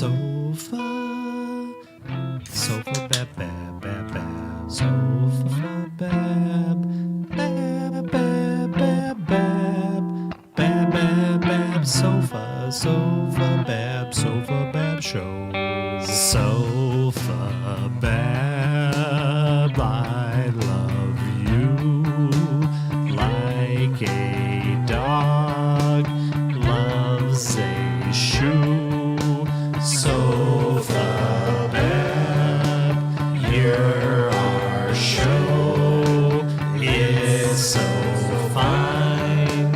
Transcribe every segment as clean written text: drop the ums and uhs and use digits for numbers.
Sofa, Sofabab, bab, bab, bab, Sofabab, bab, bab, bab, bab, bab, bab, bab, Sofabab, Sofabab show. Sofabab, I love you like a dog loves a shoe. Sofabab, you're our show. It's so fine.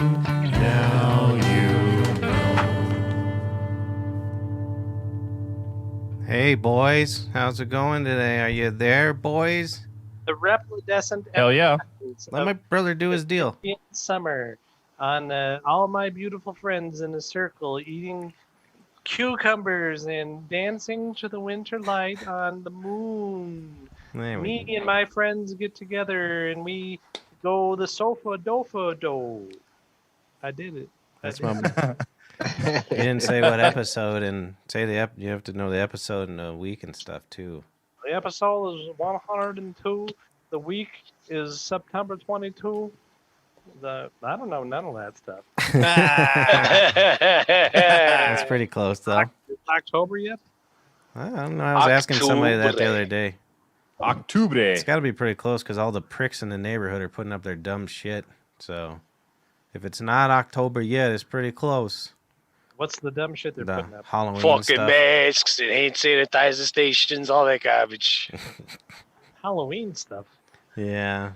Now you know. Hey, boys. How's it going today? Are you there, boys? The replicescent Hell yeah. Let my brother do his deal. in summer on all my beautiful friends in a circle eating cucumbers and dancing to the winter light on the moon. There we Me and my friends get together and we go the sofa dofa do. I did it. That's my. You didn't say what episode and say the you have to know the episode and the week and stuff too. The episode is 102. The week is September 22. I don't know none of that stuff. That's pretty close though. It's October yet? I don't know. I was asking somebody that the other day. Octubre. It's got to be pretty close because all the pricks in the neighborhood are putting up their dumb shit. So if it's not October yet, it's pretty close. What's the dumb shit they're The putting up? Halloween Fucking stuff. masks and hand sanitizer stations, all that garbage. Halloween stuff. Yeah.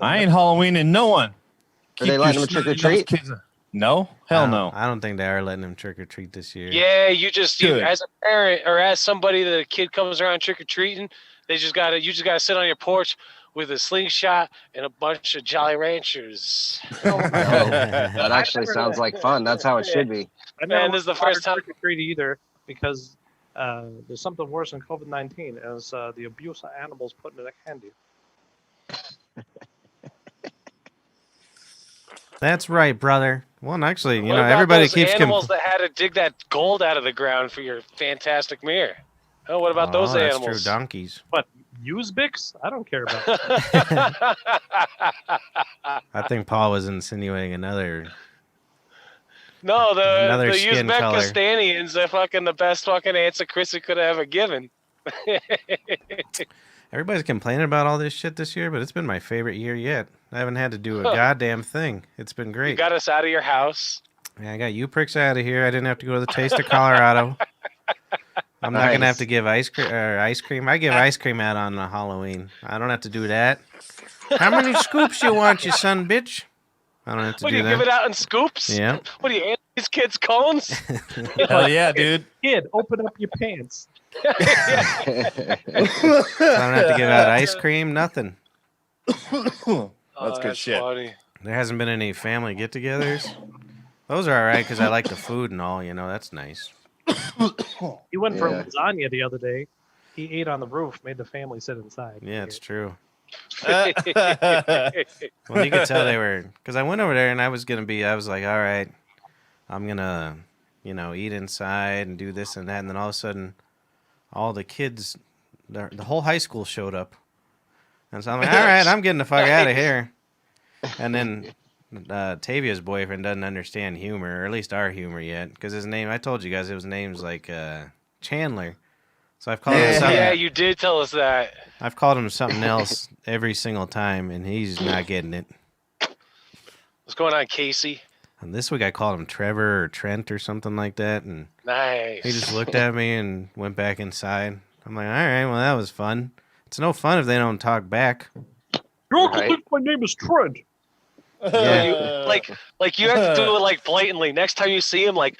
I ain't Halloweening no one. Are they letting them trick or treat? No? Hell no. I don't think they are letting them trick or treat this year. Yeah, you Good. as a parent or as somebody that a kid comes around trick or treating, you just gotta sit on your porch with a slingshot and a bunch of Jolly Ranchers. That actually sounds like fun. That's how it should be. I Man, this is the first time- trick or treat either because there's something worse than COVID-19 as the abuse of animals put in the candy. That's right, brother. Well, actually, you What know, about everybody those keeps animals that had to dig that gold out of the ground for your fantastic mirror. Oh, what about those that's animals? true. Donkeys. What? Use Bix? I don't care about that. I think Paul was insinuating another. No, Another the skin color. Uzbekistanians are fucking the best fucking answer Chrissy could have ever given. Everybody's complaining about all this shit this year, but it's been my favorite year yet. I haven't had to do a goddamn thing. It's been You great. got us out of your house. Yeah, I got you pricks out of here. I didn't have to go to the Taste of Colorado. I'm not gonna have to give ice cream. I give ice cream out on Halloween. I don't have to do that. How many scoops you want, you son bitch? I don't have to What do do you that. give it out in scoops? Yeah. What do you hand these kids cones? Hell yeah, dude. Kid, open up your pants. I don't have to give out ice cream. Nothing. That's good shit. Funny. There hasn't been any family get-togethers. Those are all right because I like the food and all. You know, that's nice. He went for Yeah. lasagna the other day. He ate on the roof, made the family sit inside. Yeah, it's true. Well, Well, you could tell they were, because I went over there and I was like, all right, I'm gonna, eat inside and do this and that, and then all of a sudden, all the kids, the whole high school showed up, and so I'm like, all right, I'm getting the fuck out of here. And then Tavia's boyfriend doesn't understand humor, or at least our humor yet, because his name, I told you guys, it was name's like Chandler. So I've called him something. Yeah, you did tell us that. I've called him something else every single time, and he's not getting it. What's going on, Casey? And this week I called him Trevor or Trent or something like that, and Nice. he just looked at me and went back inside. I'm like, all right, well, that was fun. It's no fun if they don't talk back. Your uncle Right. thinks my name is Trent. Yeah. You, like you have to do it like blatantly. Next time you see him, like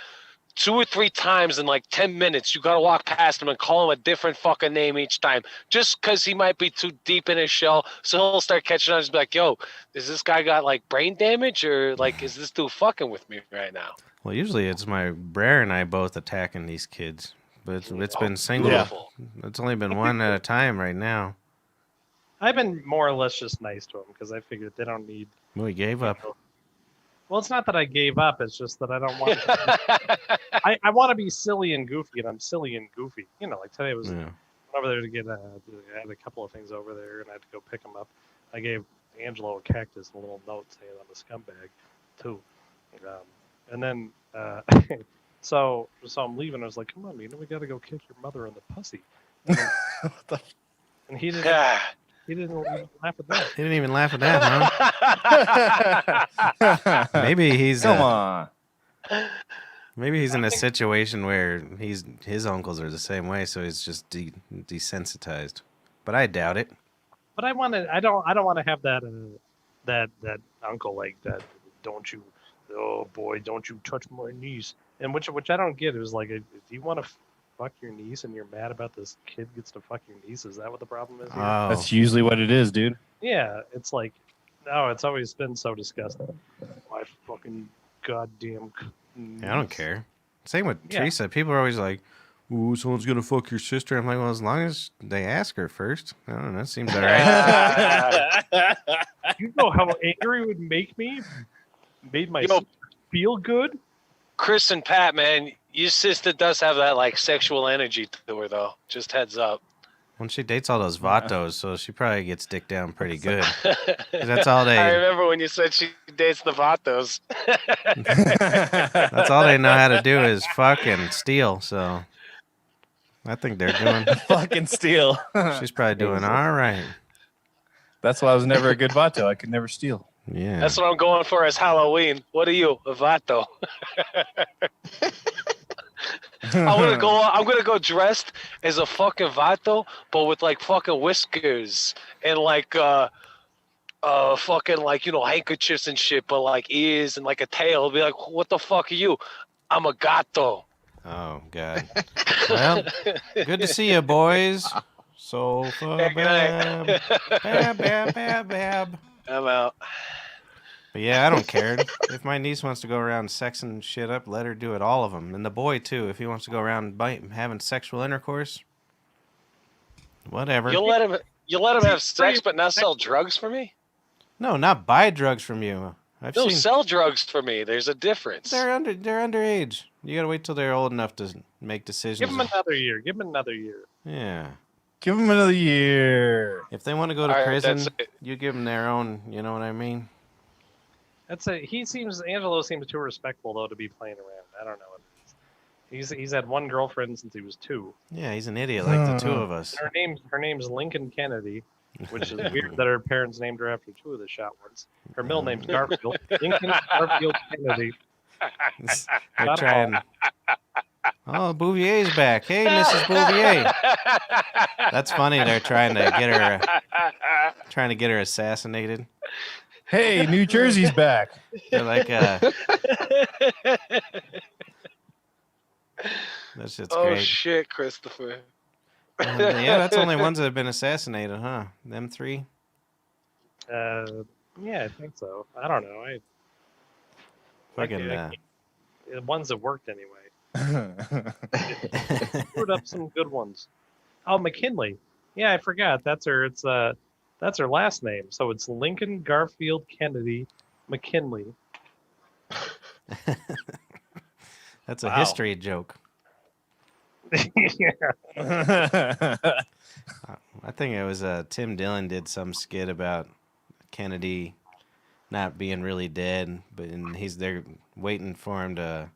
2 or 3 times in like 10 minutes, you gotta walk past him and call him a different fucking name each time, just because he might be too deep in his shell. So he'll start catching on and just be like, "Yo, is this guy got like brain damage, or like is this dude fucking with me right now?" Well, usually it's my Brer and I both attacking these kids, but it's been single. Beautiful. It's only been one at a time right now. I've been more or less just nice to him because I figured they don't need. We gave up. Well, it's not that I gave up. It's just that I don't want. I want to be silly and goofy, and I'm silly and goofy. You know, like today I was Yeah. over there to get. I had a couple of things over there, and I had to go pick them up. I gave Angelo a cactus and a little note saying I'm a scumbag, too. And then so I'm leaving. I was like, come on, we got to go kick your mother in the pussy. And, then, and he didn't. He didn't even laugh at that. He didn't even laugh at that, huh? Maybe he's Come on. maybe he's in a situation where his uncles are the same way, so he's just desensitized. But I doubt it. But I don't want to have that that uncle like that. Don't you? Oh boy, don't you touch my niece? And which I don't get. It was like, do you want to fuck your niece and you're mad about this kid gets to fuck your niece? Is that what the problem is here? Oh, That's usually what it is, dude. Yeah, it's like, no, it's always been so disgusting. My fucking goddamn. I don't care. Same with Yeah. Teresa. People are always like, "Ooh, someone's gonna fuck your sister." I'm like, well, as long as they ask her first. I don't know. That seems all right. You know how angry it would make me? Made my Yo. sister feel good? Chris and Pat, man, your sister does have that like sexual energy to her, though. Just heads up. When she dates all those vatos, so she probably gets dick down pretty good. 'Cause that's all I they. remember when you said she dates the Vatos. That's all they know how to do is fuck and steal. So I think they're doing. Fucking steal. She's probably doing all right. That's why I was never a good vato. I could never steal. Yeah. That's what I'm going for as Halloween. What are you, a Vato? I'm gonna go dressed as a fucking Vato, but with like fucking whiskers and like fucking like, you know, handkerchiefs and shit, but like ears and like a tail. It'll be like, what the fuck are you? I'm a gato. Oh God. Well, good to see you, boys. Sofabab, bab, bab, bab, bab. I'm out. But yeah, I don't care. If my niece wants to go around sexing shit up, let her do it, all of them. And the boy, too, if he wants to go around having sexual intercourse, whatever. You let him have sex, but not sell drugs for me? No, not buy drugs from you. I've No, seen sell drugs for me. There's a difference. they're underage. You gotta wait till they're old enough to make decisions. Give him another year. Give him another year. Yeah. Give him another year. If they want to go to All right, prison, that's it. you give them their own. You know what I mean? Angelo seems too respectful though to be playing around. I don't know what it is. He's had one girlfriend since he was 2. Yeah, he's an idiot like the two of us. Her name's Lincoln Kennedy, which is weird that her parents named her after 2 of the shot ones. Her middle name's Garfield. Lincoln Garfield Kennedy. They're trying. Oh, Bouvier's back. Hey, Mrs. Bouvier. That's funny. They're trying to get her assassinated. Hey, New Jersey's back. They're like, that shit's Oh great. shit, Christopher. Yeah, that's only ones that have been assassinated, huh? Them 3. Yeah, I think so. I don't know. Fucking. The ones that worked anyway. Screwed up some good ones. Oh, McKinley. Yeah, I forgot. That's her last name. So it's Lincoln Garfield Kennedy McKinley. That's a Wow. history joke. Yeah. I think it was Tim Dillon did some skit about Kennedy not being really dead, but they're waiting for him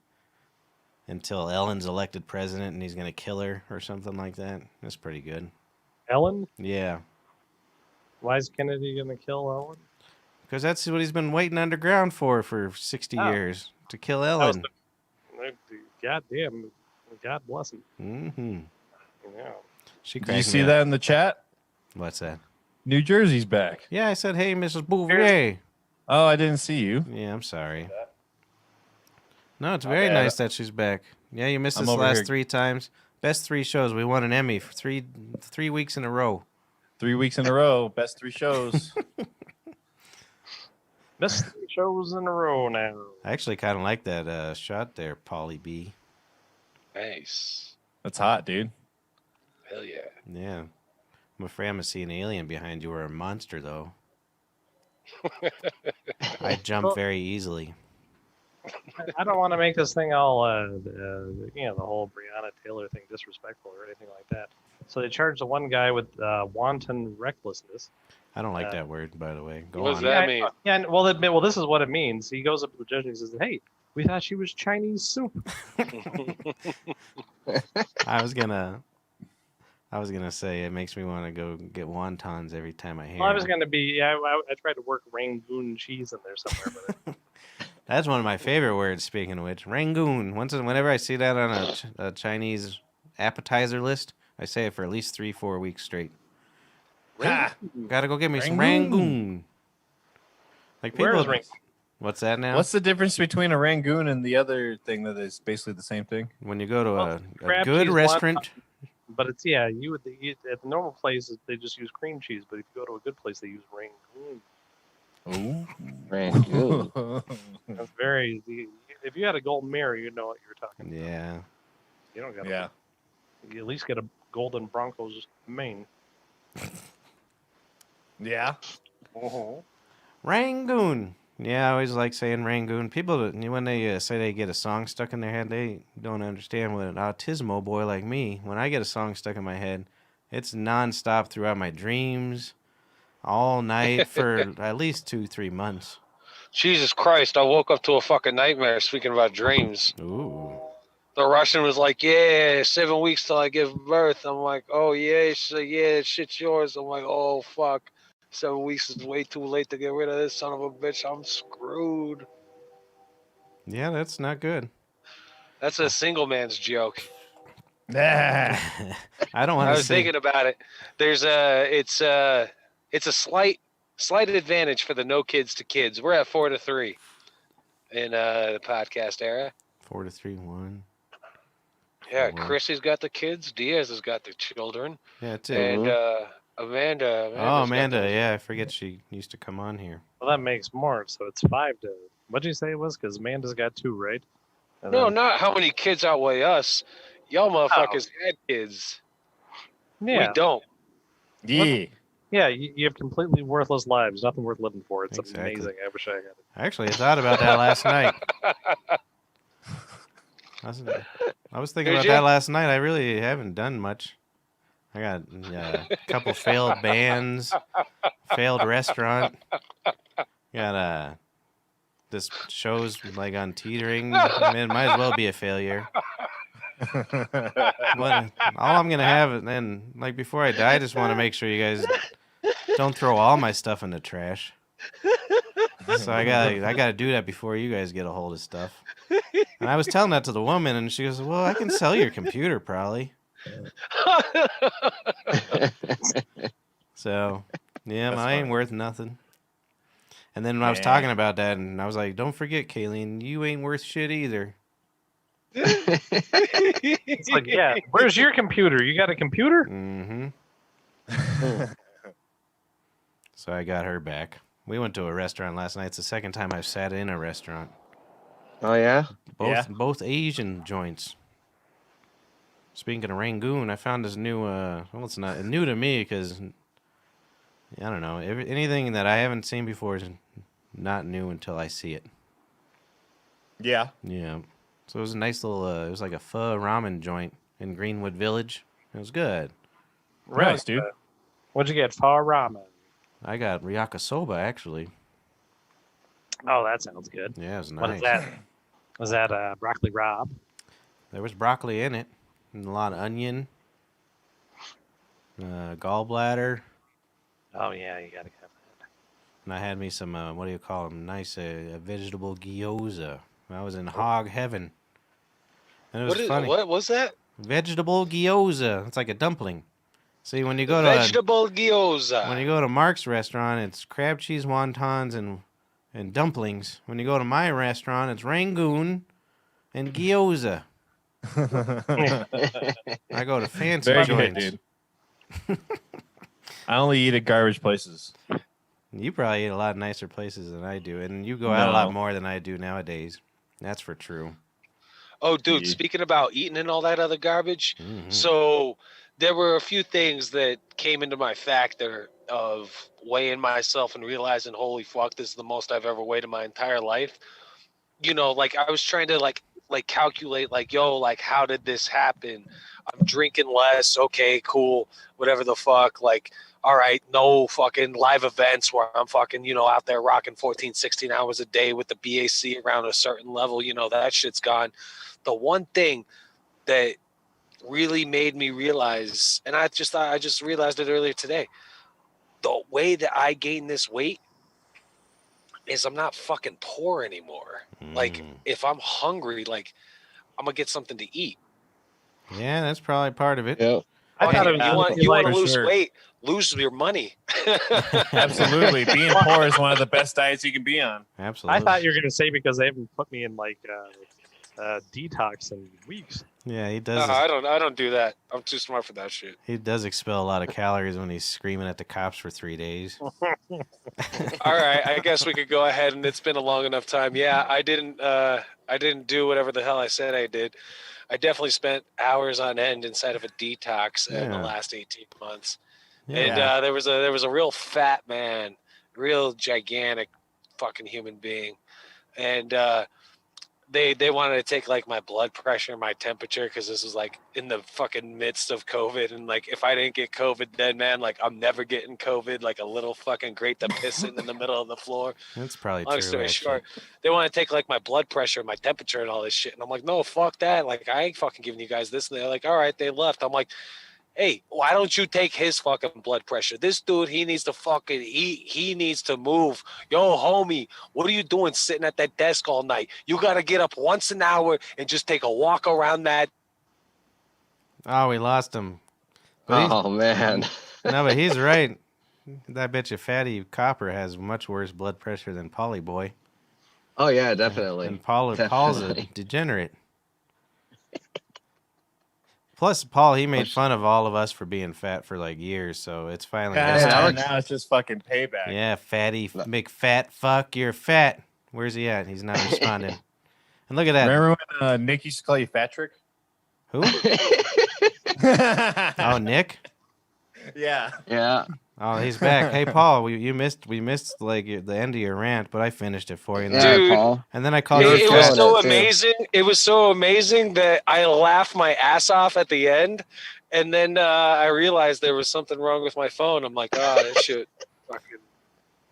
until Ellen's elected president, and he's gonna kill her or something like that. That's pretty good. Ellen? Yeah, Why is Kennedy gonna kill Ellen? because that's what he's been waiting underground for 60 Oh. years, to kill That was Ellen. Goddamn. God bless him. Mm-hmm. Yeah. She Did you cracked see me up. that in the chat? What's that? New Jersey's back. Yeah, I said, hey, Mrs. Bouvier. Oh, I didn't see you. Yeah, I'm sorry. No, it's very nice that she's back. Yeah, you missed I'm us over last here. 3 times. Best 3 shows. We won an Emmy for 3 weeks in a row. 3 weeks in a row. Best 3 shows. Missed 3 shows in a row now. I actually kind of like that shot there, Pauly B. Nice. That's hot, dude. Hell yeah. Yeah. I'm afraid I'm going to see an alien behind you or a monster, though. I jump very easily. I don't want to make this thing all, the whole Breonna Taylor thing disrespectful or anything like that. So they charged the one guy with wanton recklessness. I don't like that word, by the way. Go What does on. that mean? Yeah, and, well, this is what it means. He goes up to the judge and he says, "Hey, we thought she was Chinese soup." I was gonna say it makes me want to go get wontons every time I hear. Well, I was it. gonna be. I tried to work Rangoon cheese in there somewhere, but That's one of my favorite words. Speaking of which, Rangoon. Whenever I see that on a Chinese appetizer list, I say it for at least 3-4 weeks straight. Gotta go get me some Rangoon. Like where is people. Rangoon? What's that now? What's the difference between a Rangoon and the other thing that is basically the same thing? When you go to a crab good cheese restaurant. But it's you would at the normal places they just use cream cheese, but if you go to a good place they use Rangoon. Oh, Rangoon. That's very. If you had a golden mirror, you'd know what you were talking. Yeah. You don't got. yeah. You at least get a golden Broncos mane. Yeah. Rangoon. Yeah, I always like saying Rangoon. People, when they say they get a song stuck in their head, they don't understand what an autismo boy like me, when I get a song stuck in my head, it's nonstop throughout my dreams, all night for at least 2-3 months. Jesus Christ! I woke up to a fucking nightmare. Speaking about dreams, Ooh. the Russian was like, "Yeah, 7 weeks till I give birth." I'm like, "Oh yeah." She's like, "Yeah, shit's yours." I'm like, "Oh fuck." 7 weeks is way too late to get rid of this son of a bitch. I'm screwed. Yeah, that's not good. That's a single man's joke. Nah. I don't I want to was thinking about it. There's it's a slight advantage for the no kids to kids. We're at 4-3 in the podcast era. 4-3-1. Yeah, Four. Chrissy's got the kids. Diaz has got the children, Yeah, that's it. and Amanda. Amanda. Yeah, I forget she used to come on here. Well, that makes more. So it's 5 to. What'd you say it was? Because Amanda's got 2, right? And No, then- not how many kids outweigh us. Y'all motherfuckers had kids. Yeah. We don't. Yeah. Yeah, you have completely worthless lives. Nothing worth living for. It's Exactly. amazing. I wish I had it. Actually, I thought about that last night. I was thinking Did about ya? that last night. I really haven't done much. I got a couple failed bands, failed restaurant. Got this show's like on teetering. I mean, it might as well be a failure. What, all I'm gonna have, and then like before I die, I just want to make sure you guys don't throw all my stuff in the trash. So I gotta do that before you guys get a hold of stuff. And I was telling that to the woman, and she goes, "Well, I can sell your computer probably." So, yeah, That's mine ain't funny. worth nothing. And then when I was talking about that, and I was like, "Don't forget, Kayleen, you ain't worth shit either." It's like, yeah, where's your computer? You got a computer? Mm-hmm. So I got her back. We went to a restaurant last night. It's the second time I've sat in a restaurant. Oh yeah. Both Asian joints. Speaking of Rangoon, I found this new. Well, it's not new to me because I don't know. Anything that I haven't seen before is not new until I see it. Yeah. Yeah. So it was a nice little. It was like a pho ramen joint in Greenwood Village. It was good. Nice, dude. What'd you get? Pho ramen. I got yakisoba actually. Oh, that sounds good. Yeah, it was nice. What is that? Was that broccoli rabe? There was broccoli in it, and a lot of onion, gallbladder, Oh yeah, you gotta have that. and I had me some what do you call them? Nice vegetable gyoza. I was in hog heaven, and it was funny. What was that? Vegetable gyoza. It's like a dumpling. See, when you go to Vegetable gyoza. when you go to Mark's restaurant, it's crab cheese wontons and dumplings. When you go to my restaurant, it's Rangoon and gyoza. I go to fancy Very good, joints. dude. I only eat at garbage places. You probably eat a lot nicer places than I do, and you go out a lot No. more than I do nowadays. That's for true. Oh, dude, Yeah. speaking about eating and all that other garbage, Mhm. so there were a few things that came into my factor of weighing myself and realizing, holy fuck, this is the most I've ever weighed in my entire life. like I was trying to like calculate like, yo, like how did this happen? I'm drinking less. Okay, cool. Whatever the fuck. Like, all right, no fucking live events where I'm fucking, out there rocking 14, 16 hours a day with the BAC around a certain level. That shit's gone. The one thing that really made me realize, and I just realized it earlier today, the way that I gained this weight is I'm not fucking poor anymore. Like, if I'm hungry, like, I'm gonna get something to eat. Yeah, that's probably part of it. Yeah. I thought it was You want to for lose sure. weight, lose your money. Absolutely. Being poor is one of the best diets you can be on. Absolutely. I thought you were gonna say because they haven't put me in like detox in weeks. Yeah, he No, does. I don't do that. I'm too smart for that shit. He does expel a lot of calories when he's screaming at the cops for 3 days. All right, I guess we could go ahead, and it's been a long enough time. Yeah, I didn't do whatever the hell I said I did. I definitely spent hours on end inside of a detox in the Yeah. last 18 months. Yeah. And there was a real fat man, real gigantic fucking human being. And they wanted to take like my blood pressure, my temperature, because this was like in the fucking midst of COVID. And like, if I didn't get COVID then, man, like I'm never getting COVID, like a little fucking grate to piss in the middle of the floor. That's probably Long true. story actually. short, they want to take like my blood pressure, my temperature, and all this shit. And I'm like, no, fuck that. Like, I ain't fucking giving you guys this. And they're like, all right, they left. I'm like, hey, why don't you take his fucking blood pressure? This dude, he needs to fucking he needs to move. Yo, homie, what are you doing sitting at that desk all night? You got to get up once an hour and just take a walk around that. Oh, we lost him. But Oh man. no, but he's right. That bitch of fatty copper has much worse blood pressure than Polly Boy. Oh yeah, definitely. And Paul's a Definitely. degenerate. Plus, Paul, he made fun of all of us for being fat for like years, so it's finally his Yeah, time. Alex- Now it's just fucking payback. Yeah, fatty, big fat fuck, you're fat. Where's he at? He's not responding. And look at that. Remember when Nick used to call you Patrick? Who? Oh, Nick? Yeah. Yeah. Oh, he's back. Hey, Paul, we missed like the end of your rant, but I finished it for you. And Yeah, then, Dude. Paul. and then I called Yeah, you It was was fat. killing so it, too. amazing. It was so amazing that I laughed my ass off at the end, and then I realized there was something wrong with my phone. I'm like, oh, that shit, fucking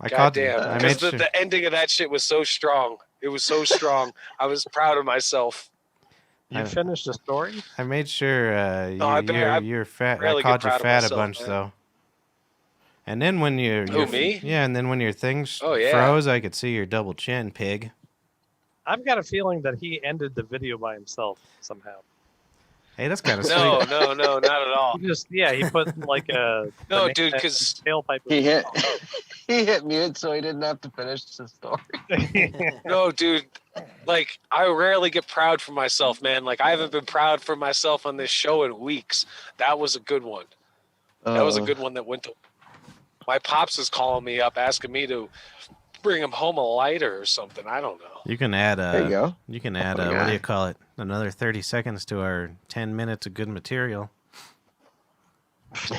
I called you. goddamn. I Because made sure. the ending of that shit was so strong. It was so strong. I was proud of myself. You finished the story? I made sure I you're fat. I rarely called get you proud of fat a myself, bunch man. though. And then when Who, me? Yeah, and then when your thing Oh, yeah. froze, I could see your double chin, pig. I've got a feeling that he ended the video by himself somehow. Hey, that's kind of sweet. No, not at all. He put like a No, banana dude, in 'cause- his tailpipe. He hit he hit mute so he didn't have to finish the story. No, dude. Like, I rarely get proud for myself, man. Like, I haven't been proud for myself on this show in weeks. That was a good one. That was a good one that went to. My pops is calling me up, asking me to bring him home a lighter or something. I don't know. You can add There you go. You can add What a what do guy. you call it? Another 30 seconds to our 10 minutes of good material.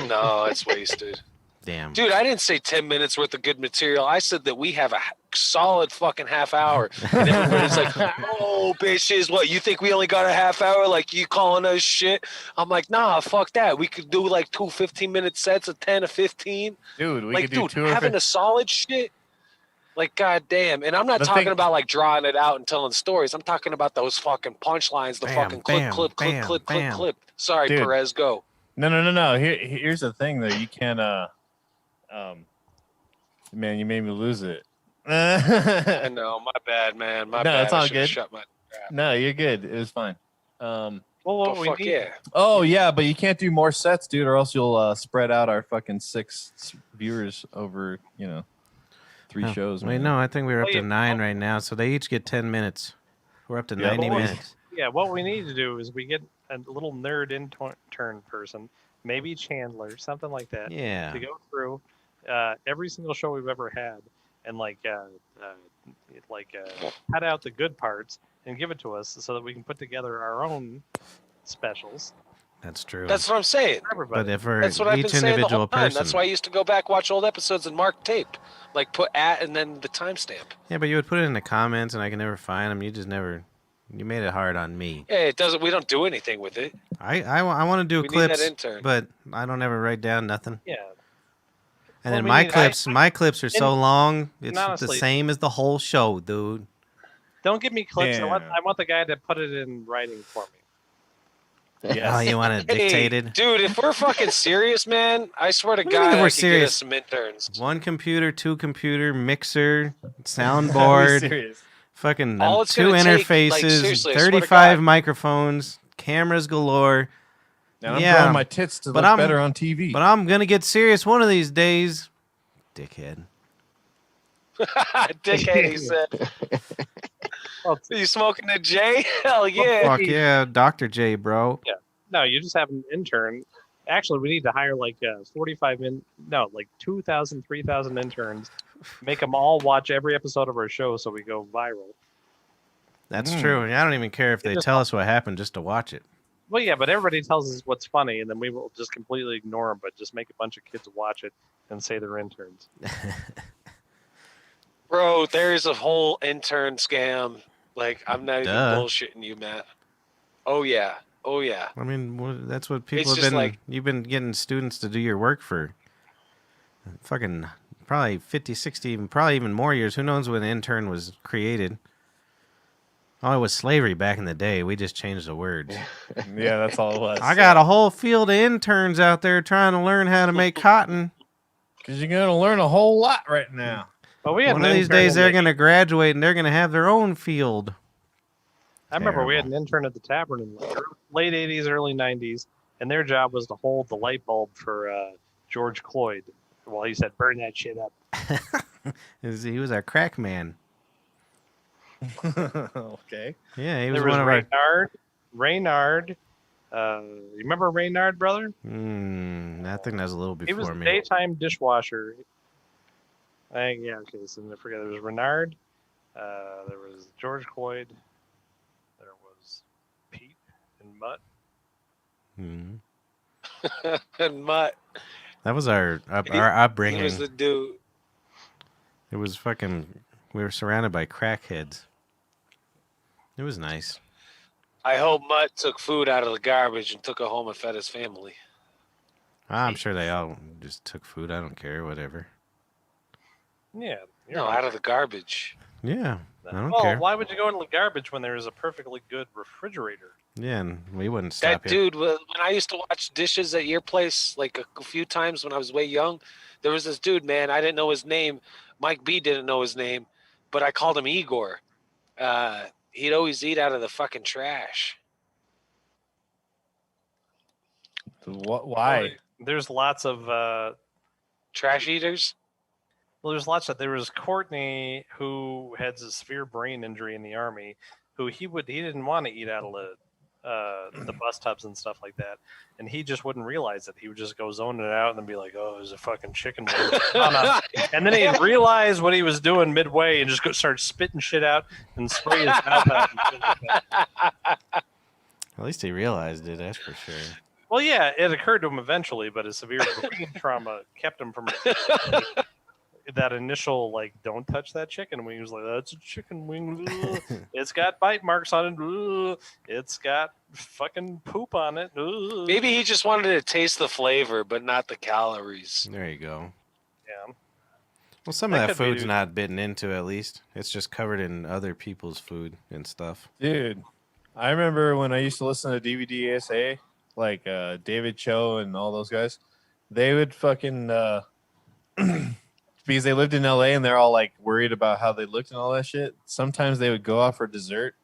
No, it's wasted. Damn. Dude, I didn't say 10 minutes worth of good material. I said that we have a solid fucking half hour. And everybody's like, oh, bitches, what, you think we only got a half hour? Like, you calling us shit? I'm like, nah, fuck that. We could do like 2 15-minute sets of 10 or 15. Dude, we Like, could do dude, 2 or having a solid shit. Like, goddamn. And I'm not The talking thing- about like drawing it out and telling stories. I'm talking about those fucking punchlines, the Bam, fucking clip, bam, clip, clip, bam, clip, bam. clip, clip. Sorry, Dude. Perez, go. No. Here's the thing, though. You can't. Man, you made me lose it. I know, my bad, man. My No, bad. it's I all should've good. Shut my trap. No, you're good. It was fine. Well, Oh, what we fuck need, yeah. Oh yeah, but you can't do more sets, dude, or else you'll spread out our fucking 6 viewers over 3 Oh, shows. Wait, man. no, I think we're up to Wait, 9 right now, so they each get 10 minutes. We're up to Yeah, 90 but wait. minutes. what we need to do is we get a little nerd intern person, maybe Chandler, something like that, Yeah. to go through every single show we've ever had and cut out the good parts and give it to us so that we can put together our own specials. That's true. That's what I'm saying. Everybody. But if for That's what I've been each saying the individual whole time. person, That's why I used to go back, watch old episodes and mark tape. Like put at and then the timestamp. yeah, but you would put it in the comments, and I can never find them. You just never. You made it hard on me. Yeah, it doesn't. We don't do anything with it. I want to do We need that clips, intern. but I don't ever write down nothing. Yeah. And Well, then we my need- clips are so long. It's the honestly- same as the whole show, dude. Don't give me clips. Damn. I want the guy to put it in writing for me. Oh, you want it Hey, dictated? dude, if we're fucking serious, man, I swear to What do you mean God, we're I could get serious? us some interns. One computer, two computer, mixer, Are we soundboard, serious? fucking All it's two gonna take, like, interfaces, seriously, I swear to 35 God. microphones, cameras galore. And I'm Yeah, growing my tits to but look I'm- better on TV. But I'm gonna get serious one of these days, dickhead. Dickhead, he said. Well, Are you smoking a J? Hell yeah. Fuck yeah, Dr. J, bro. no, you just have an intern. Actually, we need to hire like 2,000, 3,000 interns. Make them all watch every episode of our show so we go viral. That's true. And I don't even care if they just- tell us what happened just to watch it. Well, yeah, but everybody tells us what's funny, and then we will just completely ignore them, but just make a bunch of kids watch it and say they're interns. Bro, there is a whole intern scam. Like, I'm not even Duh. bullshitting you, Matt. Oh, yeah. Oh, yeah. I mean, that's what people have just been. like- You've been getting students to do your work for fucking probably 50, 60, even probably even more years. Who knows when the intern was created? Oh, it was slavery back in the day. We just changed the words. Yeah, that's all it was. I got a whole field of interns out there trying to learn how to make cotton. Because you're going to learn a whole lot right now. But we had One an of these intern days in they're the- going to graduate and they're going to have their own field. I remember we had Terrible. an intern at the tavern in the late 80s, early 90s, and their job was to hold the light bulb for George Cloyd while he said, burn that shit up. He was our crack man. Okay. Yeah, he was There was one of our. Raynard. You remember Raynard, brother? I think that was a little He was before a me. daytime dishwasher. Yeah, okay, so I forget. There was Renard. There was George Cloyd. There was Pete and Mutt. Mhm. And Mutt, That was our he upbringing. was the dude. It was fucking. We were surrounded by crackheads. It was nice. I hope Mutt took food out of the garbage and took it home and fed his family. I'm sure they all just took food. I don't care. Whatever. Yeah. No, out of the garbage. Yeah, I don't Well, care. why would you go into the garbage when there is a perfectly good refrigerator? Yeah, and we wouldn't stop That you. dude, when I used to watch dishes at your place, like a few times when I was way young, there was this dude, man. I didn't know his name. Mike B didn't know his name, but I called him Igor. He'd always eat out of the fucking trash. Why? There's lots of Trash eaters? well, there's lots of. There was Courtney who had a severe brain injury in the army, who he didn't want to eat out of the bus tubs and stuff like that, and he just wouldn't realize it. He would just go zoning it out and then be like, "Oh, there's a fucking chicken wing." Oh, no. And then he'd realize what he was doing midway and just go start spitting shit out and spray his mouth out. And shit like that. At least he realized it. That's for sure. Well, yeah, it occurred to him eventually, but a severe brain trauma kept him from that initial, like, don't touch that chicken wing. He was like, that's a chicken wing. Ugh. It's got bite marks on it. Ugh. It's got fucking poop on it. Ugh. Maybe he just wanted to taste the flavor, but not the calories. There you go. Yeah. Well, some That of that could be- food's not bitten into, at least. It's just covered in other people's food and stuff. Dude, I remember when I used to listen to DVD ASA, like David Cho and all those guys, they would fucking because they lived in LA and they're all like worried about how they looked and all that shit. Sometimes they would go out for dessert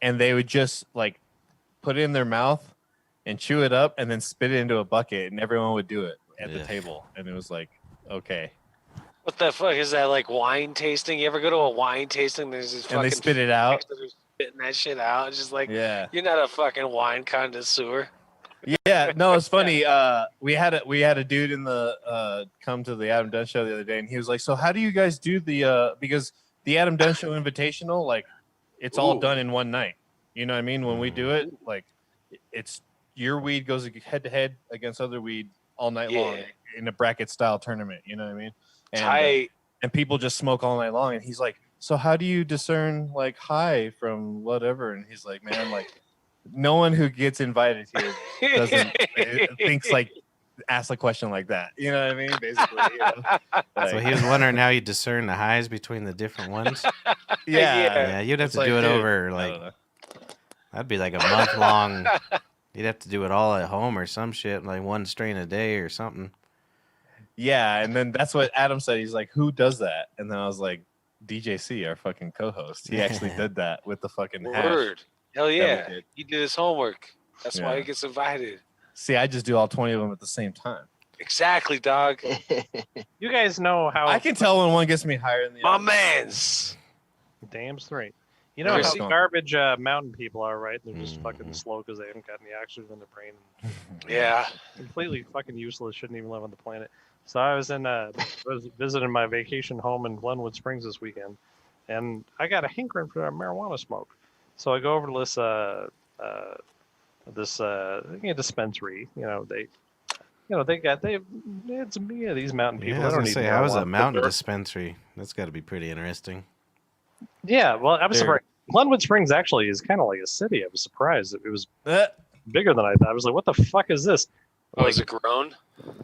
and they would just like put it in their mouth and chew it up and then spit it into a bucket, and everyone would do it at the Ugh. table. And it was like, okay. What the fuck is that, like wine tasting? You ever go to a wine tasting? There's this And they fucking spit it out. spitting that shit out. It's just like, Yeah. you're not a fucking wine connoisseur. Yeah, no, it's funny. We had a dude in the come to the Adam Dunn show the other day, and he was like, "So how do you guys do the because the Adam Dunn show Invitational, like, it's all Ooh. done in one night. You know what I mean? When we do it, like, it's your weed goes head to head against other weed all night long in a bracket style tournament. You know what I mean? And, Tight. and people just smoke all night long. And he's like, so how do you discern like high from whatever? And he's like, man, like no one who gets invited here doesn't thinks like ask a question like that. You know what I mean? Basically, you know? So he was wondering how you discern the highs between the different ones. Yeah, you'd have It's to do it dude, over I like don't know. that'd be like a month long. You'd have to do it all at home or some shit, like one strain a day or something. Yeah, and then that's what Adam said. He's like, who does that? And then I was like, DJC, our fucking co-host. He actually did that with the fucking hash. Word. Hell that we yeah. did. He did his homework. That's why Yeah. he gets invited. See, I just do all 20 of them at the same time. Exactly, dog. You guys know how I can tell when one gets me higher than the My other. man's. damn straight. You know Where's how he going? garbage mountain people are, right? They're just fucking Mhm. slow because they haven't got any oxygen in their brain. Yeah. Completely fucking useless. Shouldn't even live on the planet. So I was was visiting my vacation home in Glenwood Springs this weekend, and I got a hankering for marijuana smoke. So I go over to this dispensary. It's me. These mountain people. Yeah, I was they don't gonna need say, how is a marijuana. mountain dispensary? That's got to be pretty interesting. Yeah, well, I was They're- surprised. Glenwood Springs actually is kind of like a city. I was surprised. It was bigger than I thought. I was like, what the fuck is this? Oh, is it grown?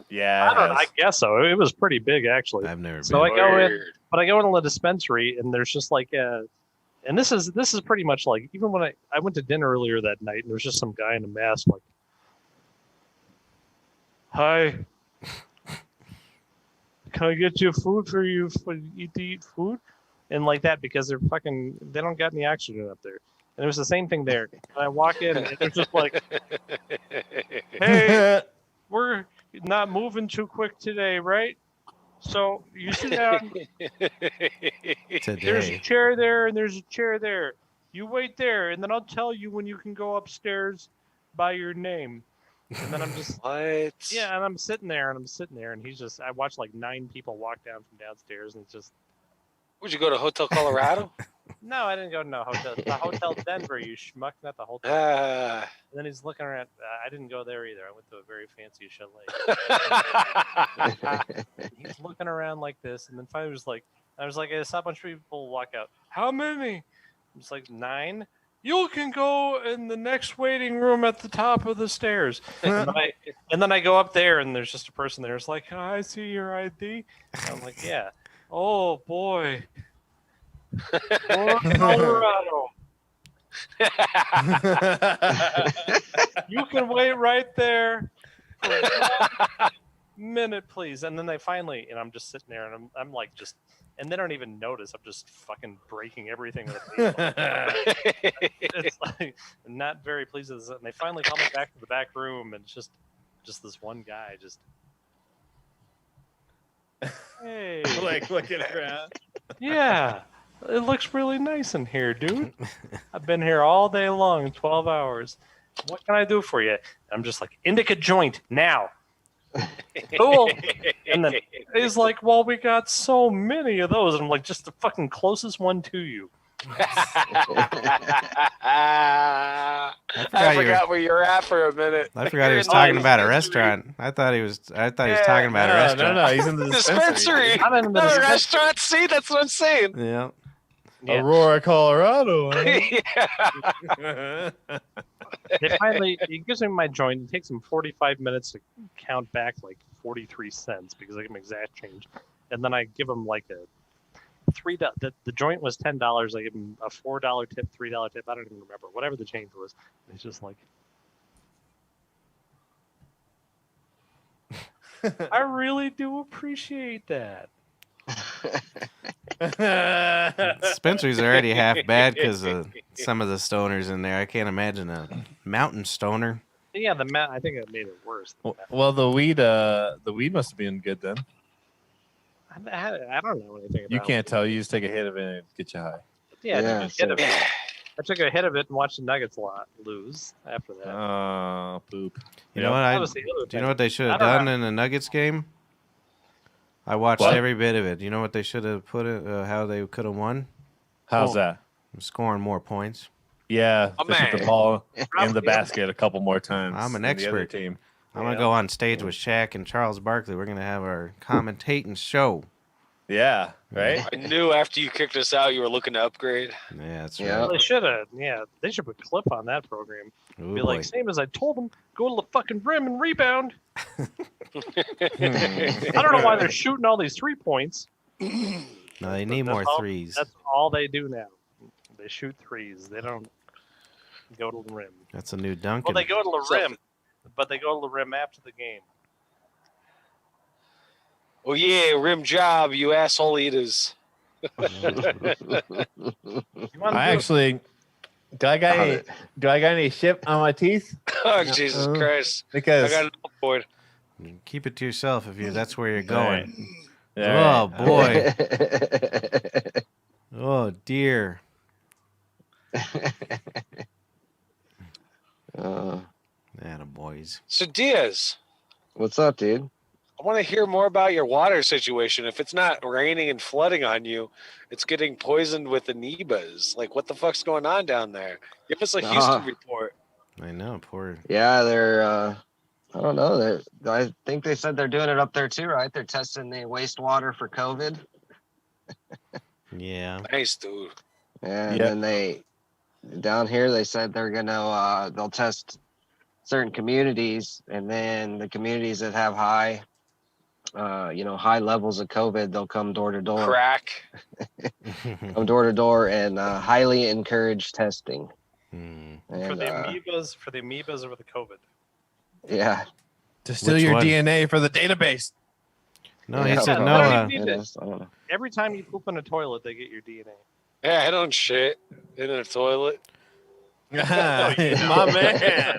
Yeah. I don't know. I guess so. It was pretty big, actually. I've never So been. I go in, Word. but I go into the dispensary, and there's just like, and this is pretty much like, even when I went to dinner earlier that night, and there was just some guy in a mask, like, hi, can I get you food for you to eat food? And like that, because they don't got any oxygen up there. And it was the same thing there. And I walk in, and it's just like, hey, we're not moving too quick today, right? So you sit down. There's a Today. chair there, and there's a chair there. You wait there, and then I'll tell you when you can go upstairs by your name. And then I'm just, What? yeah, and I'm sitting there, and he's just, I watched like 9 people walk down from downstairs, and it's just, Would you go to Hotel Colorado? no, I didn't go to no hotel. The Hotel Denver, you schmuck, not the hotel. Ah. And then he's looking around. I didn't go there either. I went to a very fancy chalet. He's looking around like this, and then finally I saw a bunch of people walk out. How many? I'm just like 9. You can go in the next waiting room at the top of the stairs. And then I go up there, and there's just a person there. It's like, oh, I see your ID. And I'm like, yeah. Oh boy. Oh, Colorado. You can wait right there for 1 minute, please. And then they finally, and I'm just sitting there, and I'm like, just, and they don't even notice. I'm just fucking breaking everything with a baseball. It's like, I'm not very pleased with this. And they finally call me back to the back room, and just this one guy just, hey, like looking around. yeah. It looks really nice in here, dude. I've been here all day long, 12 hours. What can I do for you? I'm just like, indica joint, now. Cool. And then he's like, well, we got so many of those. And I'm like, just the fucking closest one to you. I forgot you were- forgot where you're at for a minute. I forgot he was You're in talking the about a dispensary. restaurant. I thought he was talking about a restaurant. No, he's in the Dispensary. I'm in the Not a dispensary. restaurant. See, that's what I'm saying. Yeah. Yeah. Aurora, Colorado. Yeah. They finally, he gives me my joint. It takes him 45 minutes to count back like 43 cents because I give him exact change. And then I give him like a $3. The joint was $10. I give him a $4 tip, $3 tip. I don't even remember. Whatever the change was. And he's just like, I really do appreciate that. Dispensaries are already half bad because of some of the stoners in there. I can't imagine a mountain stoner. Yeah, I think it made it worse. Well, the weed must have been good then. I don't know anything about You can't it. tell. You just take a hit of it and it get you high. Yeah, Yeah, I took a hit of it. Yeah. I took a hit of it and watched the Nuggets lose after that. Oh, poop. You know what? That was the other Do you thing. know what they should I have don't done know. in the Nuggets game? I watched What? every bit of it. You know what they should have put it? How they could have won? How's Cool. that? Scoring more points. Yeah, Oh, just hit the man. ball in the basket a couple more times. I'm an than the other expert. team. I'm gonna go on stage with Shaq and Charles Barkley. We're gonna have our commentating show. Yeah, right. I knew after you kicked us out, you were looking to upgrade. Yeah, that's Yeah. Well, right. they should have. Yeah, they should put Clip on that program. Ooh, Be boy. like, same as I told them, go to the fucking rim and rebound. I don't know why they're shooting all these 3 points. No, they need That's more all- threes. That's all they do now. They shoot threes. They don't go to the rim. That's a new Duncan. Well, they go to the So- rim, but they go to the rim after the game. Oh yeah, rim job, you asshole eaters. You wanna I do it? actually, do I got any shit on my teeth? Oh Jesus Christ! I Because got an board. Keep it to yourself if that's where you're All going. right. Oh All boy. Oh dear. Boys. So Diaz, What's up, dude? I want to hear more about your water situation. If it's not raining and flooding on you, it's getting poisoned with amoebas. Like, what the fuck's going on down there? Give us a Houston report. I know, poor. Yeah, they're. I don't know. I think they said they're doing it up there too, right? They're testing the wastewater for COVID. Yeah. Nice, dude. Yeah, and Yep. then they down here they said they're gonna they'll test certain communities, and then the communities that have high high levels of COVID, they'll come door to door. Crack. Come door to door and highly encourage testing. Hmm. For And, the amoebas or the COVID. yeah. To steal Which your one? DNA for the database. No, Yeah. he said Yeah, no. what do you It mean? is, I don't know. Every time you poop in a toilet, they get your DNA. Yeah, I don't shit in a toilet. My man.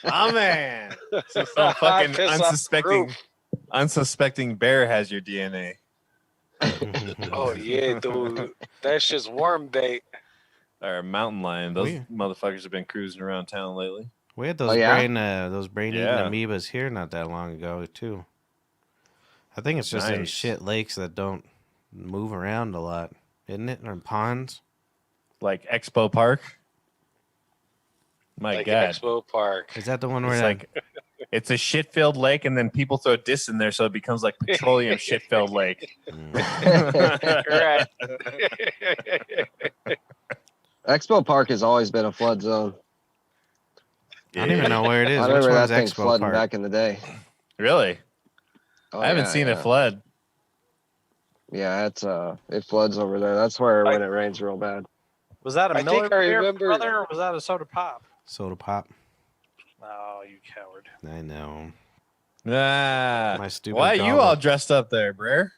My man. So some fucking Piss off the roof. unsuspecting bear has your DNA. Oh yeah, dude. That's just worm bait. Or a mountain lion. Those Weird. motherfuckers have been cruising around town lately. We had those Oh, yeah? brain eating Yeah. amoebas here not that long ago too. I think it's just in Nice. shit lakes that don't move around a lot, isn't it? Or ponds. Like Expo Park. My Like God. Expo Park. Is that the one where It's that, like it's a shit-filled lake, and then people throw dis in there, so it becomes like petroleum shit-filled lake. Right. Expo Park has always been a flood zone. I don't even know where it is. I Which remember one's that thing Expo flooding Park? back in the day. Really? Oh, I haven't yeah, seen yeah. it flood. Yeah, it's it floods over there. That's where when it rains real bad. Was that a I Miller think I Beer, remember- brother, or was that a soda pop? Soda pop. Oh, you coward. I know. Ah, My stupid why are you goblet. all dressed up there, Brer?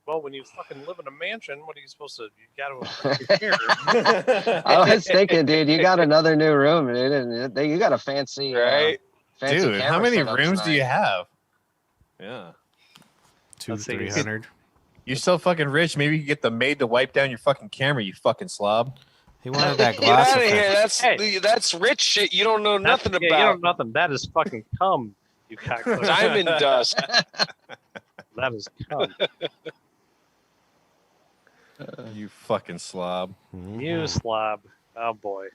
Well, when you fucking live in a mansion, what are you supposed to? You got to prepare. I was thinking, dude, you got another new room, dude, and you got a fancy, Right? fancy Dude, how camera many setup rooms do tonight. you have? Yeah. 200-300. You're so fucking rich. Maybe you could get the maid to wipe down your fucking camera, you fucking slob. He wanted that Get gloss out of here. effect. That's rich shit you don't know nothing Yeah, you know about. nothing. That is fucking cum, you cocksucker. Diamond dust. That is cum. You fucking slob. You slob. Oh boy.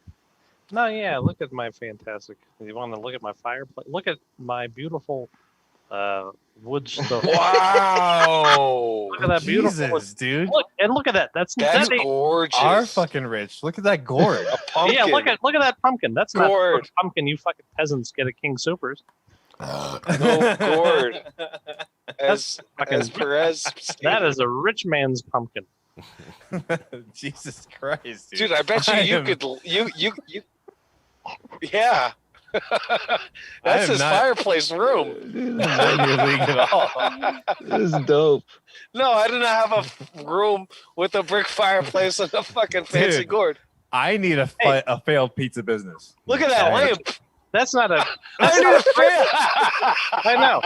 No, yeah. Look at my fantastic. You want to look at my fireplace? Look at my beautiful wood stove. Wow. Look at that beautiful. Jesus, dude. Look at that. That's That's ain't- gorgeous. Are fucking rich. Look at that gourd. A pumpkin. Yeah, look at that pumpkin. That's not Gourd. a pumpkin. You fucking peasants get at King Supers. No gourd. As fucking- Perez. That is a rich man's pumpkin. Jesus Christ, dude. Dude, I bet I you am- could you yeah. I That's am his not- fireplace room. Not in your league at all. This is dope. No, I do not have a room with a brick fireplace and a fucking fancy Dude. gourd. I need a failed pizza business. Look at that Right. lamp. That's not a. I need a fan. I know.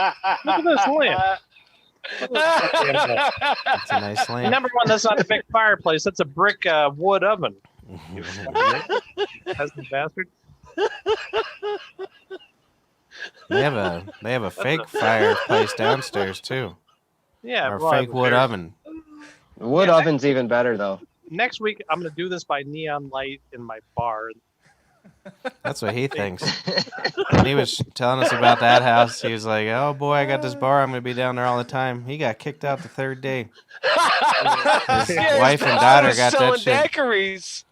Look at this lamp. It's a nice lamp. Number one, that's not a big fireplace. That's a brick wood oven. You peasant bastard. They have a fake fireplace downstairs too. Yeah, Or well, fake wood there's- oven. The wood Yeah, oven's even better though. next week I'm gonna do this by neon light in my bar. That's what he thinks. When he was telling us about that house, he was like, "Oh boy, I got this bar. I'm gonna be down there all the time." He got kicked out the third day. His wife and daughter got that selling shit. daiquiris.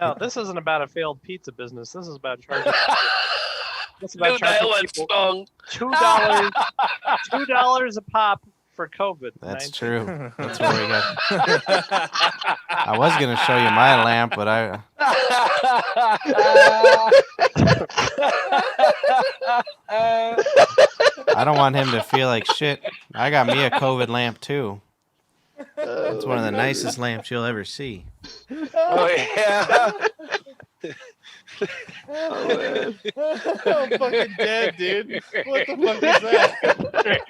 No, this isn't about a failed pizza business. This is about charging. This is about New charging Island people song. $2 a pop for COVID. That's true. That's what we got. I was gonna show you my lamp, but I don't want him to feel like shit. I got me a COVID lamp too. It's one of the nicest lamps you'll ever see. Oh yeah. I'm fucking dead, dude. What the fuck is that?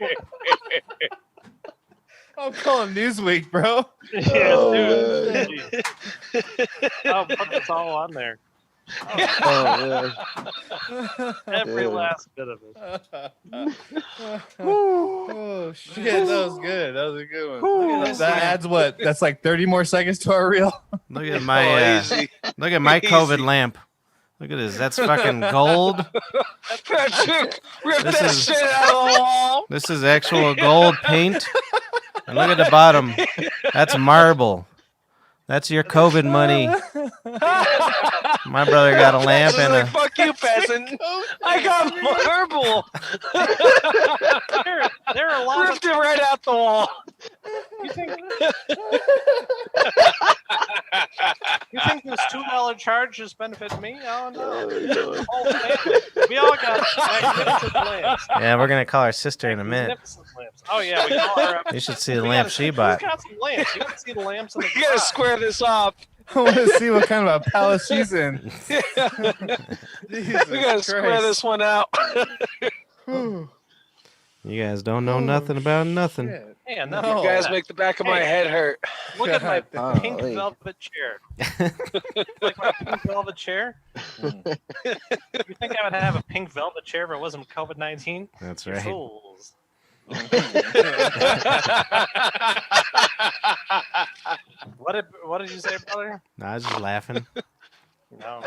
I'm calling Newsweek, bro. Yeah, dude. I'll put this all on there. Oh, Every Dude. last bit of it. Oh shit, that was good. That was a good one. That adds what? That's like 30 more seconds to our reel. Look at my look at my COVID lamp. Look at this. That's fucking gold. Patrick, rip This that is- shit out of the wall. This is actual gold paint. And look at the bottom. That's marble. That's your COVID money. My brother got a lamp This is and like, a. fuck you, peasant. I got marble. There are a lot of. Ripped it right out the wall. You think this $2 charge just benefits me? Oh no! Whole family. We all got magnificent lamps. Yeah, we're gonna call our sister in a minute. Magnificent lamps. Oh yeah, we call her up. You should see the We lamp gotta- she who's bought. got some lamps? You gotta see the lamps in the We gotta garage. square this off. I want to see what kind of a palace she's in. We gotta square this one out. You guys don't know nothing about nothing. Man, No. nothing You guys like make the back of my head hurt. that. Look at my God. pink Golly. velvet chair. Like my pink velvet chair. You think I would have a pink velvet chair if it wasn't COVID-19? That's You right. fools. What did you say, brother? No, I was just laughing. No.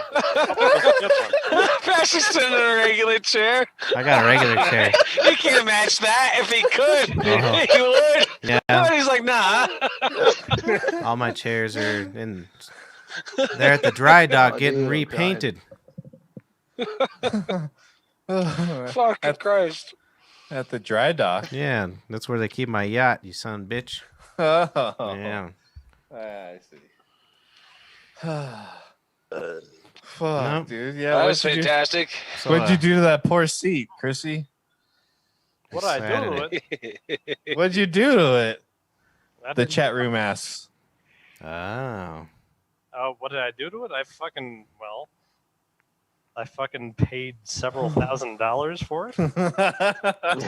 Patrick's sitting in a regular chair. I got a regular chair. He can't match that. If he could, Uh-huh. he would. Yeah, But he's like, nah. all my chairs are in. They're at the dry dock Oh, getting dude, repainted. Fucking Christ. At the dry dock. Yeah, that's where they keep my yacht. You son of a bitch. Oh, Yeah. I see. Fuck, No. dude. Yeah, That was fantastic. So, What'd you do to that poor seat, Chrissy? What did I do to it? What'd you do to it? I The didn't- chat room asks. Oh. Oh, what did I do to it? I fucking paid several $1,000s for it.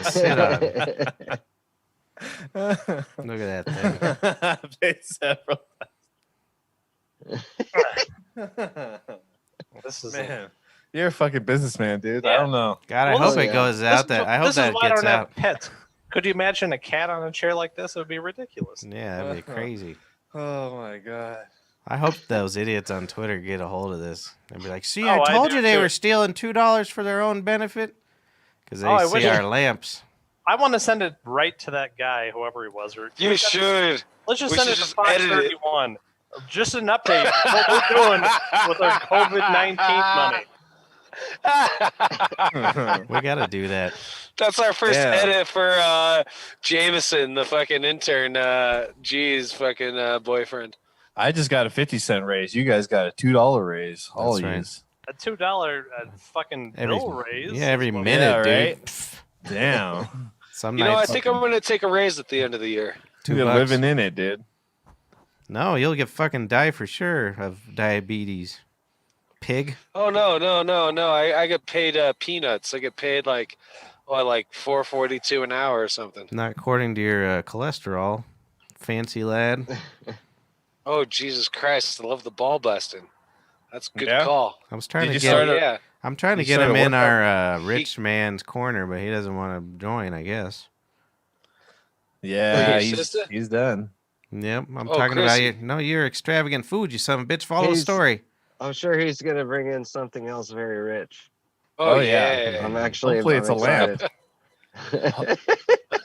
Sit on it. Look at that thing. Paid several. This is Man, you're a fucking businessman, dude. I Yeah. don't know. God, I Well, hope this- it goes out. That I hope this that is why I gets don't out. have pets. Could you imagine a cat on a chair like this? It would be ridiculous. Yeah, that'd be crazy. Oh my god. I hope those idiots on Twitter get a hold of this and be like, "See, Oh, I I told do you they too. were stealing $2 for their own benefit because they Oh, I see wish- our lamps." I want to send it right to that guy, whoever he was. Or You should. Let's just We send should it to just Fox edit it. 31. Just an update of what we're doing with our COVID-19 money. We got to do that. That's our first Yeah. edit for Jameson, the fucking intern, G's fucking boyfriend. I just got a 50-cent raise. You guys got a $2 raise. All That's right. yous. A $2 fucking Every- bill raise. Yeah, every is what- minute, Yeah, dude. right? Pfft. Damn. Some You know, I nights, think I'm going to take a raise at the end of the year. $2. You're living in it, dude. No, you'll get fucking die for sure of diabetes. Pig. Oh, no. I get paid peanuts. I get paid like $4.42 an hour or something. Not according to your cholesterol. Fancy lad. Oh, Jesus Christ. I love the ball busting. That's a good Yeah? call. I was trying Did to you get. start a- Yeah. I'm trying to you get start him a in workout? our rich man's corner, but he doesn't want to join. I guess. Yeah, your sister? he's done. Yep, I'm Oh, talking about Chrissy. you. No, you're extravagant food, you son of a bitch. Follow the He's- story. I'm sure he's gonna bring in something else very rich. Oh, Oh, yeah. yeah. I'm actually. Hopefully I'm it's a lamp. excited.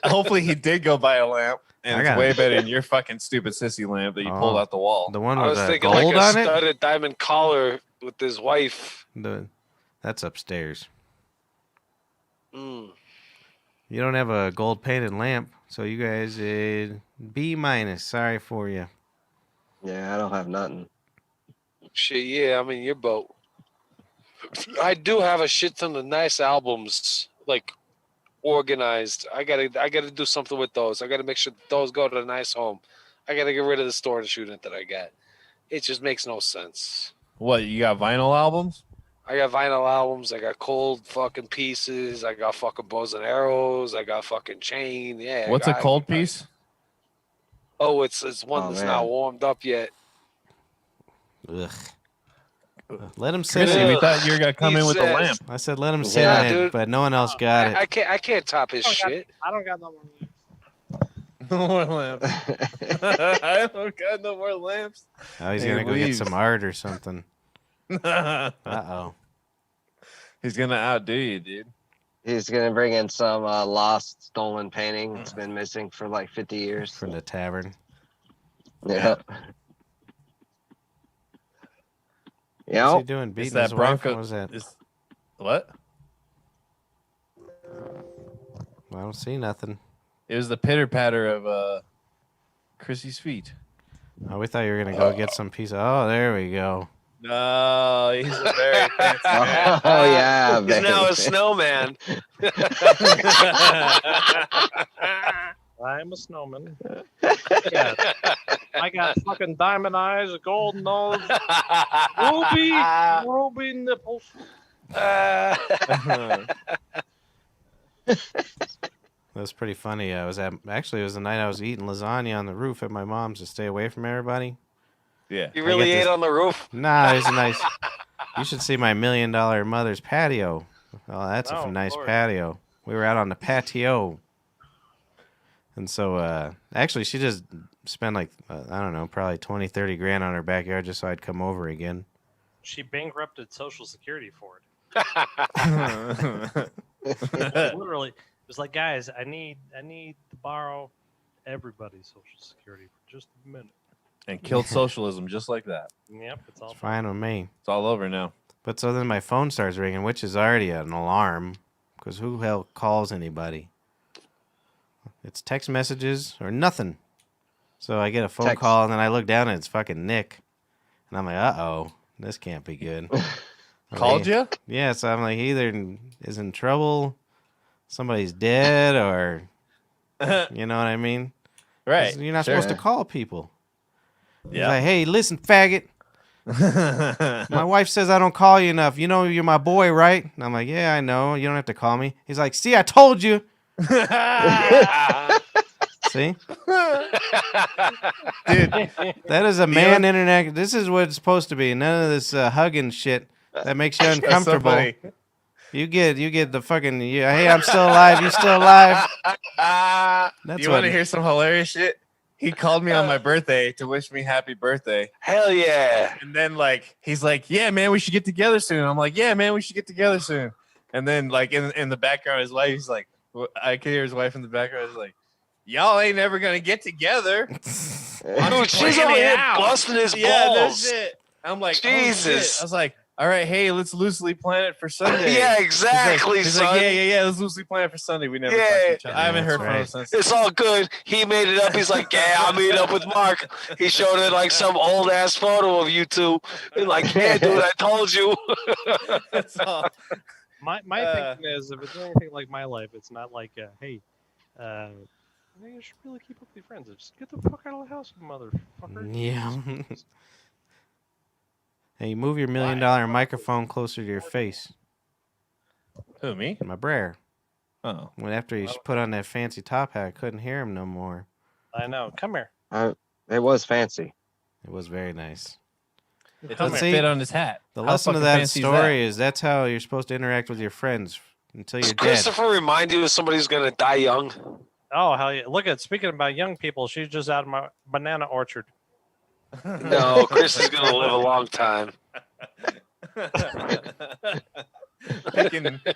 Hopefully he did go buy a lamp, and I it's got way it. better than your fucking stupid sissy lamp that you pulled Oh, out the wall. The one I with was the thinking gold like a on it. studded diamond collar with his wife. That's upstairs. Mm. You don't have a gold painted lamp, so you guys B minus. Sorry for you. Yeah, I don't have nothing. Shit, yeah, I'm in your boat. I do have a shit ton of nice albums, like organized. I gotta do something with those. I gotta make sure that those go to a nice home. I gotta get rid of the storage unit that I got. It just makes no sense. What, you got vinyl albums? I got vinyl albums. I got cold fucking pieces. I got fucking bows and arrows. I got fucking chain. Yeah. What's a cold piece? Oh, it's one Oh, that's man. not warmed up yet. Ugh. Let him sit Chrissy, in we it. thought you were gonna come He in with the says- lamp. I said let him sit Yeah, in it, dude. but no one else got it. I can't top his shit. I don't got no more. No more lamps. I don't got no more lamps. Oh, he's He gonna go get leaves. some art or something. Uh-oh. He's gonna outdo you, dude. He's gonna bring in some lost, stolen painting. It's been missing for like 50 years. From the tavern. Yeah. What's Yeah. he doing? It's Beating that his wife? Bronco. What was that? What? I don't see nothing. It was the pitter patter of Chrissy's feet. Oh, we thought you were gonna go get some piece of. Oh, there we go. No, he's a very fancy man. Oh yeah. He's now baby. a snowman. I'm a snowman. Yeah. I got fucking diamond eyes, a gold nose, ruby nipples. That was pretty funny. I was actually it was the night I was eating lasagna on the roof at my mom's to stay away from everybody. Yeah. You really get ate this- on the roof? Nah, it was a nice. You should see my $1 million mother's patio. Oh, that's a Oh, nice Lord. patio. We were out on the patio. And so, actually, she just spent like, I don't know, probably 20, 30 grand on her backyard just so I'd come over again. She bankrupted Social Security for it. Literally, it was like, guys, I need to borrow everybody's Social Security for just a minute. And killed socialism just like that. Yep, it's all It's fine with me. It's all over now. But so then my phone starts ringing, which is already an alarm, because who the hell calls anybody? It's text messages or nothing. So I get a phone Text. call, and then I look down, and it's fucking Nick. And I'm like, uh-oh, this can't be good. Called you? Yeah, so I'm like, he either is in trouble, somebody's dead, or, you know what I mean? 'Cause Right. You're not sure. supposed to call people. He's Yeah. like, hey, listen, faggot. My wife says I don't call you enough. You know you're my boy, right? And I'm like, yeah, I know. You don't have to call me. He's like, see, I told you. See? Dude, That is a man internet. This is what it's supposed to be. None of this hugging shit that makes you that's so uncomfortable. funny. You get the fucking, hey, I'm still alive. You still alive? That's You what. want to hear some hilarious shit? He called me on my birthday to wish me happy birthday. Hell yeah. And then he's like, yeah, man, we should get together soon. I'm like, yeah, man, we should get together soon. And then in the background, his wife, he's like, I can hear his wife in the background. He's like, y'all ain't never gonna get together. Dude, she's playing over it here out. busting his Yeah, that's balls. it. I'm like, Jesus. Oh, shit. I was like, all right, hey, let's loosely plan it for Sunday. Yeah, He's exactly, like, son. yeah, let's loosely plan it for Sunday. We never Yeah. talked to each other. I haven't That's heard from him right. since. It's all good. He made it up. He's like, yeah, I'll meet up with Mark. He showed it like some old ass photo of you two. He's like, yeah, dude, I told you. That's all. My thinking is, if it's anything like my life, it's not like, hey, you should really keep up with your friends. Just get the fuck out of the house, motherfucker. Yeah. Hey, move your $1 million microphone closer to your face. Who, me? My Brer. Oh. When after he put on that fancy top hat, I couldn't hear him no more. I know. Come here. It was fancy. It was very nice. It Come doesn't here. fit on his hat. The How lesson of fucking that fancy story is that's how you're supposed to interact with your friends until Does you're dead. Christopher remind you of somebody who's going to die young? Oh hell yeah! Look at speaking about young people. She's just out of my banana orchard. No, Chris is gonna live a long time.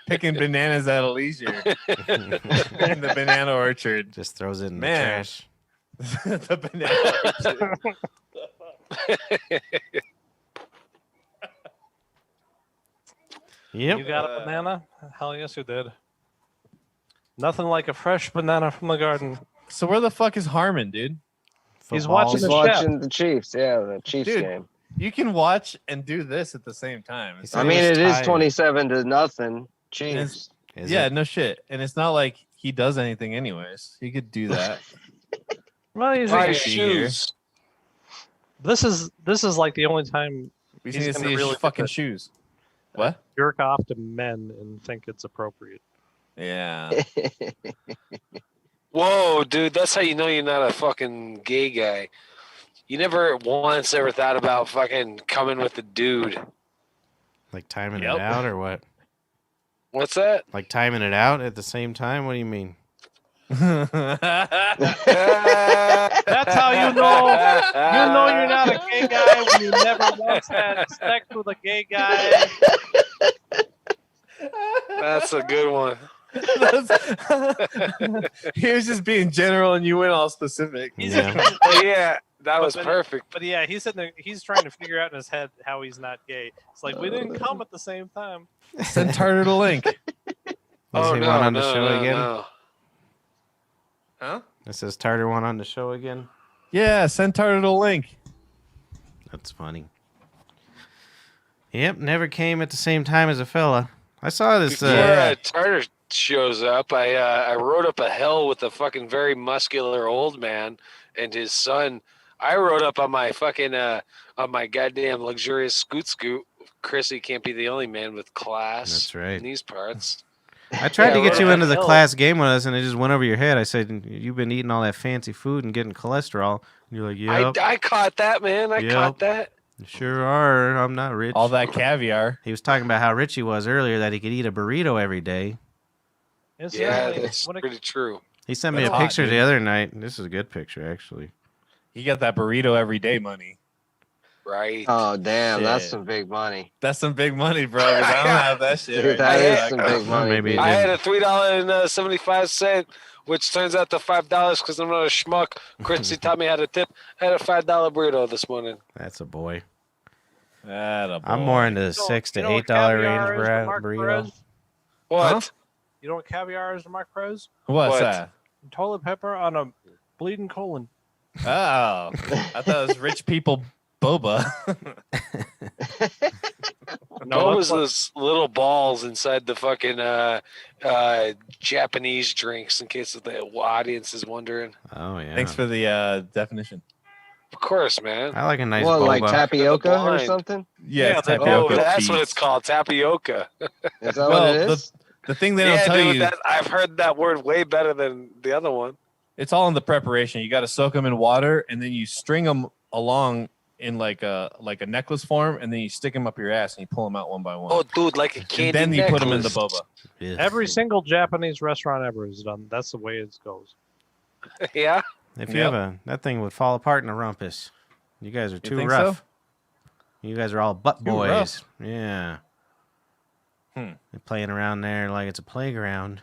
picking bananas at a leisure in the banana orchard. Just throws it in Man. the trash. The banana orchard. Yep. You got a banana? Hell yes, you did. Nothing like a fresh banana from the garden. So where the fuck is Harmon, dude? He's Football. watching He's the watching the Chiefs. Yeah, the Chiefs Dude, game. You can watch and do this at the same time. It's said I he mean, was it is tired. 27-0 Chiefs. Is yeah, it? no shit. And it's not like he does anything anyways. He could do that. Well, he's Buy Right. shoes. this is like the only time We He's need to gonna see his really get fucking the- shoes. What? jerk off to men and think it's appropriate. Yeah. Whoa, dude, that's how you know you're not a fucking gay guy. You never once ever thought about fucking coming with a dude. Like timing Yep. it out or what? What's that? Like timing it out at the same time? What do you mean? That's how you know you're not a gay guy when you never once had sex with a gay guy. That's a good one. He was just being general and you went all specific. Yeah. Yeah, that was But- perfect. But yeah, he's sitting there, he's trying to figure out in his head how he's not gay. It's like we didn't come at the same time. Send Tartar the link. Was he one on the show again? no. Huh? It says Tartar one on the show again. Yeah, send Tartar the link. That's funny. Yep, never came at the same time as a fella. I saw this. Before Tartar shows up, I rode up a hill with a fucking very muscular old man and his son. I rode up on my fucking on my goddamn luxurious scoot. Chrissy can't be the only man with class. That's right. In these parts. I tried Yeah, to get right you on into the the hill. class game with us, and it just went over your head. I said, "You've been eating all that fancy food and getting cholesterol." And you're like, "Yep, I caught that, man. I Yep. caught that. you sure are. I'm not rich." All that caviar. He was talking about how rich he was earlier, that he could eat a burrito every day. Yeah, Incidentally, that's what a- pretty true. He sent me That's a hot, picture dude. the other night. This is a good picture, actually. You got that burrito every day money. Right. Oh damn, that's Shit. some big money. That's some big money, bro. 'cause I don't have that shit. Dude, right that now. is I- some big money. maybe dude. it I had didn't. a $3.75, which turns out to $5 because I'm not a schmuck. Chrissy taught me how to tip. I had a $5 burrito this morning. That's a boy. Atta I'm boy. more into the You know- $6 to you know what $8 caviar range is to Mark burrito. Perez? What? Huh? You know what caviar is to Mark Perez? What's What? that? Toilet pepper on a bleeding colon. Oh, I thought it was rich people boba. No, What that's was what- those little balls inside the fucking Japanese drinks? In case the audience is wondering. Oh, yeah. Thanks for the definition. Of course, man. I like a nice What, like boba. tapioca or blind. something? Yeah, Yeah, it's they- Oh, tapioca that's what beads. it's called, tapioca. Is that Well, what it is? the thing they don't Yeah, tell dude, you, that, I've heard that word way better than the other one. it's all in the preparation. You got to soak them in water, and then you string them along in like a necklace form, and then you stick them up your ass, and you pull them out one by one. Oh, dude, like a candy and then you put them in the necklace. boba. Ugh. Every single Japanese restaurant ever has done. That's the way it goes. Yeah. If you Yep. have that thing would fall apart in a rumpus. You guys are too think rough. so? You guys are all butt Too boys. rough. Yeah. Hmm. You're playing around there like it's a playground.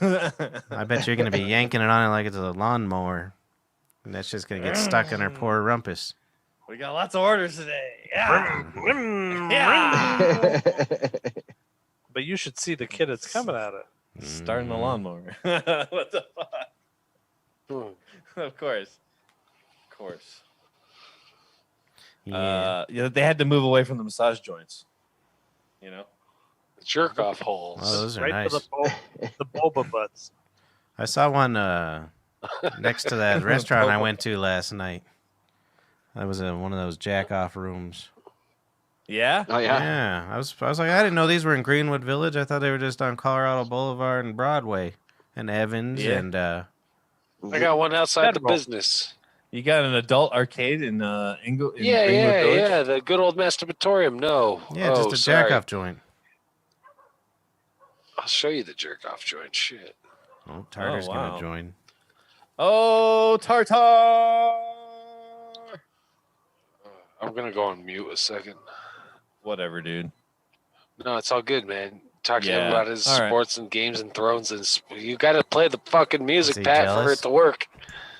I bet you're going to be yanking it on it like it's a lawnmower. And that's just going to get stuck in her poor rumpus. We got lots of orders today. Yeah. Yeah. But you should see the kid that's coming at it. Starting the Mm. lawnmower. What the fuck? Hmm. Of course. Of course. Yeah. Yeah, they had to move away from the massage joints. You know? Jerk off holes. Oh, those are Right nice. to the boba butts. I saw one next to that restaurant I went to last night. That was one of those jack off rooms. Yeah? Oh yeah. Yeah, I was like, I didn't know these were in Greenwood Village. I thought they were just on Colorado Boulevard and Broadway and Evans Yeah. and I got one outside the Federal. business. You got an adult arcade in Yeah, Greenwood yeah, Village? yeah. The good old masturbatorium. No. yeah, Oh, just a sorry. jack off joint. I'll show you the jerk off joint. Shit. Oh, Tartar's wow. gonna join. Oh, Tartar! I'm gonna go on mute a second. Whatever, dude. No, it's all good, man. Talk to him Yeah. about his All right. sports and games and thrones, and you got to play the fucking music, he Pat, for jealous? it to work.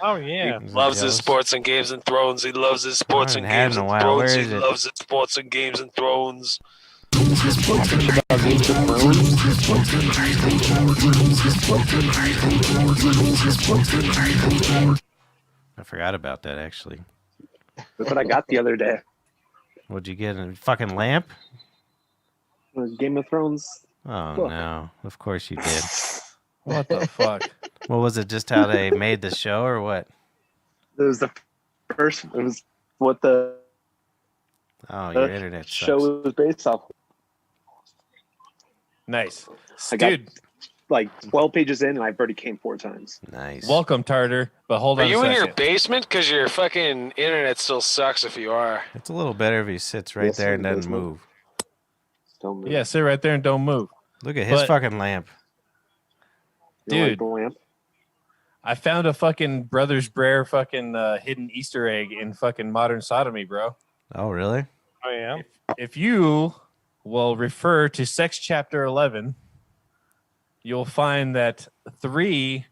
Oh yeah. Is he Loves his jealous? sports and games and thrones. He loves his sports I and haven't had games in a and while. thrones. Where He is it? loves his sports and games and thrones. I forgot about that actually. That's what I got the other day. What'd you get? A fucking lamp? Game of Thrones. Oh Book. no! Of course you did. What the fuck? What was it? Just how they made the show, or what? It was the first. It was what the Oh, your internet sucks. show was based off. Nice. I got Dude, like 12 pages in, and I've already came 4 times. Nice. welcome, Tartar. But hold Are on you a in your second. basement? Because your fucking internet still sucks if you are. It's a little better if he sits right Yes, there sir, and doesn't basement. move. Don't move. Yeah, sit right there and don't move. Look at his But- fucking lamp. You don't like Dude. the lamp? I found a fucking Brothers Brer fucking hidden Easter egg in fucking Modern Sodomy, bro. Oh, really? Oh yeah. If you will refer to Sex Chapter 11, you'll find that 3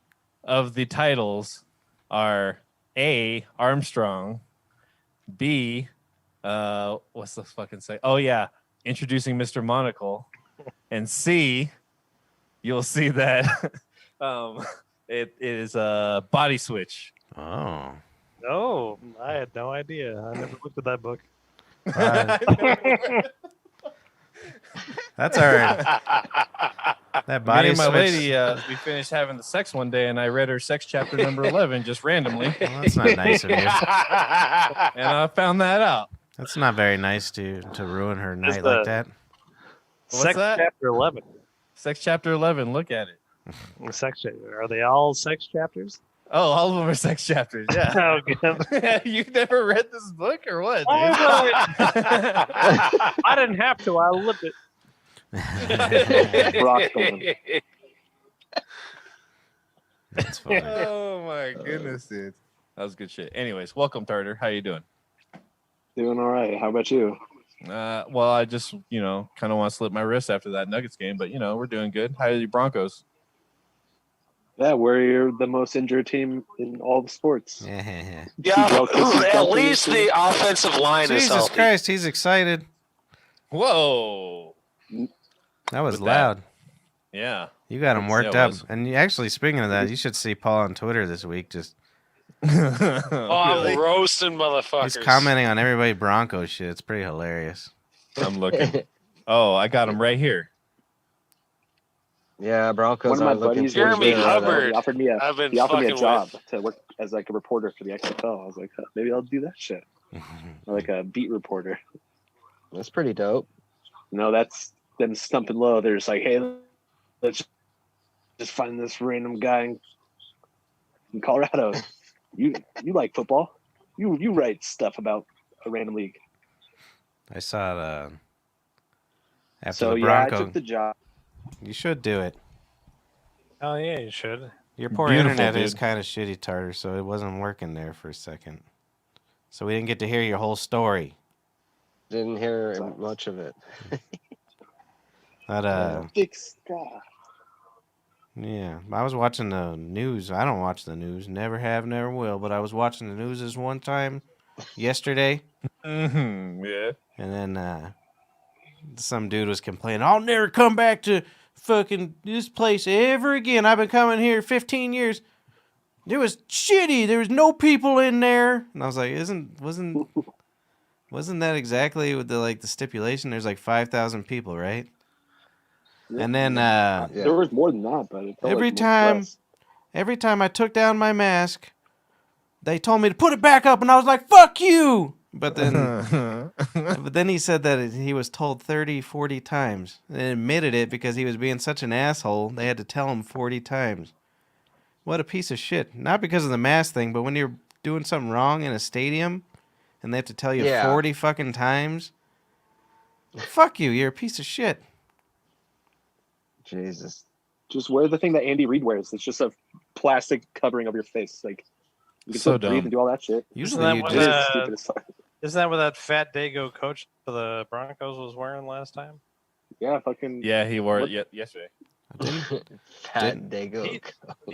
of the titles are A, Armstrong, B, what's the fucking say? Oh, yeah, Introducing Mr. Monocle, and C, you'll see that it is a Body Switch. Oh. Oh, I had no idea. I never looked at that book. That's all right. That body Me and my switch. lady, we finished having the sex one day, and I read her sex chapter number 11 just randomly, Well, that's not nice of you. and I found that out. That's not very nice to ruin her night the- like that. What's Sex that? chapter 11. Sex chapter 11. Look at it. Sex chapter. Are they all sex chapters? Oh, all of them are sex chapters. Yeah. Oh, good. You've never read this book or what? Oh, dude? I didn't have to. I lived it. Rock going. That's funny. Oh my goodness, dude. That was good shit. Anyways, welcome, Tartar. How you doing? Doing all right. How about you? Well, I just, kind of want to slip my wrist after that Nuggets game, but, we're doing good. How are the Broncos? Yeah, we're the most injured team in all the sports. Yeah. Yeah, Well, 'cause he's at got least the- the offensive line is Jesus healthy. Christ, he's excited. Whoa. That was With that. loud. Yeah. You got him Yeah, worked it up. was. And actually, speaking of that, you should see Paul on Twitter this week. Just Oh, I'm Really? roasting motherfuckers. he's commenting on everybody Broncos shit. It's pretty hilarious. I'm looking. Oh, I got him right here. Yeah, Broncos One of my are looking buddies, pretty Jeremy good. Hubbard. he offered me a I've been he offered me a fucking job with. to work as like a reporter for the XFL. I was like, maybe I'll do that shit, or like a beat reporter. That's pretty dope. No, that's them stumping low. They're just like, hey, let's just find this random guy in Colorado. You like football? You write stuff about a random league. I saw it after So the yeah, I Bronco. took the job. You should do it. Oh yeah, you should. Your poor Beautiful, internet is dude. kind of shitty, Tartar, so it wasn't working there for a second. So we didn't get to hear your whole story. Didn't hear much of it. But Big sky. yeah, I was watching the news. I don't watch the news, never have, never will. But I was watching the news this one time yesterday, Yeah. and then some dude was complaining, "I'll never come back to fucking this place ever again. I've been coming here 15 years. It was shitty. There was no people in there." And I was like, wasn't that exactly with the stipulation? There's like 5,000 people, right? And then Yeah. There was more than that, but it felt Every like time- less. every time I took down my mask, they told me to put it back up, and I was like, "Fuck you!" But then he said that he was told 30, 40 times, and admitted it because he was being such an asshole. They had to tell him 40 times. What a piece of shit! Not because of the mask thing, but when you're doing something wrong in a stadium, and they have to tell you Yeah. 40 fucking times. Fuck you! You're a piece of shit. Jesus. Just wear the thing that Andy Reid wears. It's just a plastic covering of your face. Like you can So still breathe dumb. and do all that shit. Usually that you what, It is just the stupidest fuck. Isn't that what that fat Dago coach for the Broncos was wearing last time? Yeah, fucking. Yeah, he wore What? it yesterday. Fat Dago. He-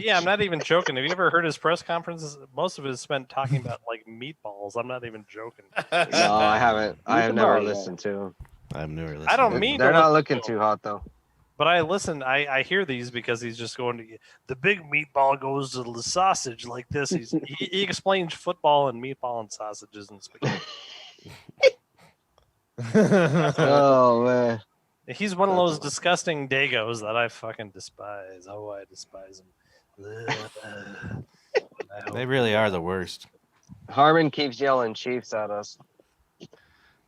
Yeah, I'm not even joking. Have you ever heard his press conferences? Most of it is spent talking about like meatballs. I'm not even joking. No, I haven't. I have Meatball, never yeah. listened to them. I've never listened. I don't to mean They're to not listen looking to too him, hot though. but I listen. I hear these because he's just going to the big meatball goes to the sausage like this. He explains football and meatball and sausages and spaghetti. Oh man. He's one of That's those disgusting Dagos that I fucking despise. Oh, I despise him. They really are the worst. Harmon keeps yelling Chiefs at us.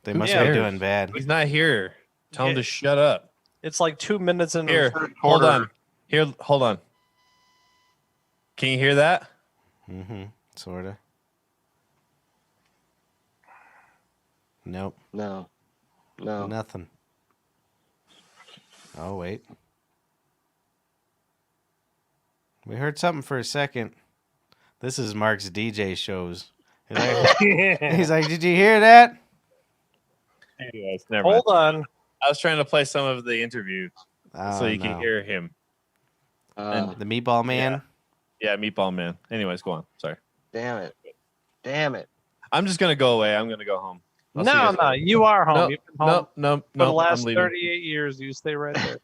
They Who must cares? be doing bad. He's not here. Tell him Yeah. to shut up. It's like 2 minutes into Here, the third hold quarter. on. Here, hold on. Can you hear that? Mm-hmm. Sorta. Nope. No. No. Nothing. Oh wait. We heard something for a second. This is Mark's DJ shows. He's like, "Did you hear that?" Anyways, never mind. Hold on. I was trying to play some of the interview Oh, so you can no. hear him. The Meatball Man. Yeah, Meatball Man. Anyways, go on. Sorry. Damn it. Damn it. I'm just gonna go away. I'm gonna go home. I'll see you No, guys no, you are home. No, You've been home No, for the I'm last leaving. 38 years. You stay right there.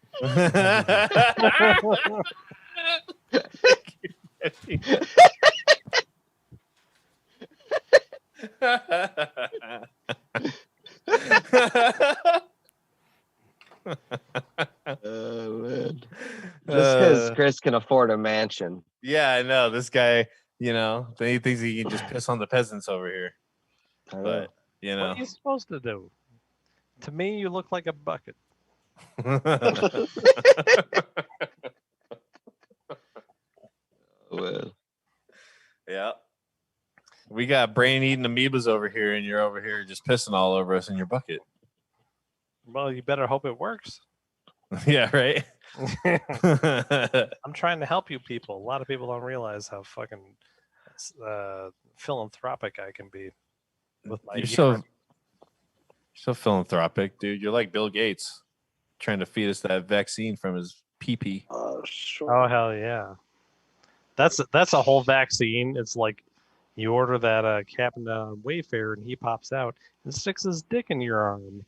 Oh man. Just because Uh, Chris can afford a mansion. yeah, I know this guy. You know, he thinks he can just piss on the peasants over here. I know. But you What know, are you supposed to do? To me, you look like a bucket. Well, yeah. We got brain eating amoebas over here, and you're over here just pissing all over us in your bucket. Well, you better hope it works. Yeah, right. I'm trying to help you people. A lot of people don't realize how fucking philanthropic I can be with my You're urine. so philanthropic, dude. You're like Bill Gates trying to feed us that vaccine from his pee-pee. Oh, sure. Oh hell yeah. That's a whole vaccine. It's like you order that Captain Wayfair and he pops out and sticks his dick in your arm.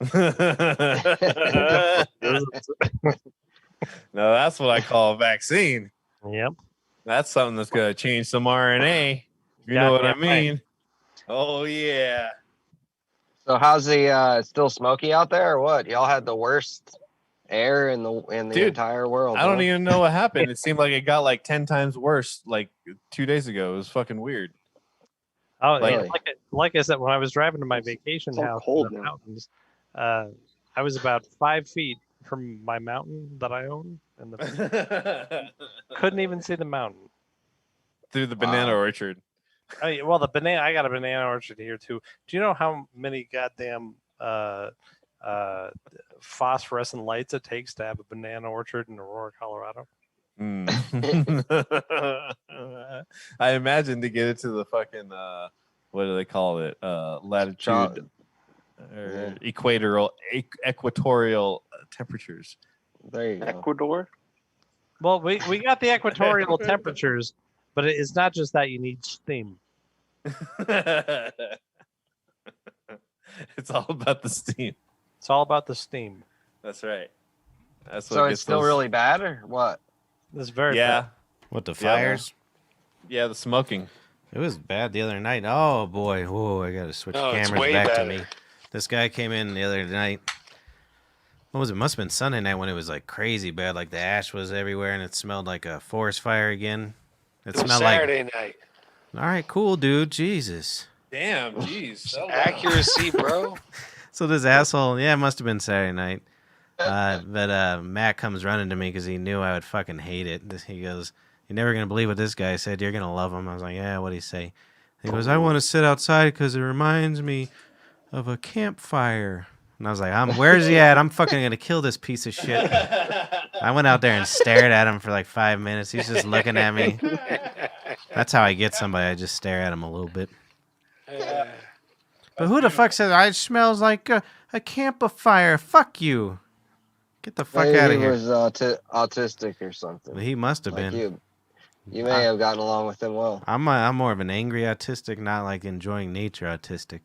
No, that's what I call a vaccine. Yep. That's something that's gonna change some RNA. You know what I mean? Oh yeah. so how's the still smoky out there or what? Y'all had the worst air in the Dude, entire world. I don't huh? even know what happened. It seemed like it got like 10 times worse like 2 days ago. It was fucking weird. Oh, Like- yeah, like I said, when I was driving to my vacation so house cold in the now. mountains, I was about 5 feet from my mountain that I own, and couldn't even see the mountain. Through the banana Wow. orchard. Well, I got a banana orchard here too. Do you know how many goddamn phosphorescent lights it takes to have a banana orchard in Aurora, Colorado? Mm. I imagine to get it to the fucking what do they call it? Latitude or equatorial temperatures. There you go. Ecuador. Well, we got the equatorial temperatures, but it's not just that. You need steam. It's all about the steam. It's all about the steam. That's right. That's what So gets it's still those- really bad or what? It's very yeah. bad. What, the Yeah. fires? Yeah, the smoking. It was bad the other night. Oh boy, whoa! I gotta switch Oh, it's cameras way back better. to me. This guy came in the other night. What was it? Must have been Sunday night when it was like crazy bad. Like the ash was everywhere, and it smelled like a forest fire again. It It was smelled Saturday night. like. All right, cool, dude. Jesus. Damn, jeez. Accuracy, bro. So this asshole, yeah, it must have been Saturday night. But Matt comes running to me because he knew I would fucking hate it. He goes, "You're never gonna believe what this guy said. You're gonna love him." I was like, "Yeah, what'd he say?" He goes, "I want to sit outside because it reminds me of a campfire." And I was like, "Where's he at? I'm fucking gonna kill this piece of shit." I went out there and stared at him for like 5 minutes. He's just looking at me. That's how I get somebody. I just stare at him a little bit. But who the fuck says it smells like a campfire? Fuck you. Get the fuck Maybe out of he here. was autistic or something. He must have Like been. you may have gotten along with him well. I'm more of an angry autistic, not like enjoying nature autistic.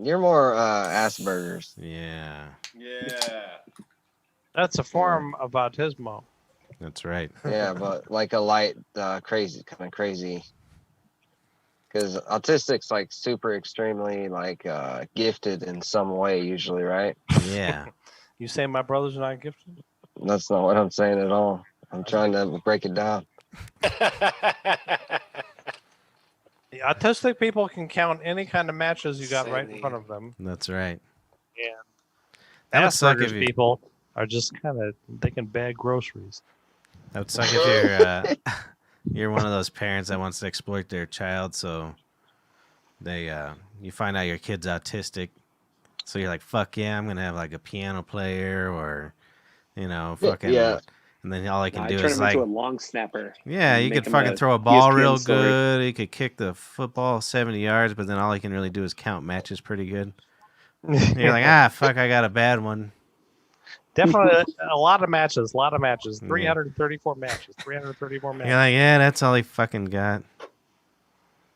You're more Asperger's. Yeah, That's a form of autismo. that's right. Yeah, but like a light, crazy, kind of crazy. Because autistic's like super extremely like gifted in some way usually, right? Yeah. You say my brother's not gifted? That's not what I'm saying at all. I'm trying to break it down. The autistic people can count any kind of matches you got right in front of them. That's right. And That would suck Asperger's if you. people are just kind of, they can bag groceries. That would suck if you're one of those parents that wants to exploit their child. So they you find out your kid's autistic. So you're like, fuck yeah, I'm gonna have like a piano player or, fucking. Yeah. And then all I can I do turn is him like, into a long snapper. yeah, and you make could him fucking a throw a ball ESPN real story. good. He could kick the football 70 yards, but then all he can really do is count matches pretty good. And you're like, fuck, I got a bad one. Definitely a lot of matches. 334 matches. 334 matches. You're like, yeah, that's all he fucking got.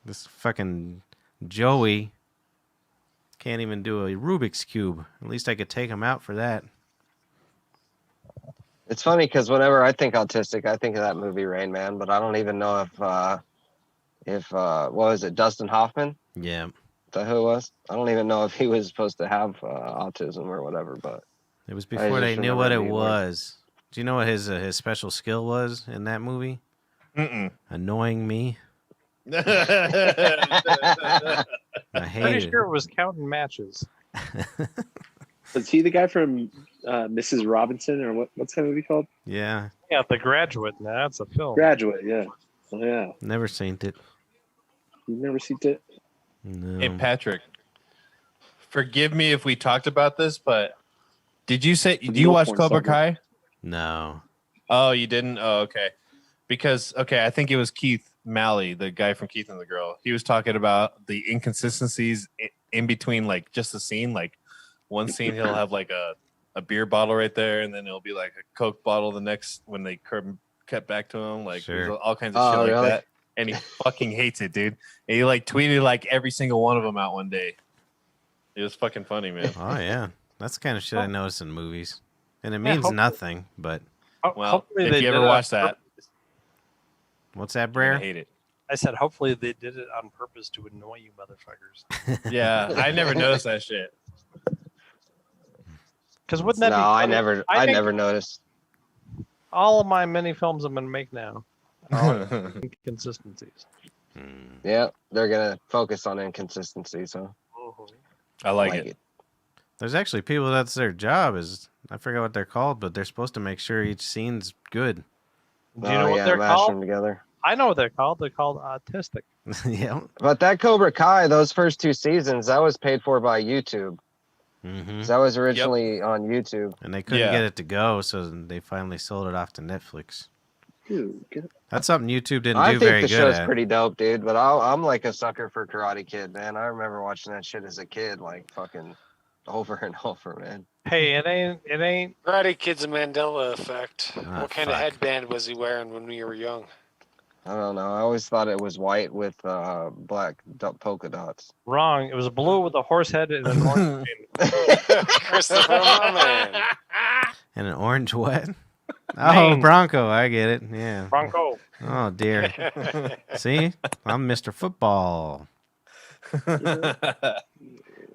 This fucking Joey can't even do a Rubik's Cube. At least I could take him out for that. It's funny because whenever I think autistic, I think of that movie Rain Man, but I don't even know if what was it, Dustin Hoffman? Yeah. Is that who it was? I don't even know if he was supposed to have autism or whatever, but It was I before just they knew what remember it being weird. was. Do you know what his special skill was in that movie? Mm-mm. Annoying me. I hate Pretty it. sure it was counting matches. Was he the guy from Mrs. Robinson, or what's that movie called? Yeah, Yeah, The Graduate. Now that's a film. Graduate, yeah. Oh, yeah. never seen it. You've never seen it? No. Hey, Patrick, forgive me if we talked about this, but do you watch porn Cobra sucker. Kai? No. Oh, you didn't? Oh, okay. Because, I think it was Keith Malley, the guy from Keith and the Girl. He was talking about the inconsistencies in between, like, just the scene. Like, one scene he'll have, like, a beer bottle right there, and then it'll be, like, a Coke bottle the next when they cut back to him. Like, Sure. there's all kinds of shit like really? that. And he fucking hates it, dude. And he, like, tweeted, like, every single one of them out one day. It was fucking funny, man. Oh, yeah. That's the kind of shit I notice in movies. And it Yeah, means hopefully- nothing, but Well, Hopefully if they you did ever it watch on that, what's that, you're gonna Brer? hate it. I said, hopefully they did it on purpose to annoy you motherfuckers. Yeah, I never noticed that shit. Because wouldn't that no, be I funny? never think never noticed. all of my mini films I'm going to make now are all inconsistencies. Hmm. Yeah, they're gonna focus on inconsistency, so I like it. There's actually people that's their job is, I forget what they're called, but they're supposed to make sure each scene's good. Do you know what yeah, they're mash called? them together. I know what they're called. They're called autistic. Yeah. But that Cobra Kai, those first 2 seasons, that was paid for by YouTube. Hmm. That was originally on YouTube. And they couldn't Yeah. get it to go, so they finally sold it off to Netflix. Dude, get That's something YouTube didn't I do think very the good show's at. pretty dope, dude. But I'm like a sucker for Karate Kid, man. I remember watching that shit as a kid, like fucking over and over, man. Hey, it ain't. Karate Kid's a Mandela effect. Ah, What kind of fuck. headband was he wearing when we were young? I don't know. I always thought it was white with black polka dots. Wrong. It was blue with a horse head and an orange. Christopher, my man. And an orange what? Oh, Mane. Bronco. I get it. Yeah. Bronco. Oh, dear. See? I'm Mr. Football.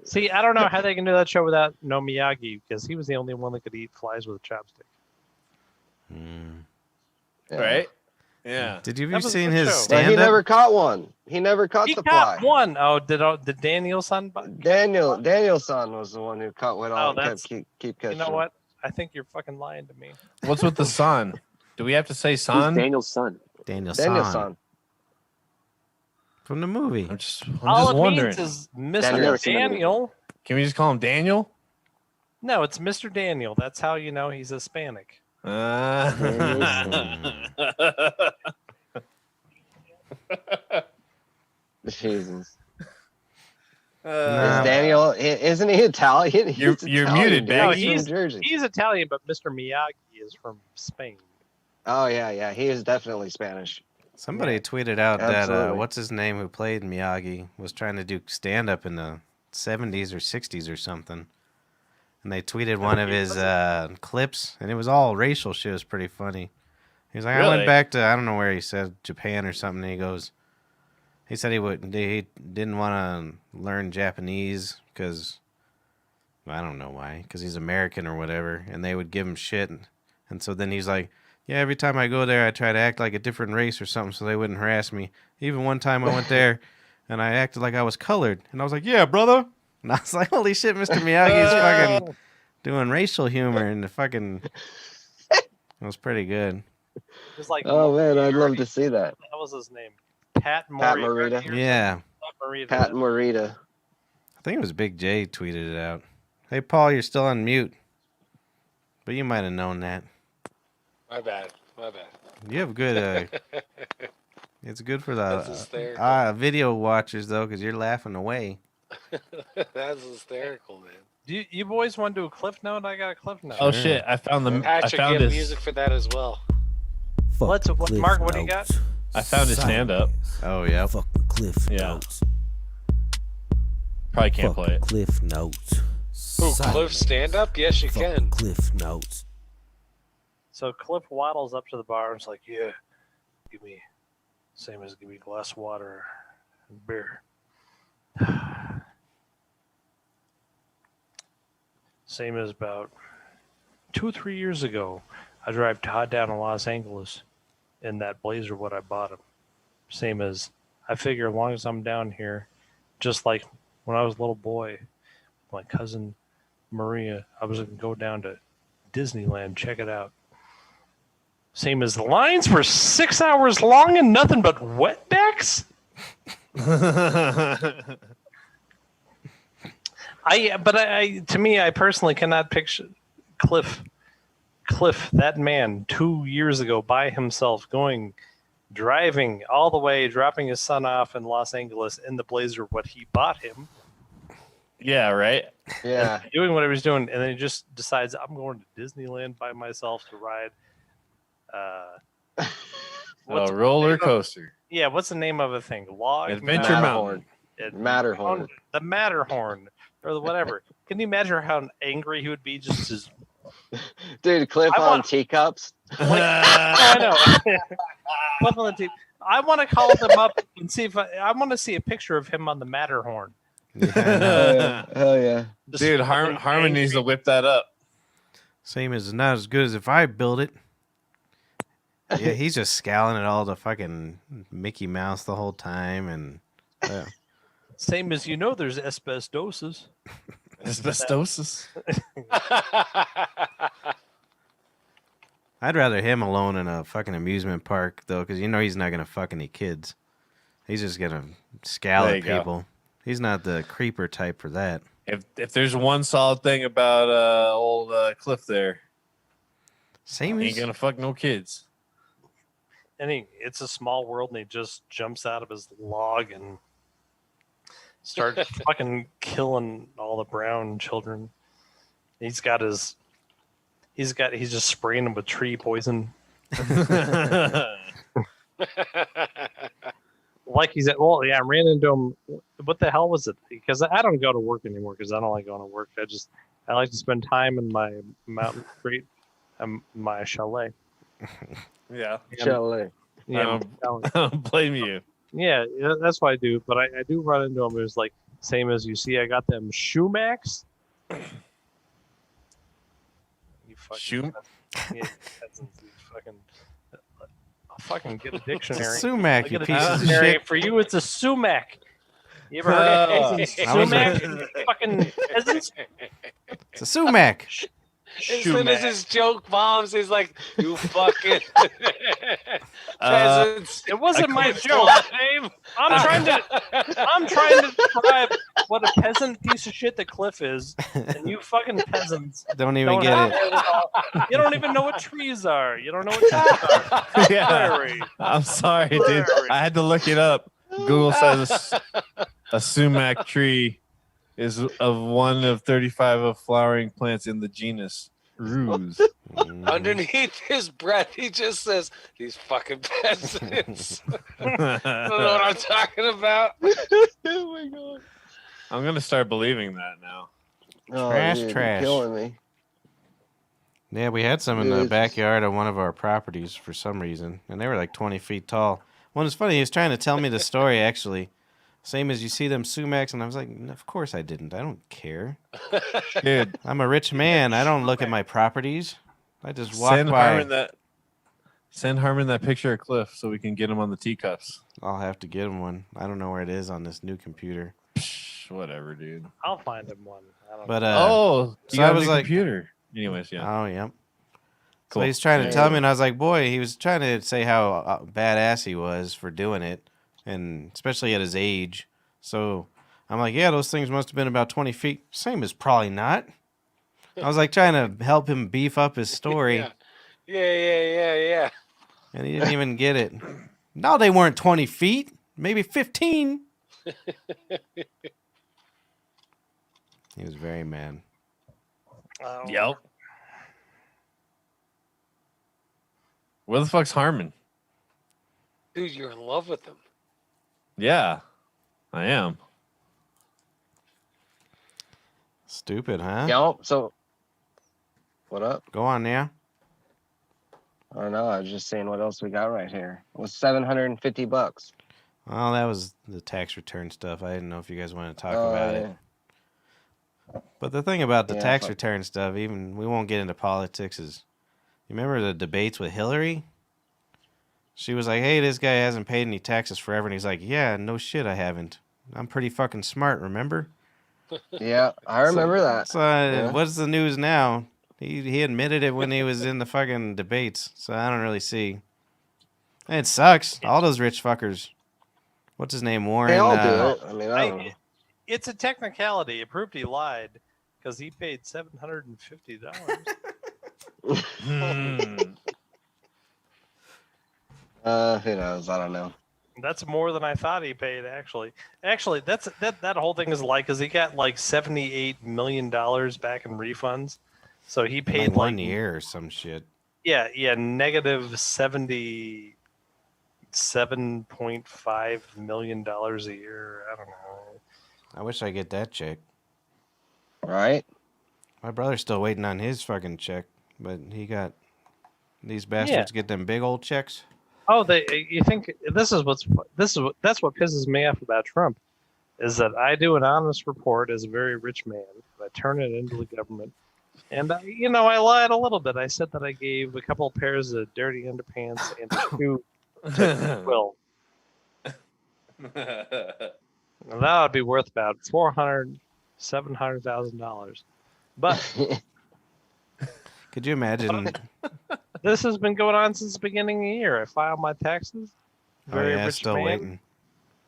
See, I don't know how they can do that show without no Miyagi because he was the only one that could eat flies with a chopstick. Hmm. Yeah. Right? Yeah. Did you That ever was a seen good his show. But he stand-up? never caught one. He never caught He the got fly. one. Oh, did Daniel's son? Daniel's son was the one who caught it all. Oh, that's- Keep You catching. know what? I think you're fucking lying to me. What's with the son? Do we have to say Who's son? Daniel's son? Daniel Daniel's San son. from the movie. I'm just All it wondering. means is I've Mr. never seen that movie. Daniel. Can we just call him Daniel? No, it's Mr. Daniel. That's how you know he's Hispanic. Jesus. Is No. Daniel? Isn't he Italian? You're He's muted, Italian, dude. No, Baggy. He's from Jersey. he's Italian, but Mr. Miyagi is from Spain. Oh yeah. He is definitely Spanish. Somebody Yeah. tweeted out that Absolutely. what's his name who played Miyagi was trying to do stand up in the 70s or 60s or something. And they tweeted one of his clips, and it was all racial shit. It was pretty funny. He was like, I Really? went back to, I don't know where he said, Japan or something. And he said he didn't want to learn Japanese because, I don't know why, because he's American or whatever. And they would give him shit. And so then he's like, yeah, every time I go there, I try to act like a different race or something so they wouldn't harass me. Even one time I went there and I acted like I was colored. And I was like, yeah, brother. And I was like, holy shit, Mr. Miyagi is fucking doing racial humor. And the fucking, it was pretty good. It's like, Oh man, I'd love to see that. What was his name? Pat Morita. Yeah. Pat Morita. I think it was Big J tweeted it out. Hey, Paul, you're still on mute. But you might have known that. My bad. You have good, it's good for That's the hysterical. video watchers, though, because you're laughing away. That's hysterical, man. Do you boys want to do a cliff note? I got a cliff note. Oh shit! I found Patrick, you have his. music for that as well. Let's, Mark, what do you got? I found his stand-up. Oh, yeah. Fucking cliff Yeah. notes. Probably can't play it. Cliff notes. Who, Cliff stand up? Yes, you can. Cliff notes. So Cliff waddles up to the bar and is like, yeah, give me a glass of water and beer. Same as about 2 or 3 years ago, I drive Todd down to Los Angeles in that Blazer what I bought him. Same as I figure as long as I'm down here, just like when I was a little boy, my cousin Maria, I was going to go down to Disneyland, check it out. Same as the lines were 6 hours long and nothing but wetbacks. To me, I personally cannot picture Cliff, that man 2 years ago by himself driving all the way, dropping his son off in Los Angeles in the Blazer, what he bought him. Yeah, right. Yeah. Doing what he was doing, and then he just decides, I'm going to Disneyland by myself to ride. A roller coaster. Yeah, what's the name of the thing? Adventure Mountain. Matterhorn. The Matterhorn, or the whatever. Can you imagine how angry he would be just as... Dude, Cliff I on want- teacups. I know. Cliff on the team. I want to call them up and see if I want to see a picture of him on the Matterhorn. Hell yeah. Just Dude, fucking Harmon needs to angry. whip that up. Same as not as good as if I build it. Yeah, he's just scowling at all the fucking Mickey Mouse the whole time, and Same as there's asbestosis. Asbestosis. I'd rather him alone in a fucking amusement park though, because he's not gonna fuck any kids. He's just gonna scowl There at you go. people. He's not the creeper type for that. If there's one solid thing about old Cliff there, Same he as ain't gonna fuck no kids. And it's a small world, and he just jumps out of his log and starts fucking killing all the brown children. He's just spraying them with tree poison. Like he's at, well, yeah, I ran into him. What the hell was it? Because I don't go to work anymore because I don't like going to work. I like to spend time in my mountain retreat, my chalet. Yeah. Chalet. Yeah, I don't blame you. yeah, that's what I do. But I do run into him. It's like same as you see. I got them Shoemax. You fucking Shoe? yeah, you fucking. I'll fucking get a dictionary. It's a sumac, I'll you get a piece of dictionary. shit. For you, it's a sumac. You ever heard of I was sumac? Fucking peasants. It's a sumac. As soon as his joke bombs, he's like, "You fucking peasants!" It wasn't my Quit joke. slime. I'm trying to describe what a peasant piece of shit that Cliff is, and you fucking peasants Don't even don't get have it. You don't even know what trees are. You don't know what trees are. Yeah. Prairie. I'm sorry, dude. I had to look it up. Google says a sumac tree is of one of 35 of flowering plants in the genus Ruse. Underneath his breath, he just says, "These fucking peasants." You know what I'm talking about? Oh my god. I'm gonna start believing that now. Oh, Trash, dude, you're trash. killing me. Yeah, we had some in the Dude, it's- backyard of one of our properties for some reason, and they were like 20 feet tall. Well, it's funny. He was trying to tell me the story, actually. Same as you see them sumacs, and I was like, of course I didn't. I don't care. Dude, I'm a rich man. I don't look at my properties. I just walk send by. Harmon that picture of Cliff so we can get him on the teacups. I'll have to get him one. I don't know where it is on this new computer. Psh, whatever, dude. I'll find him one. I don't But Oh, so you got I a was new like- computer. Anyways, yeah. oh yeah. So Cool. he's trying to Yeah. tell me, and I was like, boy, he was trying to say how badass he was for doing it, and especially at his age. So I'm like, yeah, those things must have been about 20 feet. Same as probably not. I was like trying to help him beef up his story, Yeah. and he didn't even get it. No, they weren't 20 feet, maybe 15. He was very mad. Yep. Where the fuck's Harmon? Dude, you're in love with him. Yeah, I am. Stupid, huh? Yo, so what up? Go on now. I don't know. I was just saying what else we got right here. It was $750. Well, that was the tax return stuff. I didn't know if you guys want to talk Oh, about yeah. it. But the thing about the Yeah, tax fuck. return stuff, even we won't get into politics, is you remember the debates with Hillary? She was like, hey, this guy hasn't paid any taxes forever. And he's like, yeah, no shit, I haven't. I'm pretty fucking smart, remember? Yeah, I remember that. So Yeah. what's the news now? He admitted it when he was in the fucking debates. So I don't really see. And it sucks. All those rich fuckers. What's his name? Warren. They all do it. I mean, I don't know. It's a technicality. It proved he lied because he paid $750. Who knows? I don't know. That's more than I thought he paid. Actually, that whole thing is like because he got like $78 million back in refunds, so he paid like 1 year or some shit. Yeah, negative $77.5 million a year. I don't know. I wish I get that check. Right? My brother's still waiting on his fucking check, but he got these bastards get them big old checks. Oh, you think that's what pisses me off about Trump is that I do an honest report as a very rich man. I turn it into the government, and I lied a little bit. I said that I gave a couple pairs of dirty underpants and a shoe to Will. Now that would be worth about $700,000. But Could you imagine? this has been going on since the beginning of the year. I filed my taxes. Very rich still man, waiting.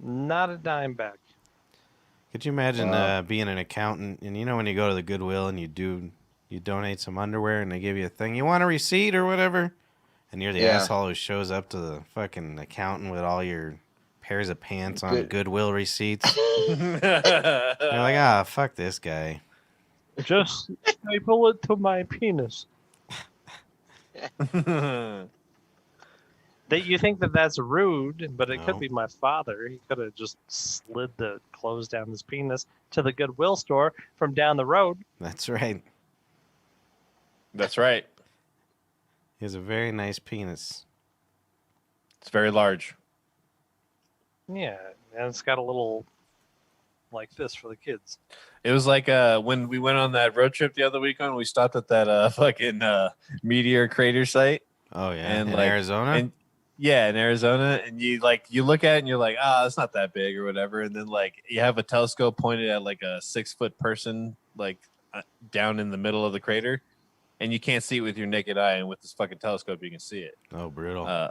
Not a dime back. Could you imagine Wow. being an accountant and when you go to the Goodwill and you donate some underwear and they give you a thing, you want a receipt or whatever, and you're the Yeah. asshole who shows up to the fucking accountant with all your pairs of pants on Good. Goodwill receipts. You're like, fuck this guy. Just staple it to my penis. That you think that's rude, but it No. could be my father. He could have just slid the clothes down his penis to the Goodwill store from down the road. That's right. That's right. He has a very nice penis. It's very large. Yeah, and it's got a little like this for the kids. It was like when we went on that road trip the other weekend, we stopped at that fucking meteor crater site. Oh yeah, And, in like, Arizona. And yeah, in Arizona, and you look at it and you're like, it's not that big or whatever, and then like you have a telescope pointed at like a 6 foot person like down in the middle of the crater, and you can't see it with your naked eye, and with this fucking telescope you can see it. Oh, brutal.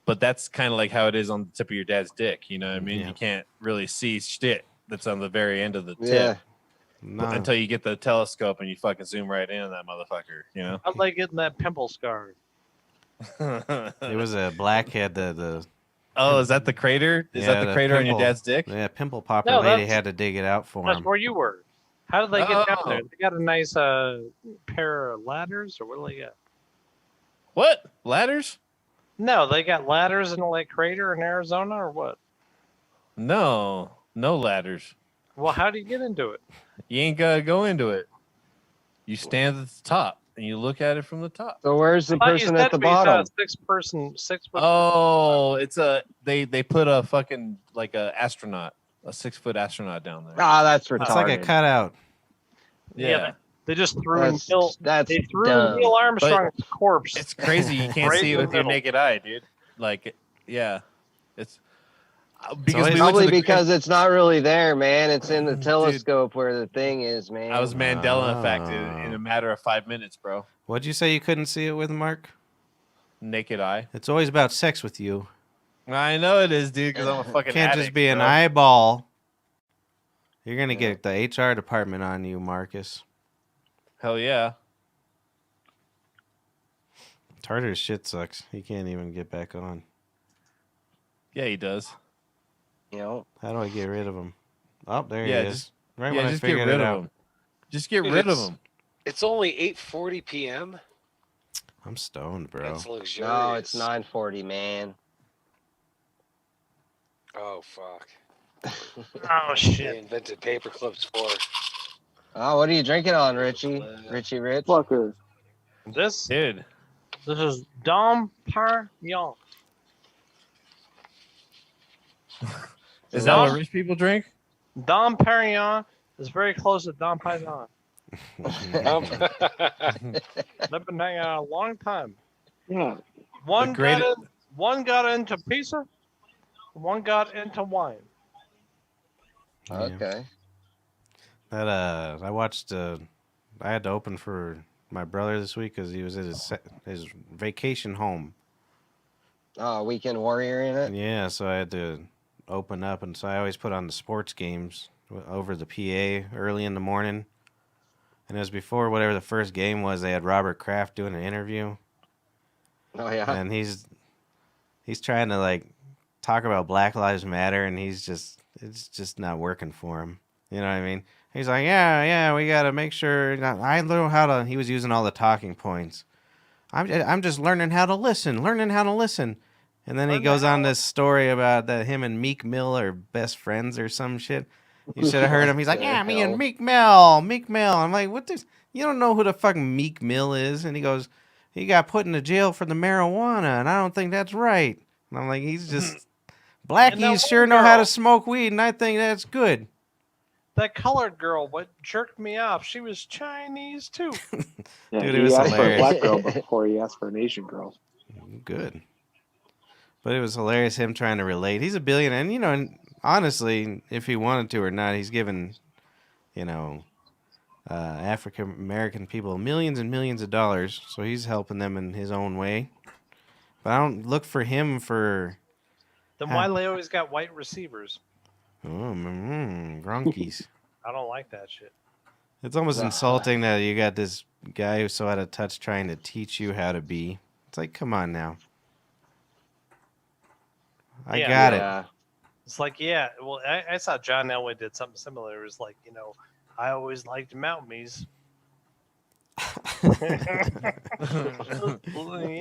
But that's kind of like how it is on the tip of your dad's dick. You know what I mean? Yeah. You can't really see shit that's on the very end of the tip Yeah. No. until you get the telescope and you fucking zoom right in on that motherfucker. You know? How'd they getting that pimple scar? It was a blackhead. The Oh, is that the crater? Is Yeah, that the the crater on your pimple. dad's dick? yeah, pimple popper No, lady that's- had to dig it out for That's him. where you were. How did they get down there? Oh. They got a nice pair of ladders, or what do they got? What? Ladders? No, they got ladders in the crater in Arizona, or what? No ladders. Well, how do you get into it? You ain't gotta go into it. You stand at the top and you look at it from the top. So where's the I thought you person said at the we saw bottom? a 6 foot. Oh, it's they put a fucking like a astronaut, a 6-foot astronaut down there. Ah, that's retarded. It's like a cutout. Yeah, they just threw in Neil. That's They threw dumb. Neil Armstrong's corpse. It's crazy. You can't Right see it in the with your middle. naked eye, dude. Like, yeah, it's because always- we went to Probably the, because it's not really there, man. It's in the Dude. telescope where the thing is, man. I was Mandela affected in a matter of 5 minutes, bro. What'd you say you couldn't see it with, Mark? Naked eye. It's always about sex with you. I know it is, dude. Because I'm a fucking. Can't addict, just be an bro. eyeball. You're gonna get the HR department on you, Marcus. Hell yeah. Tartar's shit sucks. He can't even get back on. Yeah, he does. You know, How do I get rid of him? Oh, there Yeah, he is. Right yeah, when I just get figured rid it of out. him. Just get Dude, rid of it's- him. It's only 8:40 p.m. I'm stoned, bro. That's luxurious. no, it's 9:40, man. Oh fuck! Oh They shit! invented paper clips for. Oh, what are you drinking on, Richie? Richie Rich? Fucker. This Dude. is Dom Perignon. Is that what rich people drink? Dom Perignon is very close to Dom Perignon. They've been hanging out a long time. Yeah. One great- got into pizza, one got into wine. Yeah. Okay. That I watched. I had to open for my brother this week because he was at his vacation home. Oh, Weekend Warrior in it? Yeah, so I had to open up, and so I always put on the sports games over the PA early in the morning. And it was before whatever the first game was. They had Robert Kraft doing an interview, Oh, yeah. and he's trying to like talk about Black Lives Matter, and it's just not working for him. You know what I mean? He's like, yeah, we got to make sure. I know how to. He was using all the talking points. I'm just learning how to listen. And then he goes on this story about that him and Meek Mill are best friends or some shit. You should have heard him. He's like, yeah, me and Meek Mill. I'm like, what this? You don't know who the fuck Meek Mill is? And he goes, he got put into jail for the marijuana, and I don't think that's right. And I'm like, he's just blackies sure know how to smoke weed, and I think that's good. That colored girl, what jerked me off? She was Chinese too. Yeah, Dude, it he was asked for a hilarious. black girl before he asked for an Asian girl. Good. But it was hilarious him trying to relate. He's a billionaire, and and honestly, if he wanted to or not, he's given, African American people millions and millions of dollars, so he's helping them in his own way. But I don't look for him for Then why they always got white receivers? gronkies. I don't like that shit. It's almost insulting that you got this guy who's so out of touch trying to teach you how to be. It's like, come on now. I Yeah. got it. Yeah. It's like, yeah, well, I saw John Elway did something similar. It was like, I always liked Mounties.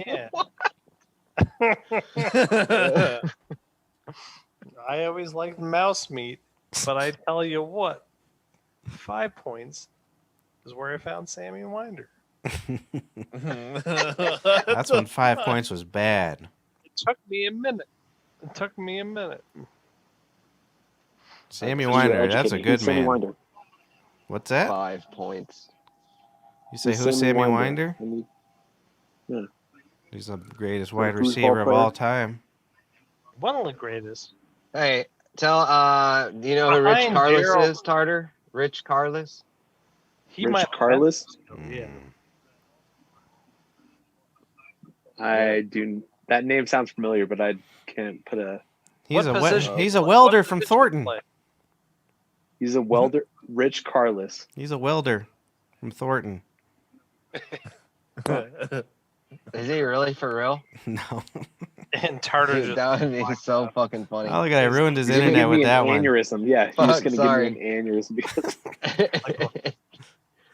Yeah. I always liked mouse meat, but I tell you what, 5 points is where I found Sammy Winder. That's when 5 points was bad. It took me a minute. Sammy You're Winder, that's a educated. good He's Sammy man. Winder. What's that? 5 points. You say He's who's Sammy Winder? And he- He's the greatest wide foosball receiver of player. all time. One of the greatest. Hey, do you know who Rich Behind Carlos Gerald. is, Tartar? Rich Carlos? He Rich might Carlos? Yeah. I do. That name sounds familiar, but I can't put a. He's What a position- he's a what welder from position Thornton. play? He's a welder. Rich Carlos. He's a welder from Thornton. Is he really for real? No. And Tartar Dude, just that would be so fucking funny. Oh, look at I ruined his He's gonna internet give with me that an one. aneurysm. Yeah, he's Fuck, gonna sorry. give me an aneurysm because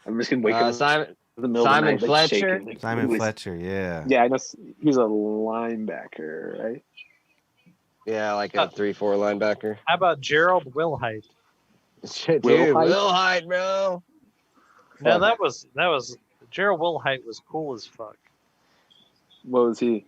I'm just gonna wake up Simon in the middle Simon of the night, like, Fletcher? shaking, like, Simon "Who is-" Fletcher, yeah. Yeah, I know. He's a linebacker, right? Yeah, like a 3-4 linebacker. How about Gerald Wilhite? Shit, Will dude, Hyde? Will Hyde, bro. No, that was Gerald Wilhite was cool as fuck. What was he?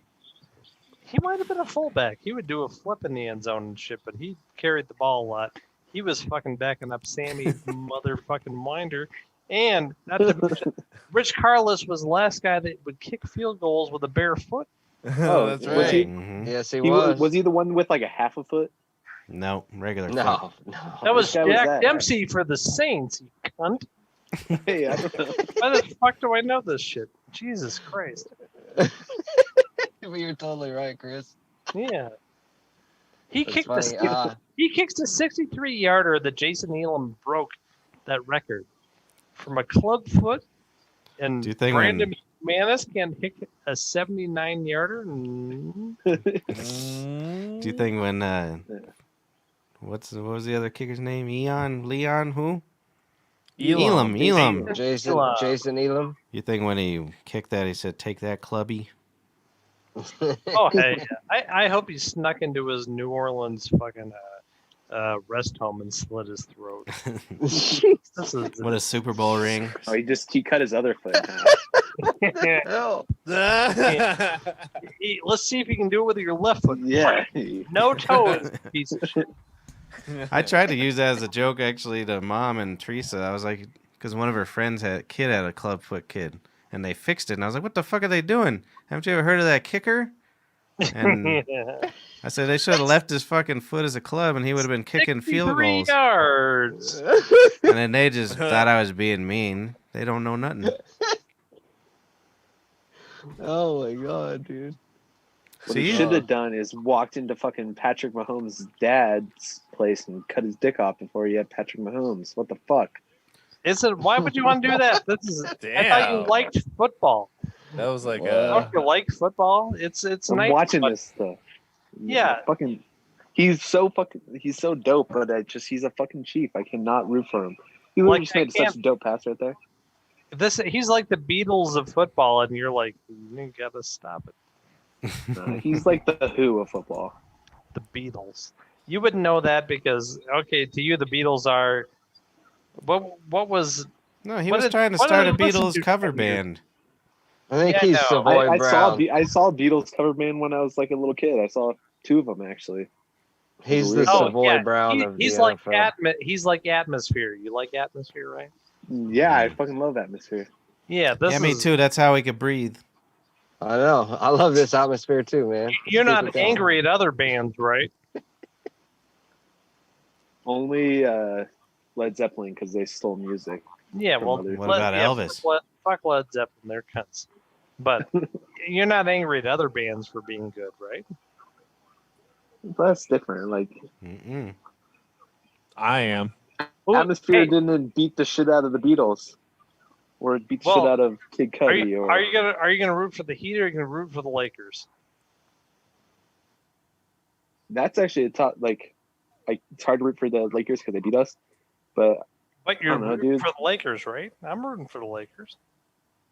He might have been a fullback. He would do a flip in the end zone and shit, but he carried the ball a lot. He was fucking backing up Sammy motherfucking Winder. And not to mention, Rich Carlos was the last guy that would kick field goals with a bare foot. Oh, That's was right. he? Mhm. Yes, he He was. was he the one with like a half a foot? No, regular. foot. No, no. That was Which guy was Jack that? Dempsey for the Saints, you cunt. Hey, I don't know. Why the fuck do I know this shit? Jesus Christ. But you're totally right, Chris. Yeah. He That's kicked funny. he kicks a 63-yarder that Jason Elam broke that record from a club foot, and Do you think Brandon McManus can hit a 79-yarder? Do you think when what was the other kicker's name? Leon who? Elam. Jason Elam. You think when he kicked that he said, "Take that, clubby"? Oh, hey, I hope he snuck into his New Orleans fucking rest home and slit his throat. This is What a Super Bowl ring! Oh, he cut his other foot. Hell. Let's see if you can do it with your left foot. Yeah. No toes, piece of shit. I tried to use that as a joke actually to Mom and Teresa. I was like, because one of her friends had a clubfoot kid, and they fixed it, and I was like, "What the fuck are they doing? Haven't you ever heard of that kicker?" And I said they should have left his fucking foot as a club, and he would have been kicking field 63 goals. yards. And then they just thought I was being mean. They don't know nothing. Oh my god, dude. What See? he should have done is walked into fucking Patrick Mahomes' dad's place and cut his dick off before he had Patrick Mahomes. What the fuck? Why would you want to do that? I thought you Damn. liked football. That was like Don't you like football? It's I'm nice. watching but- this stuff. Yeah. Fucking. He's so dope, but he's a fucking chief. I cannot root for him. He literally Like, just I made such can't- a dope pass right there. He's like the Beatles of football, and you're like, you gotta stop it. He's like the Who of football. The Beatles. You wouldn't know that because, okay, to you the Beatles are. What was? No, he What was did- trying to what start did a I listen Beatles to cover 10 years? band. I think Yeah, he's no. Savoy I Brown. saw Beatles cover band when I was like a little kid. I saw 2 of them actually. He's the Oh, Savoy Brown of he's the like NFL. he's like Atmosphere. You like Atmosphere, right? Yeah, I fucking love Atmosphere. Yeah, this Yeah, me is- too. That's how we could breathe. I know. I love this atmosphere too, man. You're Let's not keep it going. angry at other bands, right? Only Led Zeppelin because they stole music. Yeah, From well, other- What about Elvis? Fuck Led Zeppelin, they're cunts. But you're not angry at other bands for being good, right? That's different. Like Mm-mm. I am. Ooh, Atmosphere hey, didn't beat the shit out of the Beatles, or beat the Well, shit out of Kid are Cudi. you, or are you gonna root for the Heat or are you gonna root for the Lakers? that's actually a top. Like it's hard to root for the Lakers because they beat us, but But you're I don't know, rooting dude. for the Lakers, right? I'm rooting for the Lakers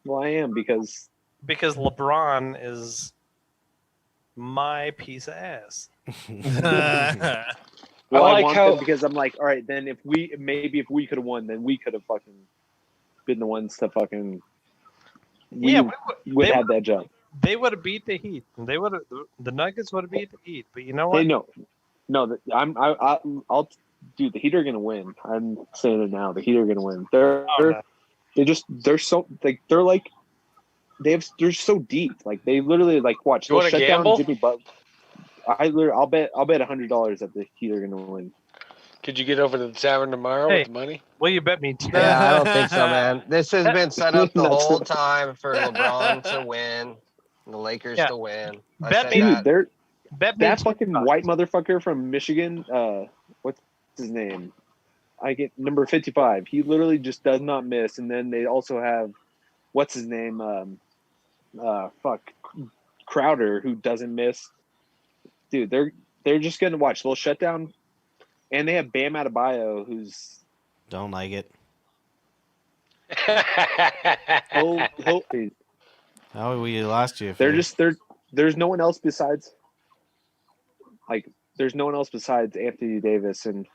well, I am because because LeBron is my piece of ass. well, I like want how- them because I'm like, all right, then if we could have won, then we could have fucking been the ones to fucking Yeah, would they have that job. They would have beat the Heat. They would have. The Nuggets would have beat the Heat. But you know what? Hey, no, I'll dude. The Heat are gonna win. I'm saying it now. The Heat are gonna win. They're so they're so deep. Like they literally like watch. You they'll wanna shut gamble? down Jimmy Butler. I'll bet $100 that the Heat are gonna win. Could you get over to the tavern tomorrow Hey. with the money? Will you bet me 10? Yeah, I don't think so, man. This has been set up the That's- whole time for LeBron to win. The Lakers Yeah. to win. I Bet said me- Dude, that. they're Bet me that 10 fucking bucks. white motherfucker from Michigan. What's his name? I get number 55. He literally just does not miss. And then they also have what's his name? Crowder, who doesn't miss. Dude, they're just gonna watch. They'll shut down, and they have Bam Adebayo, who's Don't like it. he'll Oh, we lost you. they're Faye. just there's no one else besides there's no one else besides Anthony Davis and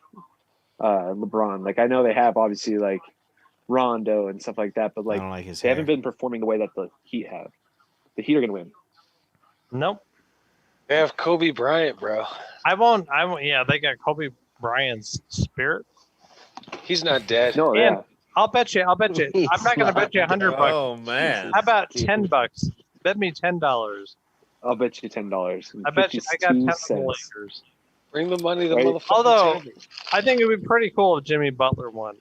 LeBron. Like I know they have obviously like Rondo and stuff like that, but I like don't like his they hair. haven't been performing the way that the Heat have. The Heat are gonna win. Nope. They have Kobe Bryant, bro. I won't. Yeah, they got Kobe Bryant's spirit. He's not dead. No, And- yeah. I'll bet you. I'm not going to bet you $100. Oh man. How about $10? Bet me $10. I'll bet you $10. I bet you. I got 10 on the 52 cents. Lakers. Bring the money, the Right. motherfucking Although- Tigers. I think it would be pretty cool if Jimmy Butler won.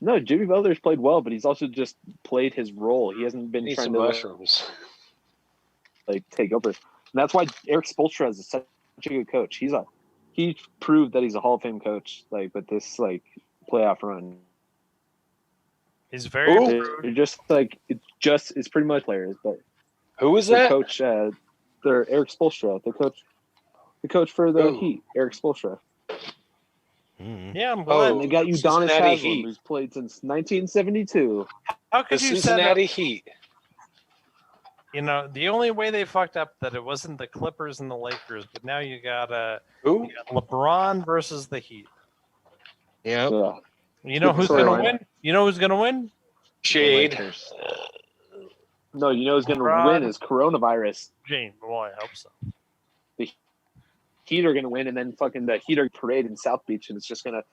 No, Jimmy Butler's played well, but he's also just played his role. He hasn't been Need trying some to mushrooms. like take over. And that's why Eric Spoelstra is such a good coach. He proved that he's a Hall of Fame coach. Like with this like playoff run, He's very. they're just like it's pretty much players, but Who is their that? coach, they're Eric Spoelstra, the coach for the Who? Heat, Eric Spoelstra. Mm. Yeah, I'm Oh, glad. And they got Udonis Cincinnati Haslem, Heat. who's played since 1972. How The could you say that? Cincinnati Heat. You know, the only way they fucked up that it wasn't the Clippers and the Lakers, but now you got Who? LeBron versus the Heat. Yep. So, You know who's Sorry, going to Ryan. win? You know who's going to win? Shade. Lakers. no, you know who's going to LeBron. win is coronavirus. Jane. Well, I hope so. Heat are going to win, and then fucking the Heat are parade in South Beach, and it's just going to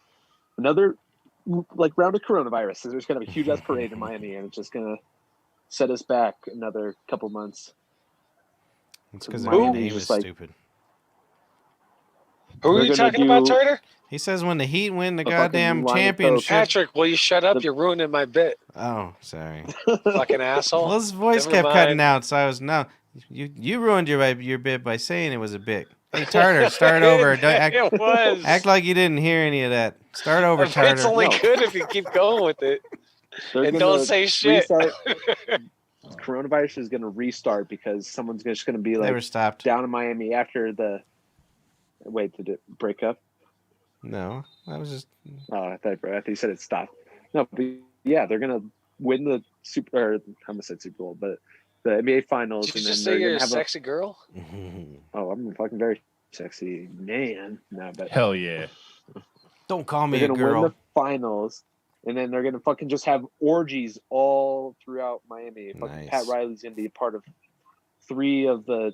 another like round of coronavirus. So there's going to be a huge ass parade in Miami, and it's just going to set us back another couple months. It's because Who? their name is Just like- stupid. Who are They're you gonna talking about, do- Turner? He says when the Heat win the A fucking goddamn line of championship. Patrick, will you shut up? The- You're ruining my bit. Oh, sorry. Fucking asshole. Well, his voice Never kept mind. cutting out, so I was no. You ruined your bit by saying it was a bit. Hey, Tartar, start over. Don't It was. act like you didn't hear any of that. Start over, It's Tartar. only No. good if you keep going with it. They're And gonna don't say shit. restart. Coronavirus is going to restart because someone's just going to be like Never stopped. down in Miami after the. Wait, did it break up? No, I was just. Oh, I thought you said it stopped. No, but yeah, they're gonna win the Super. Or, I'm gonna say Super Bowl, but the NBA Finals, Did you and just then say they're you're gonna a have sexy girl? Oh, I'm fucking very sexy man. No, but Hell yeah. Don't call me they're a gonna win girl. the finals, and then they're gonna fucking just have orgies all throughout Miami. Fucking Nice. Pat Riley's gonna be a part of 3 of the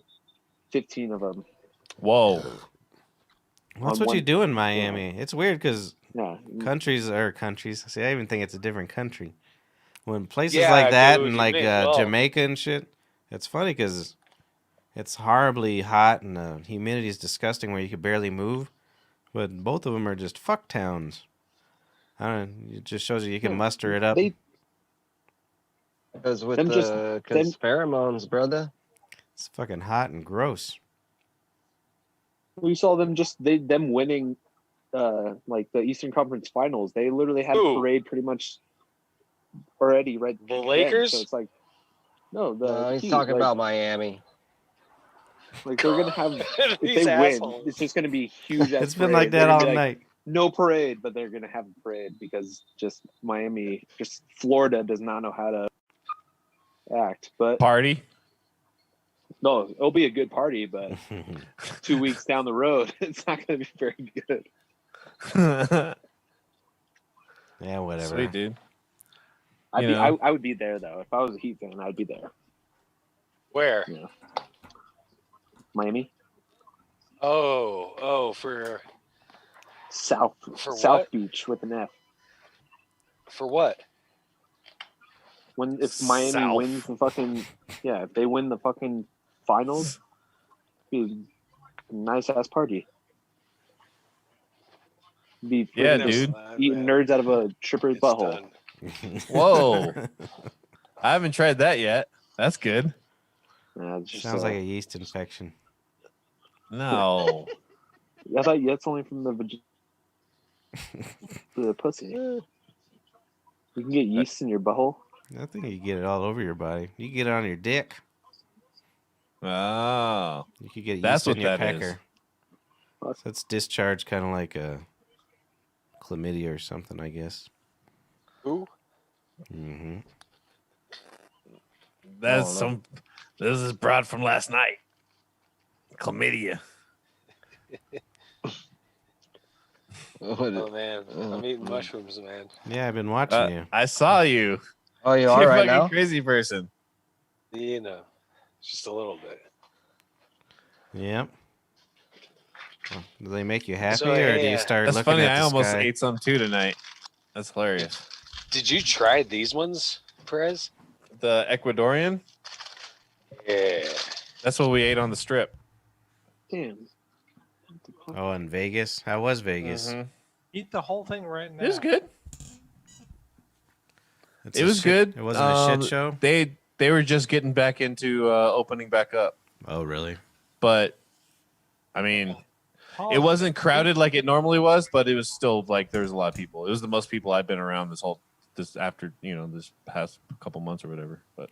15 of them. Whoa. That's on what you one- do in Miami. It's weird because Yeah, countries are countries. See, I even think it's a different country. When places Yeah, like that dude, and you like may as well. Jamaica and shit, it's funny because it's horribly hot and the humidity is disgusting where you could barely move. But both of them are just fuck towns. I don't know. It just shows you can Yeah, muster it up. they Because with Them the just- cause pheromones, brother. It's fucking hot and gross. we saw them them winning like the Eastern Conference Finals. They literally had Who? a parade pretty much already right The then. Lakers? So it's like no, the He's Heat, talking like, about Miami. like they're gonna have if These they win, assholes. it's just gonna be huge. It's been like that all night. No parade, but they're gonna have a parade because just Miami, just Florida does not know how to act. But Party. no, it'll be a good party. But 2 weeks down the road, it's not gonna be very good. Yeah, whatever. Sweet, dude. I You know. would be there though. If I was a Heat fan, I'd be there. Where? Miami, Oh, for South For South what? Beach with an F. what? If Miami South. wins the fucking if they win the fucking finals, be a nice ass party. Be Yeah, freaking dude. eating nerds out of a stripper's It's butthole. done. Whoa. I haven't tried that yet. That's good. It's just, Sounds like a yeast infection. No. I thought that's only from the pussy. You can get yeast in your butthole. I think you get it all over your body. You get it on your dick. Oh. You could get That's yeast in what your that is. pecker. So it's discharged kind of like a chlamydia or something, I guess. Who? Mm-hmm. That's some. This is brought from last night. Chlamydia. Oh man, I'm eating mushrooms, man. Yeah, I've been watching you. I saw you. Oh, you You're are a right fucking now? crazy person. You know, just a little bit. Yep. Well, do they make you happy, So, or do hey, you start That's looking funny. at the I almost sky? ate some too tonight. That's hilarious. Did you try these ones, Perez? The Ecuadorian. Yeah. That's what we ate on the strip. Damn. Oh, in Vegas? How was Vegas? Mhm. Eat the whole thing right now. It was good. It's It a was shit- good. It wasn't a shit show? They were just getting back into opening back up, Oh, really? but I mean, Oh, it wasn't crowded like it normally was, but it was still like there was a lot of people. It was the most people I've been around this past couple months or whatever. But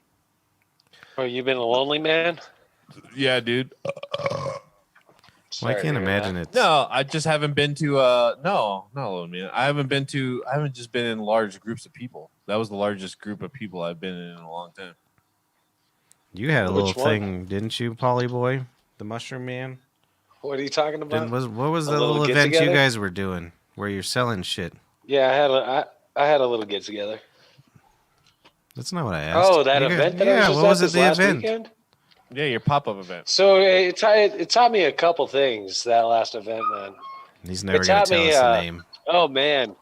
Oh, you been a lonely man? yeah, dude. Well, Sorry I to can't hear imagine that. it's... No, I just haven't been to no, not alone, man. I haven't just been in large groups of people. That was the largest group of people I've been in a long time. You had a Which little one? thing, didn't you, Polly Boy? The Mushroom Man? What are you talking about? What was A the little little event you get-together? guys were doing where you're selling shit? Yeah, I had a little get together. That's not what I asked. Oh, that You guys- event that I yeah, was just what at was it, this the last event? weekend? Yeah, your pop-up event. So it taught me a couple things, that last event, man. He's never It going taught to tell me, us the name. Oh man,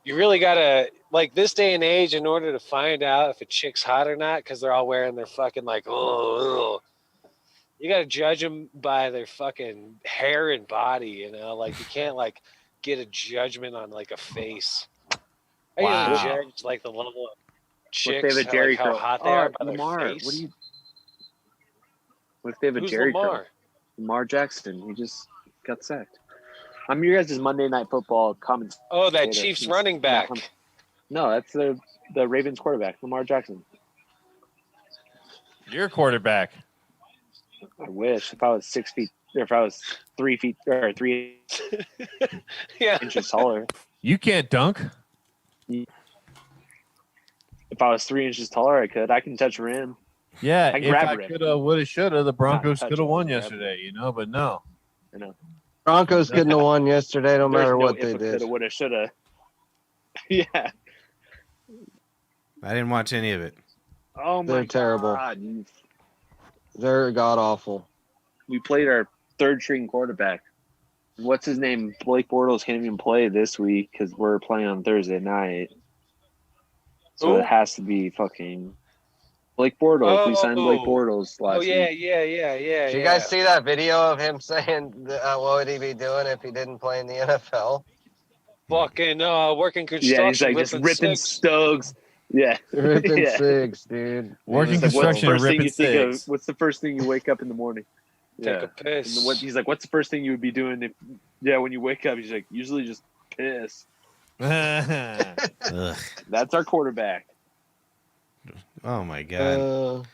you really gotta, like, this day and age, in order to find out if a chick's hot or not, because they're all wearing their fucking like, oh, you gotta judge them by their fucking hair and body, you know. Like, you can't like get a judgment on like a face. I Wow. usually judge like the level of What if chicks, they have a Jerry how curl? hot they are by Lamar. their face. What if they have a Who's Jerry Lamar? curl? Lamar Jackson. He just got sacked. I'm your guys' Monday Night Football comments. Oh, that Later. Chiefs He's running back. not- No, that's the Ravens quarterback, Lamar Jackson. You're a quarterback. I wish if I was 6 feet, or if I was 3 feet or 3 Yeah. inches taller. You can't dunk. If I was 3 inches taller, I could. I can touch rim. Yeah, I if grab I rim. coulda, woulda, shoulda, the Broncos touch could have it, won grab yesterday, you know, but no. You know, Broncos couldn't have won yesterday, no there's matter no what if they it did. coulda, woulda, shoulda. Yeah. I didn't watch any of it. Oh my They're terrible. God. You- They're god awful. We played our third string quarterback. What's his name? Blake Bortles can't even play this week because we're playing on Thursday night. So Who? it has to be fucking Blake Bortles. We signed Blake Oh. Bortles last Oh yeah, week. yeah. Did you guys see that video of him saying, what would he be doing if he didn't play in the NFL? Fucking working construction. Yeah, he's like just ripping six. Stokes. Yeah. Ripping Yeah. six, dude. Working It was It's like, what's construction the and first thing ripping you think of? six. What's the first thing you wake up in the morning? Take a And piss. he's like, what's the first thing you would be doing if? Yeah, when you wake up, he's like, usually just piss. Ugh. That's our quarterback. Oh, my God.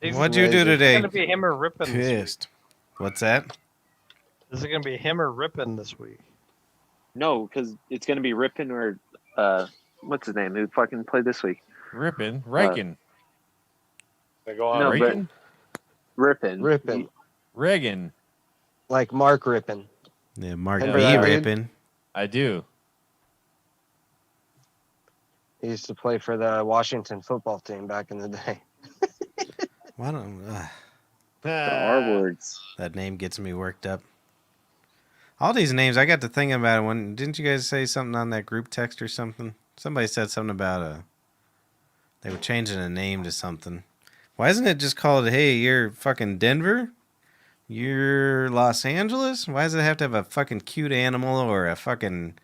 Is What'd you do it today? gonna be him or Rippin this week? Pissed. What's that? Is it gonna be him or Rippin this week? No, because it's gonna be Rippin or what's his name? Who fucking played this week? Rippin, Riken, They go on. No, Riken, Rippin. Rippin. Reagan. Like Mark Rippin. Yeah, Mark Remember B. that dude? Rippin. I do. He used to play for the Washington football team back in the day. Why don't The R words. that name gets me worked up? All these names, I got to thinking about it. When didn't you guys say something on that group text or something? Somebody said something about they were changing a name to something. Why isn't it just called, hey, you're fucking Denver? You're Los Angeles? Why does it have to have a fucking cute animal or a fucking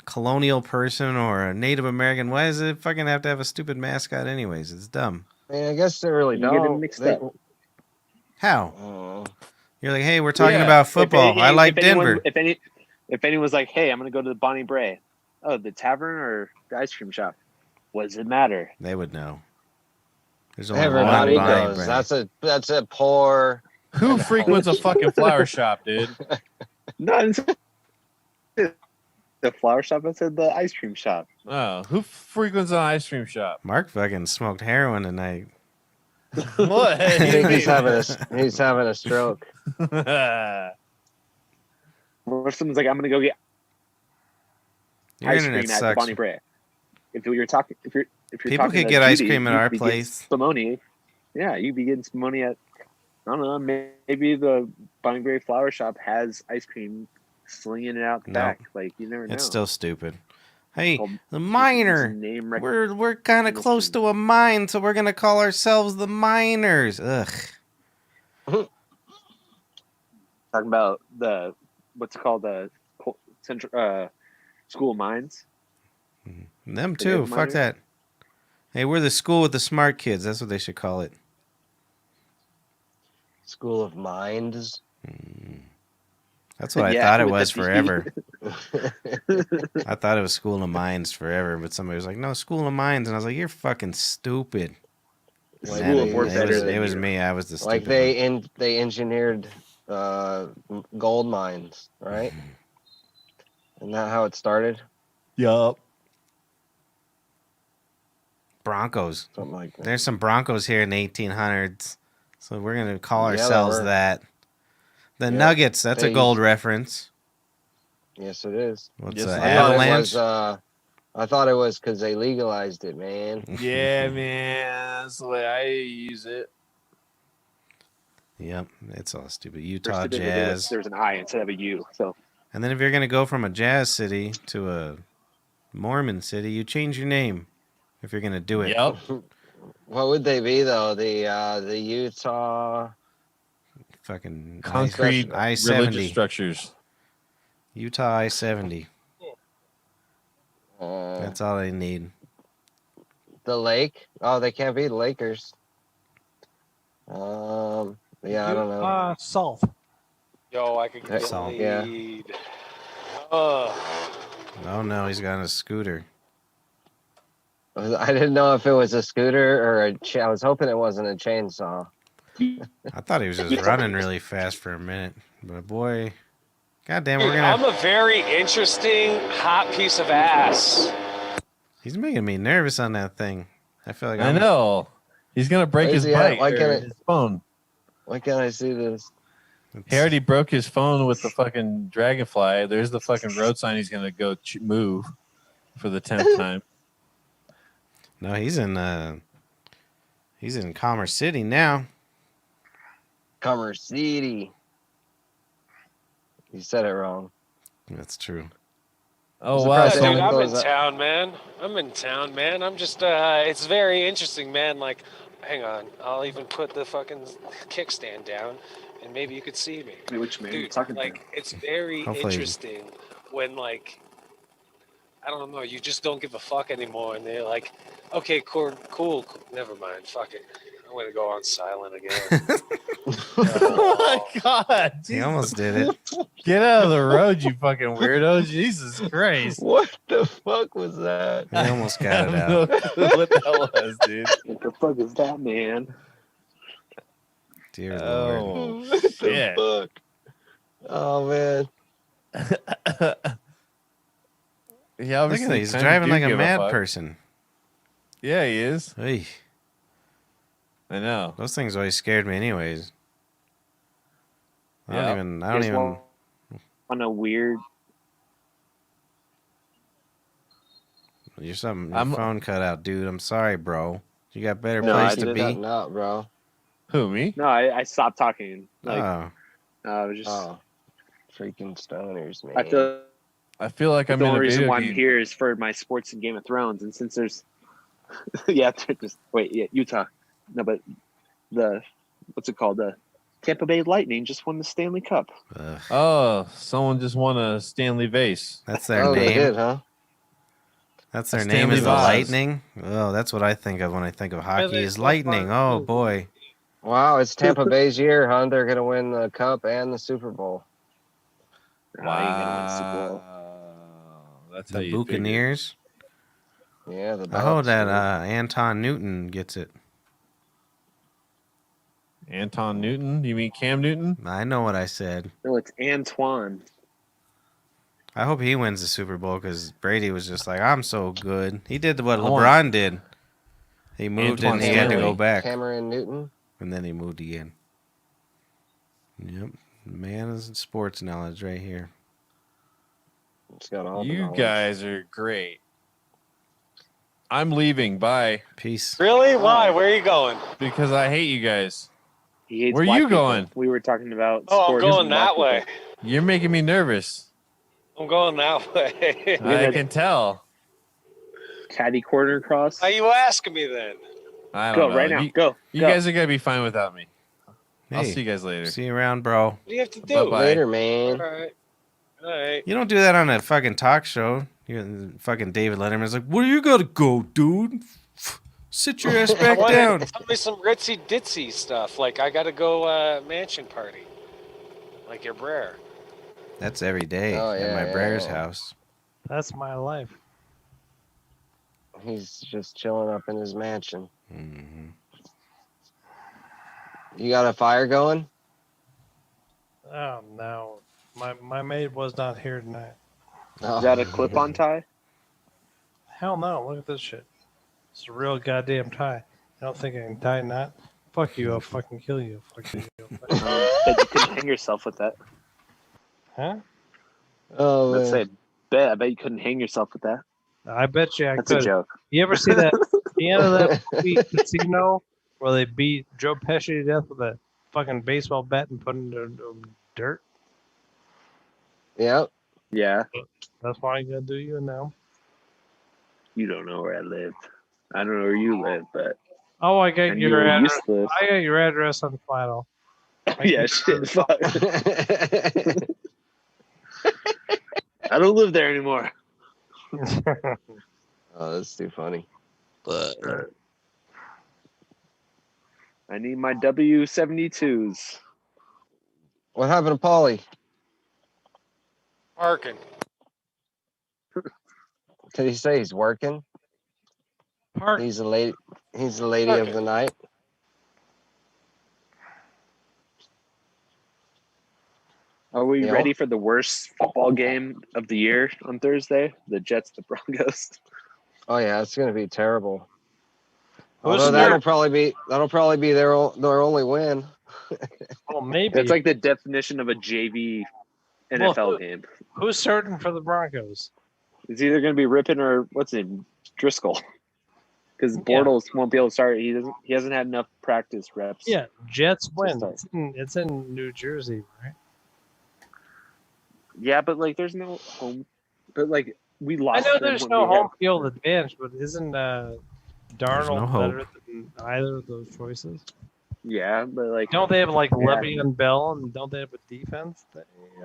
colonial person or a Native American? Why does it fucking have to have a stupid mascot anyways? It's dumb. I mean, I guess they really You don't. get it mixed up. How? Oh. You're like, hey, we're talking Yeah. about football. I like Denver. If anyone was like, "Hey, I'm gonna go to the Bonnie Bray," oh, the tavern or the ice cream shop? What does it matter? They would know. There's only Everybody one Bonnie goes. Bray. That's a poor. Who frequents a fucking flower shop, dude? No, it's the flower shop. I said the ice cream shop. Oh, who frequents an ice cream shop? Mark fucking smoked heroin tonight. What? I think he's having a stroke. Or if someone's like, "I'm gonna go get Your ice internet cream at the sucks. Bonnie Bray," if you're talking People talking could to get ice Judy, cream at you'd our be getting place. Spumoni. Yeah, you'd be getting Spumoni at, I don't know, maybe the Bonnie Bray flower shop has ice cream slinging it out the No. back. Like, you never know. It's still stupid. Hey, Called- the it's miner. name We're kind of close to a mine, so we're gonna call ourselves the miners. Ugh. talking about the what's it called, the central school of mines. Them They too. have Fuck miners? that. Hey, we're the school with the smart kids. That's what they should call it. School of Minds. That's what I Yeah, thought it with was the D. forever. I thought it was School of Mines forever, but somebody was like, "No, School of Mines," and I was like, "You're fucking stupid." Like School of they- We're it better was, than it was you. me. I was the like stupid one. they engineered gold mines, right? Isn't that how it started? Yup. Broncos. Something like that. There's some Broncos here in the 1800s, so we're gonna call Yeah, there ourselves were. that. The Yeah. Nuggets. That's a They- gold reference. Yes, it is. What's Yes, the it is. Avalanche? I thought it was because they legalized it, man. Yeah, man. That's the way I use it. Yep, it's all stupid. First Utah it did, Jazz. there's an I instead of a U. So And then if you're gonna go from a jazz city to a Mormon city, you change your name. If you're gonna do it. Yep. What would they be though? The Utah. Fucking Concrete religious I-70. structures. Utah I-70. Uh, That's all they need. the lake. Oh, they can't be the Lakers. Yeah, I don't know. Salt. Yo, I could get Salt. Yeah. laid. Oh no, he's got a scooter. I didn't know if it was a scooter or I was hoping it wasn't a chainsaw. I thought he was just running really fast for a minute. But boy, goddamn, we're I'm gonna. a very interesting hot piece of ass. He's making me nervous on that thing. I feel like I know. He's gonna break his Where's he at? bike Why or can't it- his phone. Why can't I see this? He already broke his phone with the fucking dragonfly. There's the fucking road sign. He's gonna go move for the 10th time. No, he's in Commerce City now. Commerce City. You said it wrong. That's true. Oh I'm wow! surprised Yeah, they dude, haven't I'm in closed that. town, man. I'm in town, man. I'm just, it's very interesting, man. Like, hang on. I'll even put the fucking kickstand down, and maybe you could see me. which man? Dude, Talking like, it's very Hopefully- interesting when, like, I don't know, you just don't give a fuck anymore, and they're like, okay, cool, never mind, fuck it. I'm gonna go on silent again. Oh my god! He Jesus. almost did it. Get out of the road, you fucking weirdo! Jesus Christ! What the fuck was that? He almost got it I have out. no clue what that was, dude. What the fuck is that, man? Dear Lord. Oh What the shit! fuck? Oh man. He Look obviously at that. He's kinda driving do like a give mad fuck. person. Yeah, he is. Hey, I know. those things always scared me, anyways. I Yeah. don't Guess even. what? On a weird. Your something. Your I'm- phone cut out, dude. I'm sorry, bro. You got better No, place I to didn't. be. Cutting out, bro. Who, me? No, I stopped talking. Like, Oh, I was just. Oh. Freaking stoners, man. I feel I feel like I'm the in only a reason video why I'm game. here is for my sports and Game of Thrones, and since there's, yeah, just wait, yeah, Utah, no, but the what's it called? The Tampa Bay Lightning just won the Stanley Cup. ugh. Oh, someone just won a Stanley vase. That's their Oh, they name. did, huh? That's their A name is Stanley the Vase. Lightning. Oh, that's what I think of when I think of hockey. they Is still lightning. fun, Oh too. boy. Wow, it's Tampa Bay's year, huh? They're gonna win the Cup and the Super Bowl. I ain't gonna win the Super Bowl. That's how The you figure. Buccaneers. Yeah, the I hope Bucks. that Anton Newton gets it. Anton Newton? You mean Cam Newton? I know what I said. No, it's Antoine. I hope he wins the Super Bowl because Brady was just like, I'm so good. He did what I want- LeBron did. He moved Antoine and he had to go Stanley. back. Cameron Newton. And then he moved again. Yep. Man is sports knowledge right here. It's got all the You knowledge. guys are great. I'm leaving. Bye. Peace. Really? Why? Where are you going? Because I hate you guys. He hates Where black you people. going? We were talking about. Oh, I'm sports going and black that way. people. You're making me nervous. I'm going that way. I can tell. Caddy corner cross. How you asking me then? I Go don't know. right now. You, Go. you go. guys are gonna be fine without me. I'll Hey, see you guys later. see you around, bro. What do you have to do? Bye-bye. Later, All man. right. All right. You don't do that on a fucking talk show. Fucking David Letterman's like, where you gotta go, dude? Sit your ass back down. Tell me some ritzy ditzy stuff. Like I gotta go mansion party. Like your Brer. That's every day Oh, at yeah, my yeah, Brer's yeah. house. That's my life. He's just chilling up in his mansion. Hmm. You got a fire going? Oh no, my maid was not here tonight. Oh. Is that a clip-on tie? Hell no! Look at this shit. It's a real goddamn tie. I don't think I can tie a knot. Fuck you! I'll fucking kill you. Fuck you. Bet you couldn't hang yourself with that. Huh? Oh, Let's man. say, bet. I bet you couldn't hang yourself with that. I bet you I That's could. a joke. You ever see that the end of that movie Casino where they beat Joe Pesci to death with a fucking baseball bat and put it in the dirt? Yep. Yeah, That's why I gotta do you now. you don't know where I live. I don't know where you live, but Oh, I I got knew your where you address. used to live. I got your address on the file. Yeah, shit. Fuck. I don't live there anymore. Oh, that's too funny. I need my W72s. What happened to Paulie? Parking. Did he say he's working? Park. He's a lady. He's the lady of the night. Are we Yeah. ready for the worst football game of the year on Thursday? The Jets, the Broncos. Oh yeah, it's gonna be terrible. Who's Although there? that'll probably be their only win. Well, maybe. It's like the definition of a JV NFL game. Who's starting for the Broncos? It's either going to be Rippon or what's his name, Driscoll, because Bortles won't be able to start. He hasn't had enough practice reps. Yeah, Jets win. start. It's in New Jersey, right? Yeah, but like there's no home. But like we I lost. know them there's when no we had- home field advantage, but isn't Darnold no hope. better than either of those choices? Yeah, but like Don't they have like Yeah. Le'Veon Bell, and don't they have a defense?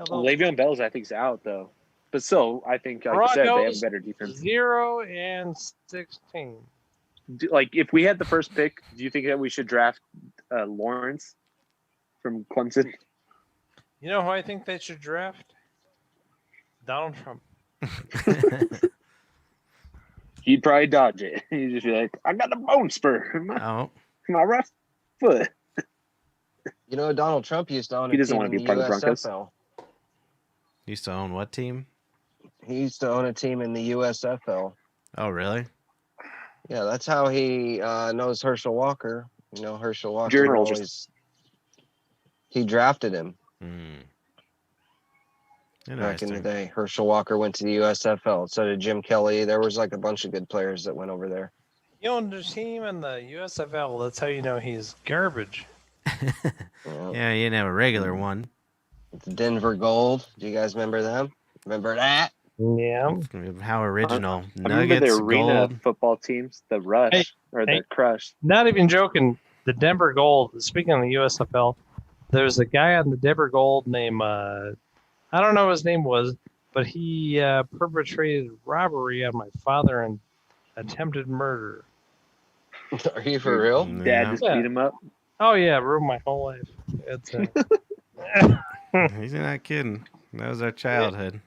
Le'Veon Bell's I think's out though. But still, I think like you said, they have a Broncos better defense. 0-16. Like if we had the first pick, do you think that we should draft Lawrence from Clemson? You know who I think they should draft? Donald Trump. He'd probably dodge it. He'd just be like, "I got a bone spur in Oh, my right foot." You know, Donald Trump used to own He a doesn't team wanna in be the part of the Broncos. USFL. used to own what team? He used to own a team in the USFL. Oh, really? Yeah, that's how he knows Herschel Walker. You know, Herschel Walker Journals. always. He drafted him Hmm. back in Interesting. the day. Herschel Walker went to the USFL. So did Jim Kelly. There was like a bunch of good players that went over there. You own the team in the USFL. That's how you know he's garbage. Yeah. Yeah, you didn't have a regular one. The Denver Gold. Do you guys remember them? Remember that? Yeah. How original. I remember Nuggets, the arena gold. football teams, the Rush Hey, or the hey. Crush. Not even joking. The Denver Gold. Speaking of the USFL, there's a guy on the Denver Gold named I don't know what his name was, but he perpetrated robbery on my father and attempted murder. Are you for real? Dad Yeah. just Yeah. beat him up. Oh yeah, ruined my whole life. It's He's not kidding. That was our childhood.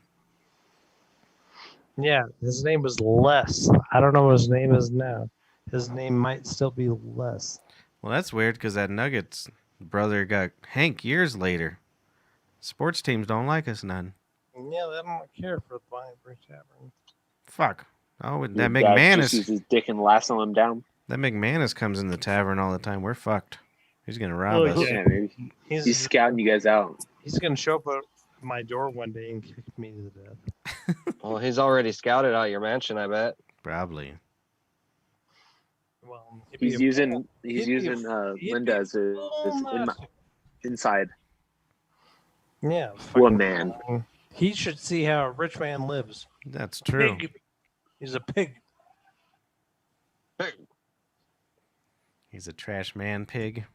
yeah. His name was Les. I don't know what his name is now. His name might still be Les. Well, that's weird because that Nuggets brother got Hank years later. Sports teams don't like us none. Yeah, they don't care for the Brer Tavern. Fuck. Oh, Your that dad McManus. just uses his dick and lasso him down. That McManus comes in the tavern all the time. We're fucked. He's gonna rob Well, us. Yeah, maybe. He's scouting you guys out. He's gonna show up at my door one day and kick me to death. Well, he's already scouted out your mansion, I bet. Probably. Well, He's using he'd be Linda as his fool inside yeah, woman. He should see how a rich man lives. That's true. Pig. He's a pig. He's a trash man pig.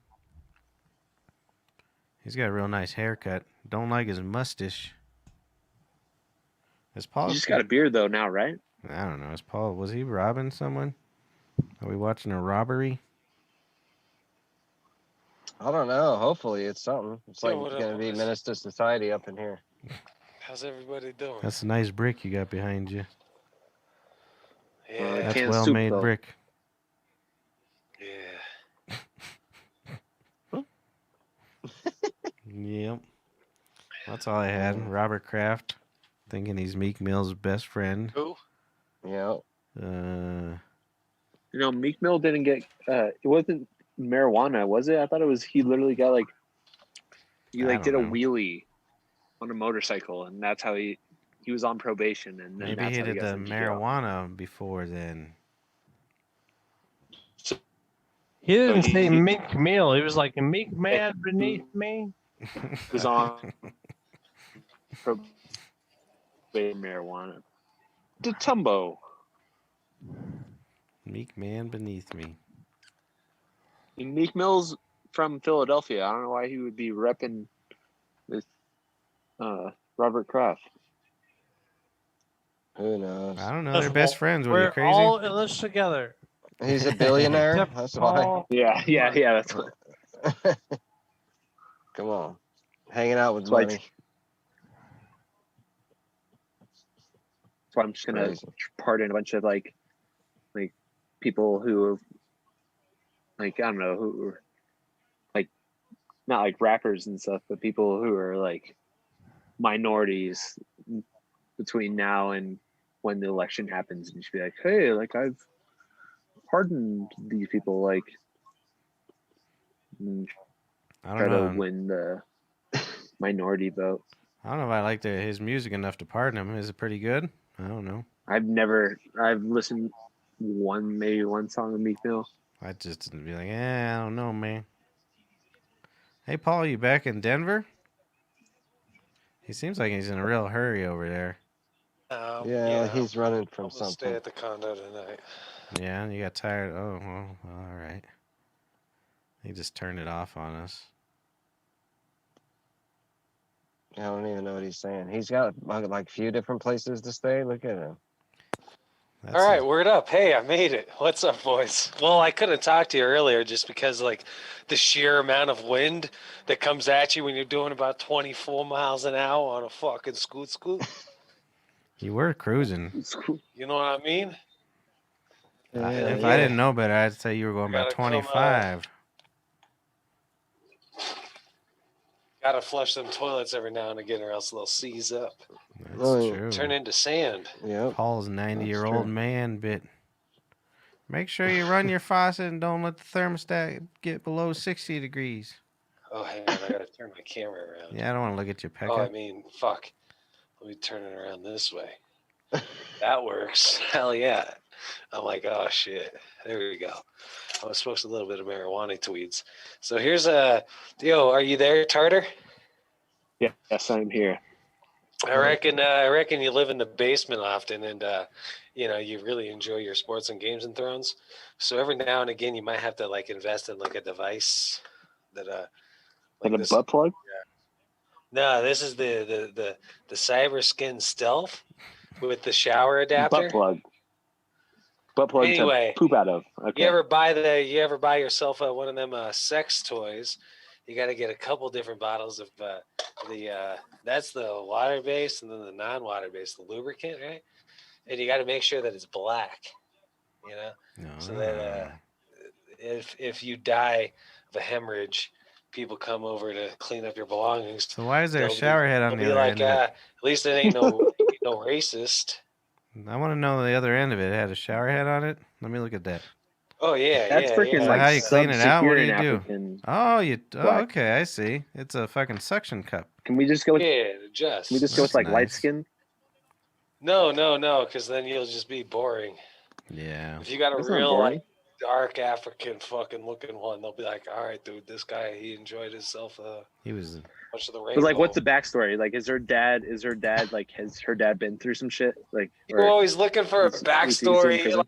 He's got a real nice haircut. Don't like his mustache. Is Paul? He's just got a beard though now, right? I don't know. Is Paul? Was he robbing someone? Are we watching a robbery? I don't know. Hopefully, it's something. It's like what up, gonna be boys? menace to society up in here. How's everybody doing? That's a nice brick you got behind you. Yeah, That's Canned well soup, made though. brick. yeah. Yep. That's all I had. Robert Kraft, thinking he's Meek Mill's best friend. Who? Yeah. You know, Meek Mill didn't get. It wasn't marijuana, was it? I thought it was. He literally got like. He I like did don't a know. wheelie on a motorcycle, and that's how he was on probation, and then Maybe that's he how did got the sent to jail. marijuana before then. He didn't he- say he- Meek Mill. He was like a meek man beneath me. He was on probation marijuana. Tumbo. Meek man beneath me. Meek Mill's from Philadelphia. I don't know why he would be repping with Robert Kraft. Who knows? I don't know. They're best friends. What are you We're crazy? all in this together. He's a billionaire. Except That's why. Paul. Yeah. That's what. Come on, hanging out with That's why money. That's why I'm just gonna Crazy. pardon a bunch of like people who are like I don't know who are like not like rappers and stuff, but people who are like minorities between now and when the election happens, and just be like, hey, like I've pardoned these people, like and I try don't to know. win the minority vote. I don't know if I like his music enough to pardon him. Is it pretty good? I don't know. I've listened maybe one song of Meek Mill. I just didn't be like, I don't know, man. Hey, Paul, you back in Denver? He seems like he's in a real hurry over there. Yeah, he's running from I'm gonna stay something. at the condo tonight. Yeah, you got tired. Oh, well, all right. He just turned it off on us. I don't even know what he's saying. He's got like a few different places to stay. Look at him. That's All right, word up. Hey, I made it. What's up, boys? Well, I couldn't talk to you earlier just because, like, the sheer amount of wind that comes at you when you're doing about 24 miles an hour on a fucking scoot. You were cruising. It's cool. You know what I mean? If I didn't know better, I'd say you were going about Gotta come, 25. Gotta flush them toilets every now and again or else they'll seize up. That's Oh, true. Turn into sand. Yep. Paul's 90-year-old true. man bit. Make sure you run your faucet and don't let the thermostat get below 60 degrees. Oh, hang on. I gotta turn my camera around. Yeah, I don't want to look at your Oh, I pecker. mean, fuck. Let me turn it around this way. That works. Hell yeah. I'm like, oh shit. There we go. I was supposed to a little bit of marijuana tweeds. So here's are you there, Tartar? Yes, I'm here. I reckon you live in the basement often, and you really enjoy your sports and games and thrones. So every now and again, you might have to like invest in like a device that And a this. butt plug? No, this is the Cyber Skin Stealth with the shower adapter. Butt plug. butt plug Anyway, to poop out of. Okay. You ever buy yourself one of them sex toys? You got to get a couple different bottles of that's the water based and then the non-water based, the lubricant, right? And you got to make sure that it's black, you know, so that if you die of a hemorrhage, people come over to clean up your belongings. So why is there a They'll shower head on They'll the be other like, end of it? at least it ain't no racist. I want to know the other end of it. It had a shower head on it. Let me look at that. Oh yeah, That's yeah, freaking yeah. So like how you clean it out? What do you do? African. Oh, okay, I see. It's a fucking suction cup. Can we just go with? Yeah, Can we just go with That's like light nice. skin? No, because then you'll just be boring. Yeah. If you got a That's not real boring. like dark African fucking looking one, they'll be like, all right, dude, this guy he enjoyed himself He was. much of the But rainbow. like, what's the backstory? Like, is her dad like, has her dad been through some shit? Like, You're always looking for a is he in backstory. prison? Like,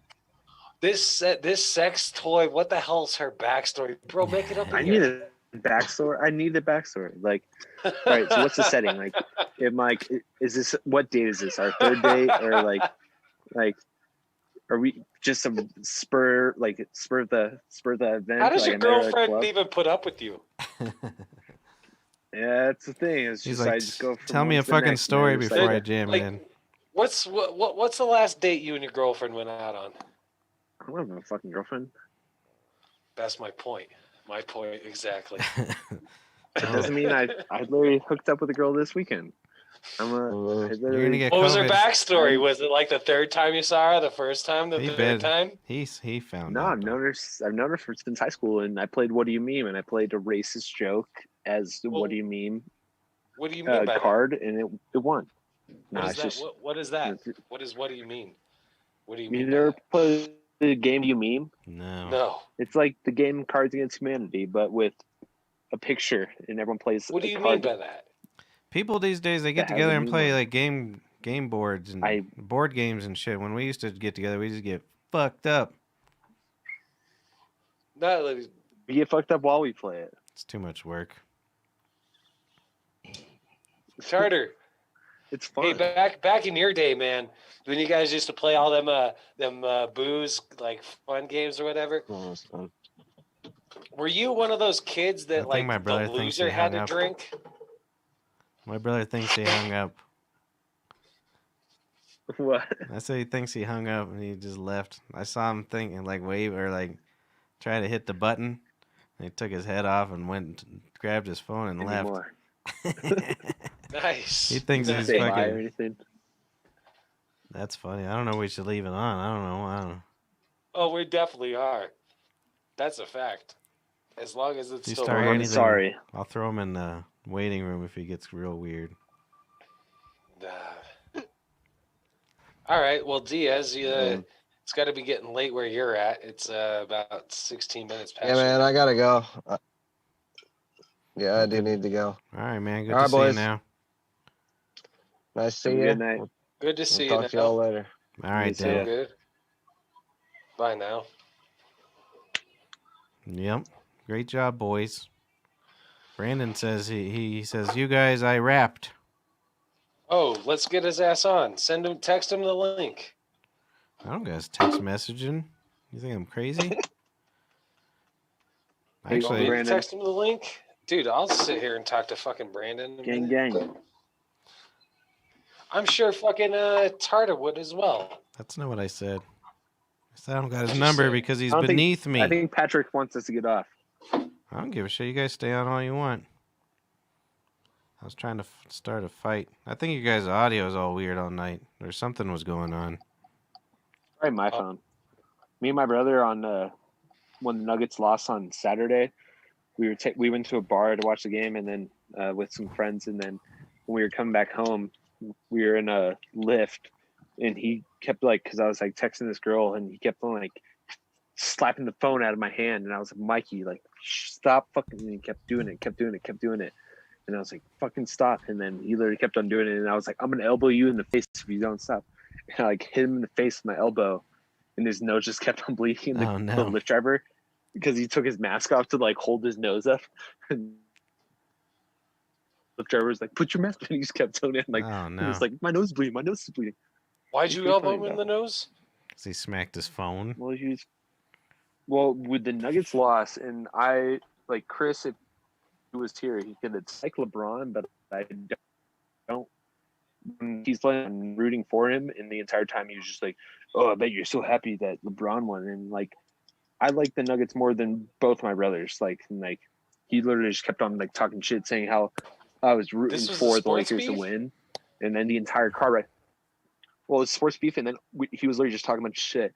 this sex toy, what the hell's her backstory, bro? Make it up. I in need your a backstory. I need the backstory. Like, all right. So what's the setting? Like, is this what date is this? Our third date or like, are we just some spur of the event? How does like your I met her at a girlfriend club? even put up with you? Yeah, that's the thing. It's He's just like, I just go from tell me one a to the fucking next, story man. It's before like, I jam like- it in. What's the last date you and your girlfriend went out on? I don't have a fucking girlfriend. That's my point. My point exactly. It doesn't mean I literally hooked up with a girl this weekend. I You're gonna literally get What was her COVID. backstory? Was it like the third time you saw her, the first time, the He third bet. time? He found no, out. I've known her since high school, and I played What Do You Meme, and I played a racist joke as the Well, What Do You Meme What do you mean by card, and it won. that? No, What is it's that? just What is that? What do you mean? What do you mean? you by never that? played the game You Meme. No. No. It's like the game Cards Against Humanity, but with a picture, and everyone plays. What do a you card mean by that? People these days they get That has together a and meme play on it. like game boards and board games and shit. When we used to get together, we just get fucked up. Not like, We get fucked up while we play it. It's too much work. Charter. It's fun. Hey, back in your day, man, when you guys used to play all them booze like fun games or whatever, Oh, that's fun. were you one of those kids I that think like my brother the thinks loser he had hung to up. drink? My brother thinks he hung up. What? I say he thinks he hung up and he just left. I saw him thinking like wave or like try to hit the button. And he took his head off and went and grabbed his phone and Anymore. left. Nice. He thinks Didn't he's say bye or fucking. anything. That's funny. I don't know if we should leave it on. I don't know. Oh, we definitely are. That's a fact. As long as it's You still start running. hearing I'm anything- sorry. I'll throw him in the waiting room if he gets real weird. All right. Well, Diaz, Mm. it's got to be getting late where you're at. It's about 16 minutes past. Yeah, man, I gotta go. Yeah, I do need to go. All right, man. Good All to right, see you boys. now. Nice to Have see a you. good night. We'll Good to see you. talk to y'all Now. later. All right, See Dad. ya. Sound good. Bye now. Yep. Great job, boys. Brandon says he says you guys I rapped. Oh, let's get his ass on. Text him the link. I don't guys text messaging. You think I'm crazy? Hey, You want me Actually, to Brandon. text him the link? Dude, I'll sit here and talk to fucking Brandon. in a Gang, minute. gang. I'm sure fucking Tartar would as well. that's not what I said. I said I don't got his What'd you number say? because he's I don't think- beneath me. I think Patrick wants us to get off. I don't give a shit. You guys stay on all you want. I was trying to start a fight. I think you guys' audio is all weird all night. Or something was going on. Probably my phone. Me and my brother on when the Nuggets lost on Saturday, we went to a bar to watch the game, and then with some friends, and then when we were coming back home, we were in a lift, and he kept because I was texting this girl, and he kept on slapping the phone out of my hand, and I was like, Mikey, stop fucking, and he kept doing it, and I was like, fucking stop, and then he literally kept on doing it, and I was like, I'm gonna elbow you in the face if you don't stop, and I hit him in the face with my elbow, and his nose just kept on bleeding. Oh, The no. Lyft driver, because he took his mask off to hold his nose up, and the Lyft driver was like, put your mask on, and he just kept doing it, Oh he no. was like, my nose is bleeding, Why'd you Pretty elbow funny, him in though. the nose? 'Cause he smacked his phone. Well, with the Nuggets loss, and I like Chris, if he was here, he could like LeBron, but I don't. When he's playing, I'm rooting for him, and the entire time he was just like, "Oh, I bet you're so happy that LeBron won." And like, I like the Nuggets more than both my brothers. Like, he literally just kept on like talking shit, saying how I was rooting This was for a the sports Lakers to beef? win, and then the entire car ride. Well, it's sports beef, and then he was literally just talking about shit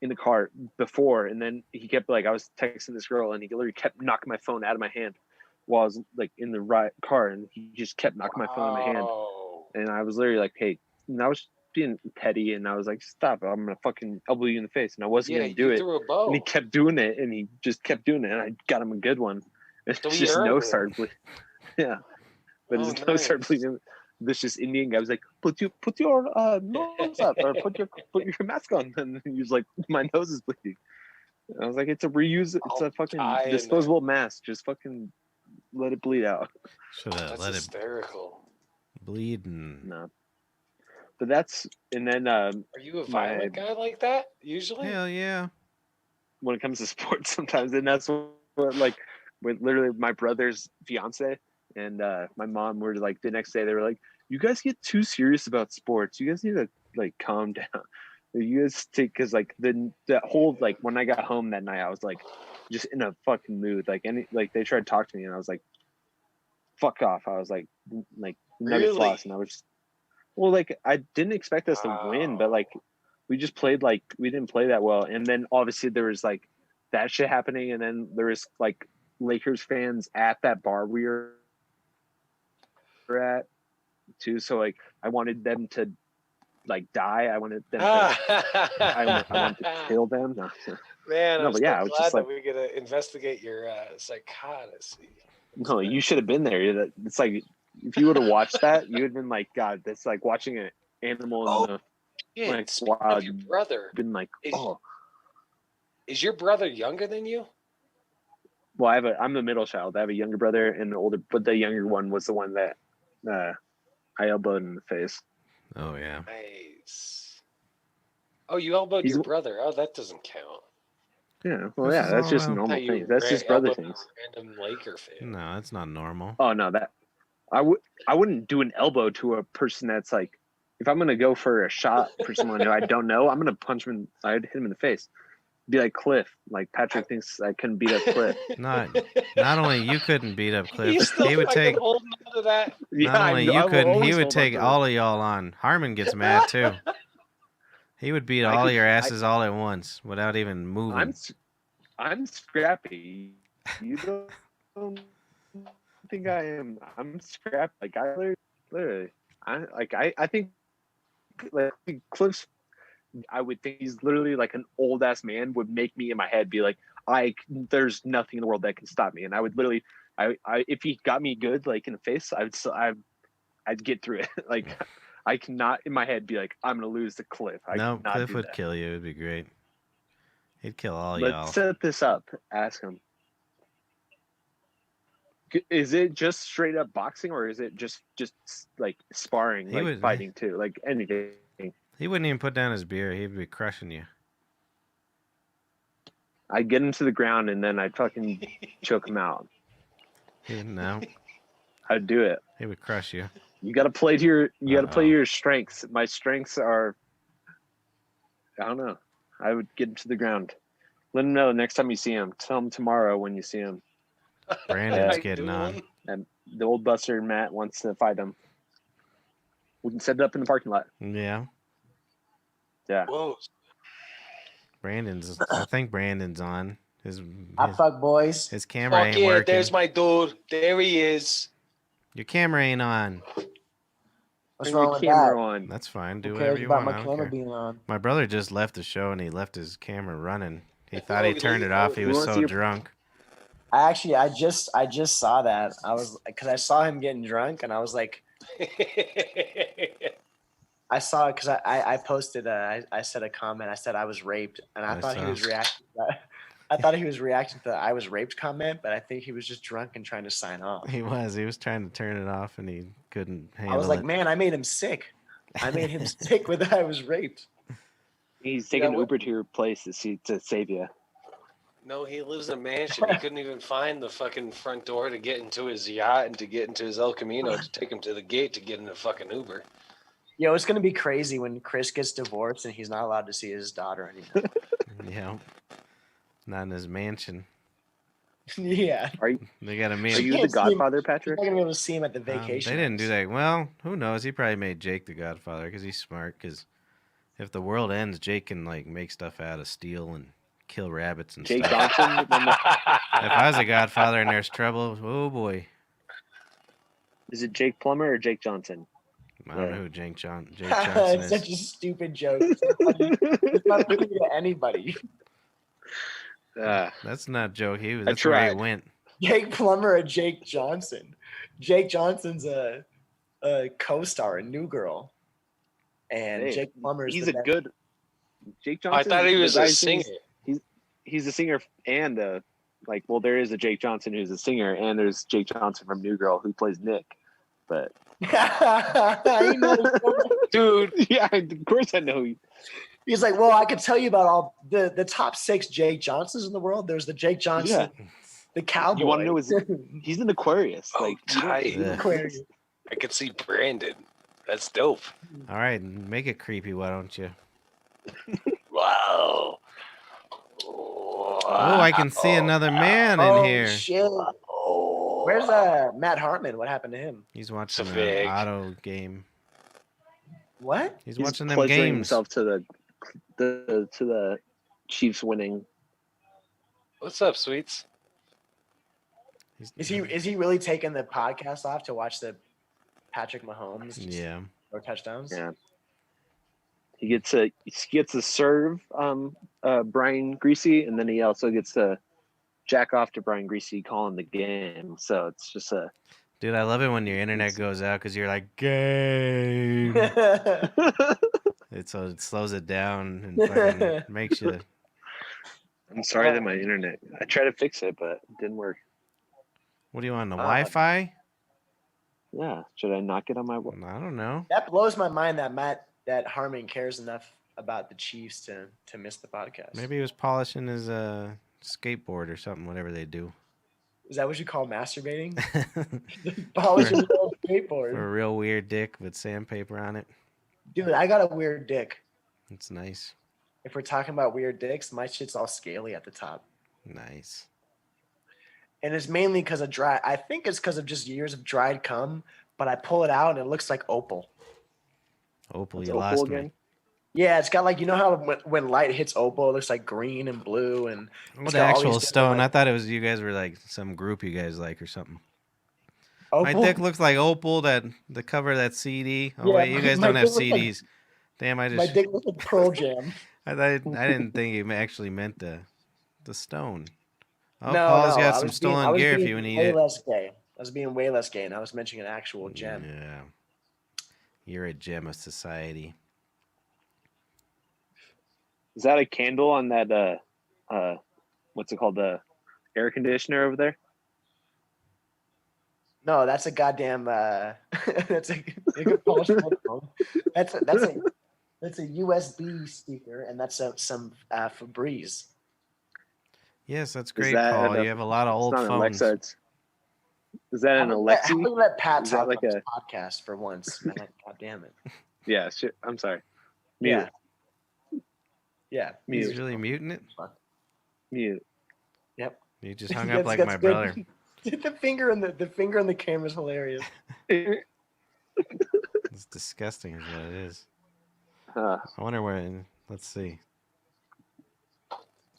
in the car before, and then he kept like I was texting this girl, and he literally kept knocking my phone out of my hand while I was like in the car, and he just kept knocking my phone out of my hand, Oh. and I was literally like, "Hey," and I was being petty, and I was like, "Stop! I'm gonna fucking elbow you in the face," and I wasn't Yeah, gonna do you it, threw a bow. and he kept doing it, and he just kept doing it, and I got him a good one. It's So he just earned nose it. started bleeding. Yeah, but Oh, his nose started nice. bleeding. This just Indian guy was like, put your nose up, or put your mask on, and he was like, my nose is bleeding. I was like, it's a reuse, it's I'll a fucking die in disposable mask. Just fucking let it bleed out. Should have That's let it hysterical. bleed and. No, but that's and then Are you a violent guy like that usually? Hell yeah. when it comes to sports, sometimes, and that's what like with literally my brother's fiance and my mom were like the next day they were like, you guys get too serious about sports. You guys need to like calm down. You guys take because like that whole like when I got home that night, I was like just in a fucking mood. Like they tried to talk to me and I was like, fuck off. I was like Nuggets Really? lost, and I was just, well, like I didn't expect us to win, but like we just played like we didn't play that well. And then obviously there was like that shit happening, and then there was like Lakers fans at that bar we were at too. So like I wanted them to like die. I wanted them to I wanted to kill them. No, Man, No, I'm but so yeah, I was glad just that like, we're gonna investigate your psychotic. no, you should have been there. It's like if you would have watched that, you would have been like, God, that's like watching an animal in the Yeah, like speaking wild. of your brother, Been like, oh, is your brother younger than you? well, I'm the middle child. I have a younger brother and an older, but the younger one was the one that I elbowed in the face. Oh yeah. Nice. Oh, you elbowed your brother. Oh, that doesn't count. Yeah, well, This yeah, is that's all just about- normal You things. That's just brother elbowed things. a random Laker fan. No, that's not normal. Oh no, that I wouldn't do an elbow to a person that's like, if I'm gonna go for a shot for someone who I don't know, I'm gonna punch him. I'd hit him in the face. Be like Cliff. Like Patrick thinks I couldn't beat up Cliff. Not only you couldn't beat up Cliff, He's still he would fucking take. holding on to that. Not only you I will couldn't, he always would hold on take to it. all of y'all on. Harmon gets mad too. He would beat all your asses all at once without even moving. I'm scrappy. You don't think I am? I'm scrappy. Like I literally, I think like Cliff's. I would think he's literally like an old ass man would make me in my head be like, there's nothing in the world that can stop me, and I would literally, if he got me good like in the face, I'd get through it. Like I cannot in my head be like, I'm gonna lose to Cliff. No, cannot Cliff do would that. kill you. It'd be great. He'd kill all Let's y'all. set this up. Ask him. Is it just straight up boxing, or is it just like sparring, He like would- fighting too, like anything? He wouldn't even put down his beer. He'd be crushing you. I'd get him to the ground and then I'd fucking choke him out. No, I'd do it. he would crush you. You got to play to your. You got to play Uh-oh. your strengths. My strengths are. I don't know. I would get him to the ground. Let him know next time you see him. Tell him tomorrow when you see him. Brandon's Yeah. getting on. And the old Buster Matt wants to fight him. We can set it up in the parking lot. Yeah, Yeah. Whoa. Brandon's. I think Brandon's on. I fuck boys. His camera Fuck ain't yeah, working. there's my dude. There he is. Your camera ain't on. What's Turn wrong your with camera that? on. That's fine. Do Who whatever cares you about want. my I don't camera care. being on? My brother just left the show and he left his camera running. He thought Oh, he turned it off. He you was wanna see so your- drunk. I just saw that. I was because I saw him getting drunk, and I was like, I saw it because I posted. I said a comment. I said I was raped, and I thought he saw. was reacting. I thought he was reacting to the "I was raped" comment, but I think he was just drunk and trying to sign off. He was. He was trying to turn it off and he couldn't handle I was like, it. man, I made him sick. I made him sick with "I was raped." He's Yeah, taking what- Uber to your place to save you. No, he lives in a mansion. He couldn't even find the fucking front door to get into his yacht and to get into his El Camino to take him to the gate to get in a fucking Uber. Yo, it's gonna be crazy when Chris gets divorced and he's not allowed to see his daughter anymore. Yeah. Not in his mansion. Yeah. They got a Are man. you the can't see him. Godfather, You're Patrick? not gonna be able to see him at the vacation. They didn't do house. that. Well, who knows? He probably made Jake the Godfather because he's smart. Because if the world ends, Jake can like make stuff out of steel and kill rabbits and Jake stuff. Johnson. If I was a Godfather and there's trouble, oh boy, Is it Jake Plummer or Jake Johnson? I don't know who Jake Johnson It's is. such a stupid joke. It's not funny to anybody. That's not Joe Hughes. I That's where he tried. went. Jake Plummer or Jake Johnson. Jake Johnson's a co-star in New Girl, and Hey, Jake Plummer's He's the a best- good. Jake Johnson. I thought he was a singer. He's a singer and well, there is a Jake Johnson who's a singer, and there's Jake Johnson from New Girl who plays Nick. But He knows- Dude, yeah, of course I know. He's like, well, I could tell you about all the top 6 Jake Johnsons in the world. There's the Jake Johnson, the cowboy. You want to know he's an Aquarius. Oh, Like you don't- tight. Yeah. Aquarius. I could see Brandon. That's dope. All right, make it creepy, why don't you? Wow. Oh, I can see another man in Oh here. shit! Where's Matt Hartman? What happened to him? He's watching It's a the fig. auto game. What? He's He's watching them pleasuring games. himself to the Chiefs winning. What's up, sweets? Is he really taking the podcast off to watch the Patrick Mahomes Yeah. or touchdowns? Yeah. He gets to serve Brian Greasy, and then he also gets to jack off to Brian Greasy calling the game. So it's just a Dude, I love it when your internet goes out because you're like, game. It slows it down and fucking makes you. I'm sorry that my internet. I tried to fix it, but it didn't work. What do you want, the Wi-Fi? Yeah, should I not get on my? I don't know. That blows my mind that Harmon cares enough about the Chiefs to miss the podcast. Maybe he was polishing his skateboard or something, whatever they do. Is that what you call masturbating? Polishing your old skateboard. For a real weird dick with sandpaper on it. Dude, I got a weird dick. It's nice. If we're talking about weird dicks, my shit's all scaly at the top. Nice. And it's mainly because of I think it's because of just years of dried cum, but I pull it out and it looks like opal. Opal, It's you opal lost again? me. Yeah, it's got like, you know how when light hits opal, it looks like green and blue and What it's the got all these actual different, stone? I like, thought it was you guys were like some group you guys like or something. opal. My dick looks like Opal, the cover of that CD. Oh Yeah, wait, you guys my don't have dick looks like- CDs. Damn, I My just dick looks like Pearl Jam. I didn't think you actually meant the stone. Oh, No, Paul's no, got I some was stolen gear if being you need way it. less gay. I was being way less gay, and I was mentioning an actual gem. Yeah. You're a gem of society. Is that a candle on that? What's it called? The air conditioner over there? No, that's a goddamn. That's a polished microphone. That's a USB speaker, and that's some Febreze. Yes, that's great, that Paul. a- You have a lot of It's old not an phones. Alexa. Is that an How Alexi? do you let Pat Is that talk like on this podcast for once, man? God damn it. Yeah, shit. I'm sorry. Mute. Yeah. Yeah. He's Mute. really muting it. Mute. Yep. You just hung up That's- like that's my good. brother. The finger in the camera is hilarious. It's disgusting, is what it is. Uh, I wonder where. Let's see.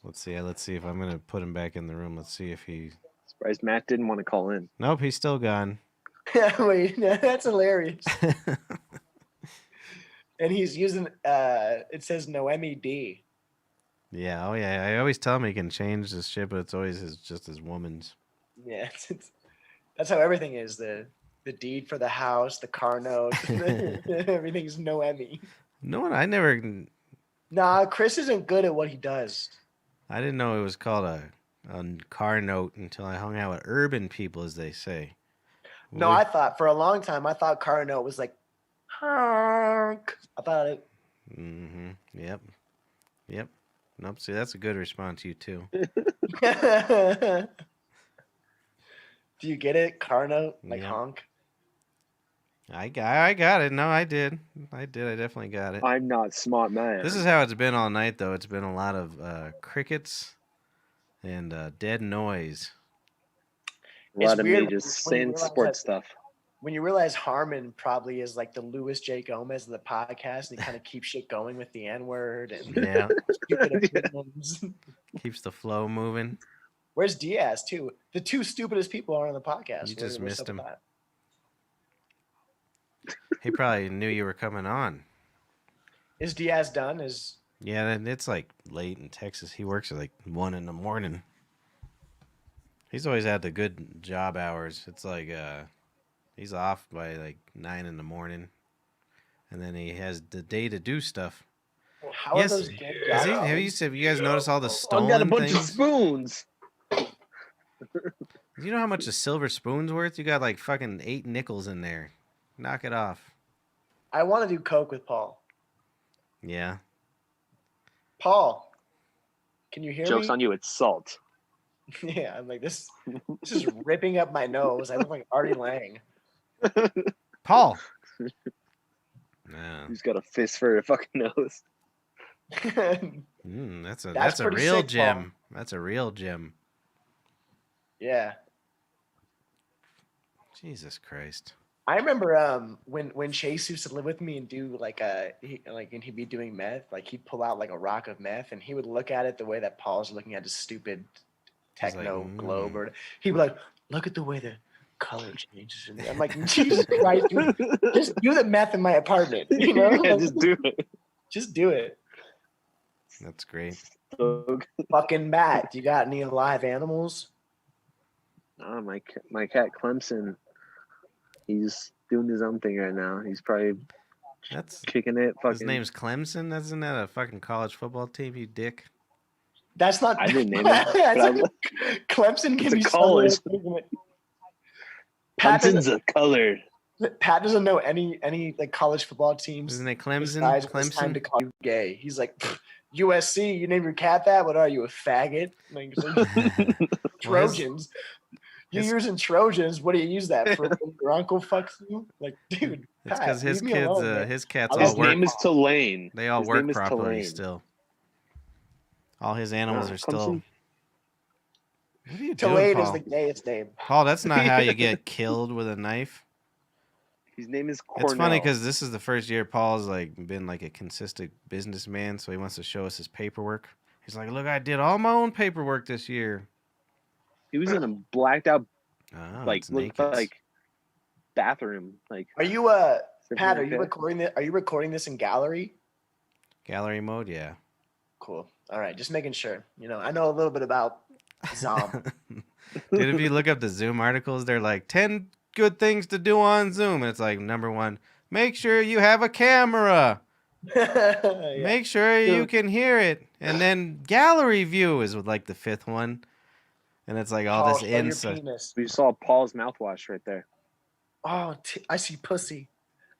Let's see if I'm gonna put him back in the room. Let's see if he. surprised Matt didn't want to call in. Nope, he's still gone. Wait, that's hilarious. And he's using it says Noemi D. Yeah. Oh yeah. I always tell him he can change this shit, but it's always just his woman's. Yeah, that's how everything is. The deed for the house, the car note, everything's Noemi. No one. I never. Nah, Chris isn't good at what he does. I didn't know it was called a car note until I hung out with urban people, as they say. No, I thought for a long time car note was like honk. I thought it. Mm-hmm. Yep. Yep. Nope. See, that's a good response. You too. Do you get it? Car note? Like Yep. honk? I got it. No, I did. I definitely got it. I'm not smart man. This is how it's been all night, though. It's been a lot of crickets and dead noise. a lot It's of weird me just when you saying realize sports that- stuff. When you realize Harmon probably is like the Louis J. Gomez of the podcast, and he kind of keeps shit going with the N word and Yeah. stupid opinions. Keeps the flow moving. Where's Diaz too? The two stupidest people are on the podcast. You just What's missed up with him. that? He probably knew you were coming on. Is Diaz done? Is Yeah, and it's like late in Texas. He works at like 1 a.m. He's always had the good job hours. It's like he's off by like 9 a.m. and then he has the day to do stuff. how Yes. are those? Have you guys noticed all the I've got a stolen bunch of things? spoons. You know how much a silver spoon's worth? You got like fucking 8 nickels in there. Knock it off. I want to do coke with Paul. Yeah. Paul, can you hear Joke's me? on you. It's salt. Yeah, I'm like this. This is ripping up my nose. I look like Artie Lang. Paul. No. He's got a fist for a fucking nose. That's a That's pretty real sick, gem. Paul. That's a real gem. Yeah. Jesus Christ. I remember when Chase used to live with me and do like and he'd be doing meth, like he'd pull out like a rock of meth and he would look at it the way that Paul's looking at his stupid He's techno like, globe, or he'd be like, look at the way the color changes. And I'm like, Jesus Christ, dude, just do the meth in my apartment, you know? Yeah, just do it. Just do it. That's great. Fucking Matt, you got any live animals? Oh, my cat Clemson. He's doing his own thing right now. He's probably That's kicking it. his Fucking. name's Clemson. Isn't that a fucking college football team, you dick? That's not. I didn't name it. But Clemson can It's a be college. Pat Clemson's doesn't, a color. Pat doesn't know any like college football teams. Isn't it Clemson? Besides when it's time to Clemson? call you gay. He's like, USC. You name your cat that? What are you, a faggot? Like, Trojans. You're his- using Trojans. What do you use that for? When your uncle fucks you? Like, dude. It's Pat, because his leave me kids, alone, man. his cats His all His work. name is Tulane. They all His work name is properly Tulane. still. All his animals are still. Clemson. What are you doing, Tulane is Paul? the gayest name. Paul, that's not how you get killed with a knife. His name is Cornell. It's funny because this is the first year Paul's like been like a consistent businessman, so he wants to show us his paperwork. He's like, "Look, I did all my own paperwork this year." he was in a blacked out, Oh, like it's looked naked. like bathroom. Like Are you Pat? Are you okay? recording this? Are you recording this in gallery? Gallery mode, yeah. Cool. All right, just making sure. You know, I know a little bit about Zom. Dude, if you look up the Zoom articles, they're like 10 good things to do on Zoom. And it's like number 1, make sure you have a camera. Yeah. Make sure you Dude. can hear it. And then gallery view is with like the 5th one. And it's like all Paul, this show your inside. penis. we saw Paul's mouthwash right there. Oh, I see pussy.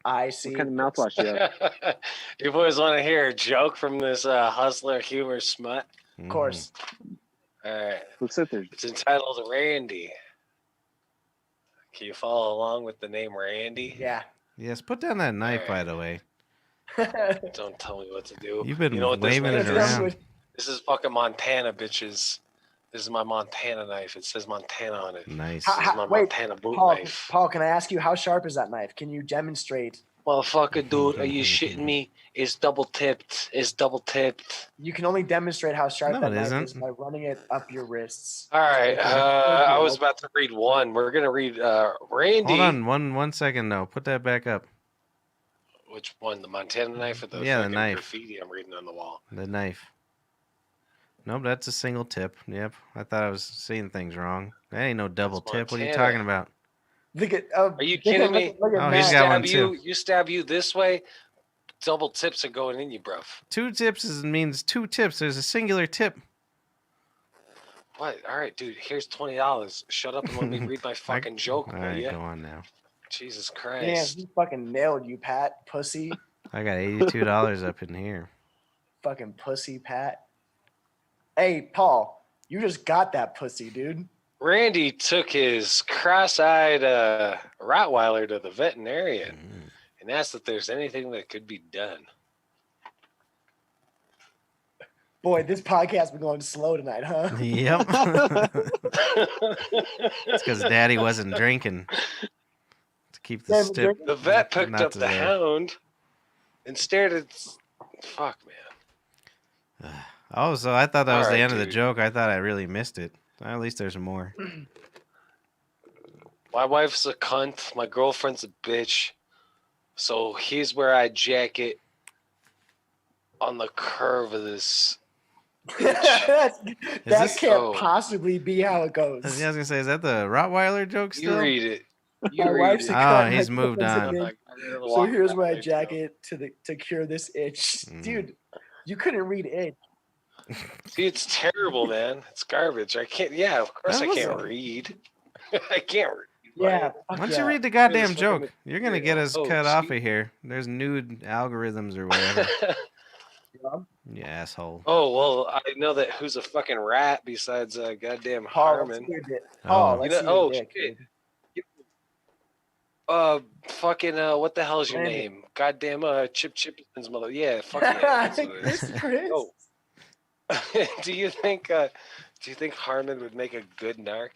I see. What kind of mouthwash do you have? You boys want to hear a joke from this hustler humor smut? Of course. All right. Looks like there's It's entitled Randy. Can you follow along with the name Randy? Yeah. Yes, put down that knife, by the way. Don't tell me what to do. You've been You know what this waving knife it is? around. This is fucking Montana, bitches. This is my Montana knife. It says Montana on it. Nice. This is my Wait, Montana boot Paul, knife. Paul, can I ask you how sharp is that knife? Can you demonstrate? Motherfucker, dude, are you shitting me? It's double tipped. It's double tipped. You can only demonstrate how sharp No, that it knife isn't. is by running it up your wrists. All right. I was about to read one. We're gonna read Randy. Hold on, one second though. Put that back up. Which one? The Montana knife or the Yeah, the fucking knife. graffiti I'm reading on the wall? The knife. Nope, that's a single tip. Yep. I thought I was seeing things wrong. That ain't no double That's tip. What are you Montana. talking about? Look at. Are you kidding me? Look at Oh, Matt. he's got one Stab too. you stab you this way, double tips are going in you, bruv. 2 tips means 2 tips. There's a singular tip. What? All right, dude. Here's $20. Shut up and let me read my fucking joke, All will right, ya? go on now. Jesus Damn, Christ. he fucking nailed you, Pat. Pussy. I got $82 up in here. fucking pussy, Pat. Hey, Paul, you just got that pussy, dude. Randy took his cross-eyed Rottweiler to the veterinarian and asked if there's anything that could be done. Boy, this podcast been going slow tonight, huh? Yep. It's because Daddy wasn't drinking to keep the stip. The vet picked not up the there. hound and stared at. Fuck, man. Oh, so I thought that was the Alright, end of the dude. joke. I thought I really missed it. At least there's more. My wife's a cunt. My girlfriend's a bitch. So here's where I jack it on the curve of this. that this- can't Oh. possibly be how it I was goes. gonna say, is that the Rottweiler joke You still? read it. You My read wife's it. a Oh, cunt, he's my moved girlfriend's a on. bitch. So here's my jacket to cure this itch. Dude, you couldn't read it. See, it's terrible, man. It's garbage. I can't. Yeah, of course That I was can't a- read. I can't read. Yeah. right? fuck Once yeah. you read the goddamn Here's fucking joke, you're gonna get us Oh, cut off see? of here. There's nude algorithms or whatever. You asshole. Oh well, I know that who's a fucking rat besides goddamn Paul, let's Harmon. see your dick. Oh. Paul, You let's know, see your oh dick, shit. dude. Fucking what the hell's your Randy. name? Goddamn Chip's mother. Yeah, fuck yeah. That's what it is. Chris, Chris. Oh. do you think Harmon would make a good narc?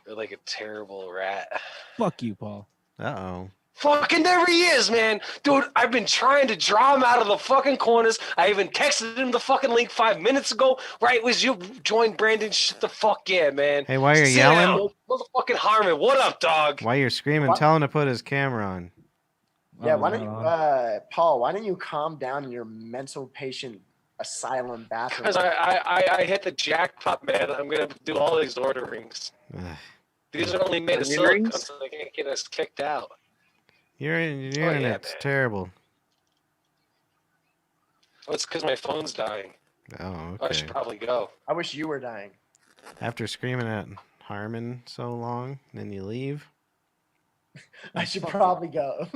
Or like a terrible rat? Fuck you, Paul. Uh-oh. Fucking there he is, man. Dude, I've been trying to draw him out of the fucking corners. I even texted him the fucking link 5 minutes ago. Right, was you joined Brandon? Shit the fuck yeah, man. Hey, while you're Sit yelling, down. Motherfucking Harmon, what up, dog? while you're screaming, What? tell him to put his camera on. Yeah, Oh, why don't you, no. Paul? Why don't you calm down in your mental patient asylum bathroom? Because I hit the jackpot, man. I'm gonna do all these orderings. Ugh. These are only made of Onion silicone, rings? so they can't get us kicked out. Your yeah, internet's man. terrible. Oh, it's because my phone's dying. Oh, I okay. should probably go. I wish you were dying. After screaming at Harmon so long, then you leave. I should probably go.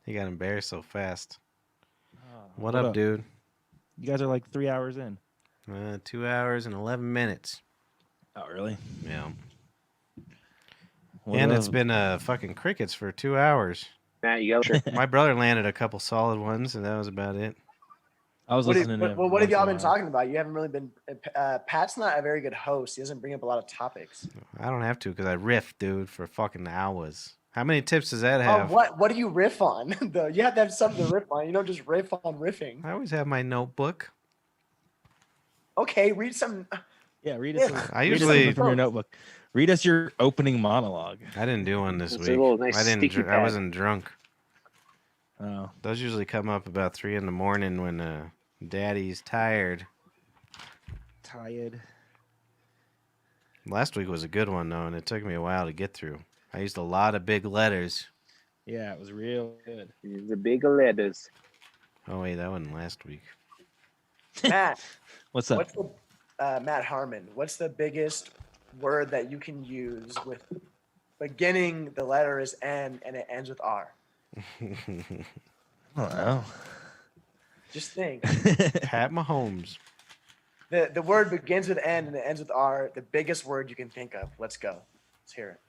He got embarrassed so fast. Oh, What up, dude? You guys are like 3 hours in. 2 hours and 11 minutes. Oh, really? Yeah. What And up? it's been fucking crickets for 2 hours. Matt, you got My brother landed a couple solid ones, and that was about it. I was What have, listening to well, what have once in y'all a been while. talking about? You haven't really been. Pat's not a very good host. He doesn't bring up a lot of topics. I don't have to because I riff, dude, for fucking hours. How many tips does that have? What do you riff on? Though you have to have something to riff on. You don't just riff on riffing. I always have my notebook. Okay, read some. Yeah, read Yeah. us. I read us usually- something from your notebook. Read us your opening monologue. I didn't do one this It's a week. little nice I didn't. sticky I pad. wasn't drunk. Oh, Those usually come up about 3 in the morning when Daddy's tired. tired. Last week was a good one though, and it took me a while to get through. I used a lot of big letters. Yeah, it was real good. the big letters. Oh wait, that wasn't last week. Matt, What's up? what's the Matt Harmon? What's the biggest word that you can use with beginning the letter is N and it ends with R? I don't know. Just think. Pat Mahomes. The word begins with N and it ends with R. The biggest word you can think of. Let's go. Let's hear it.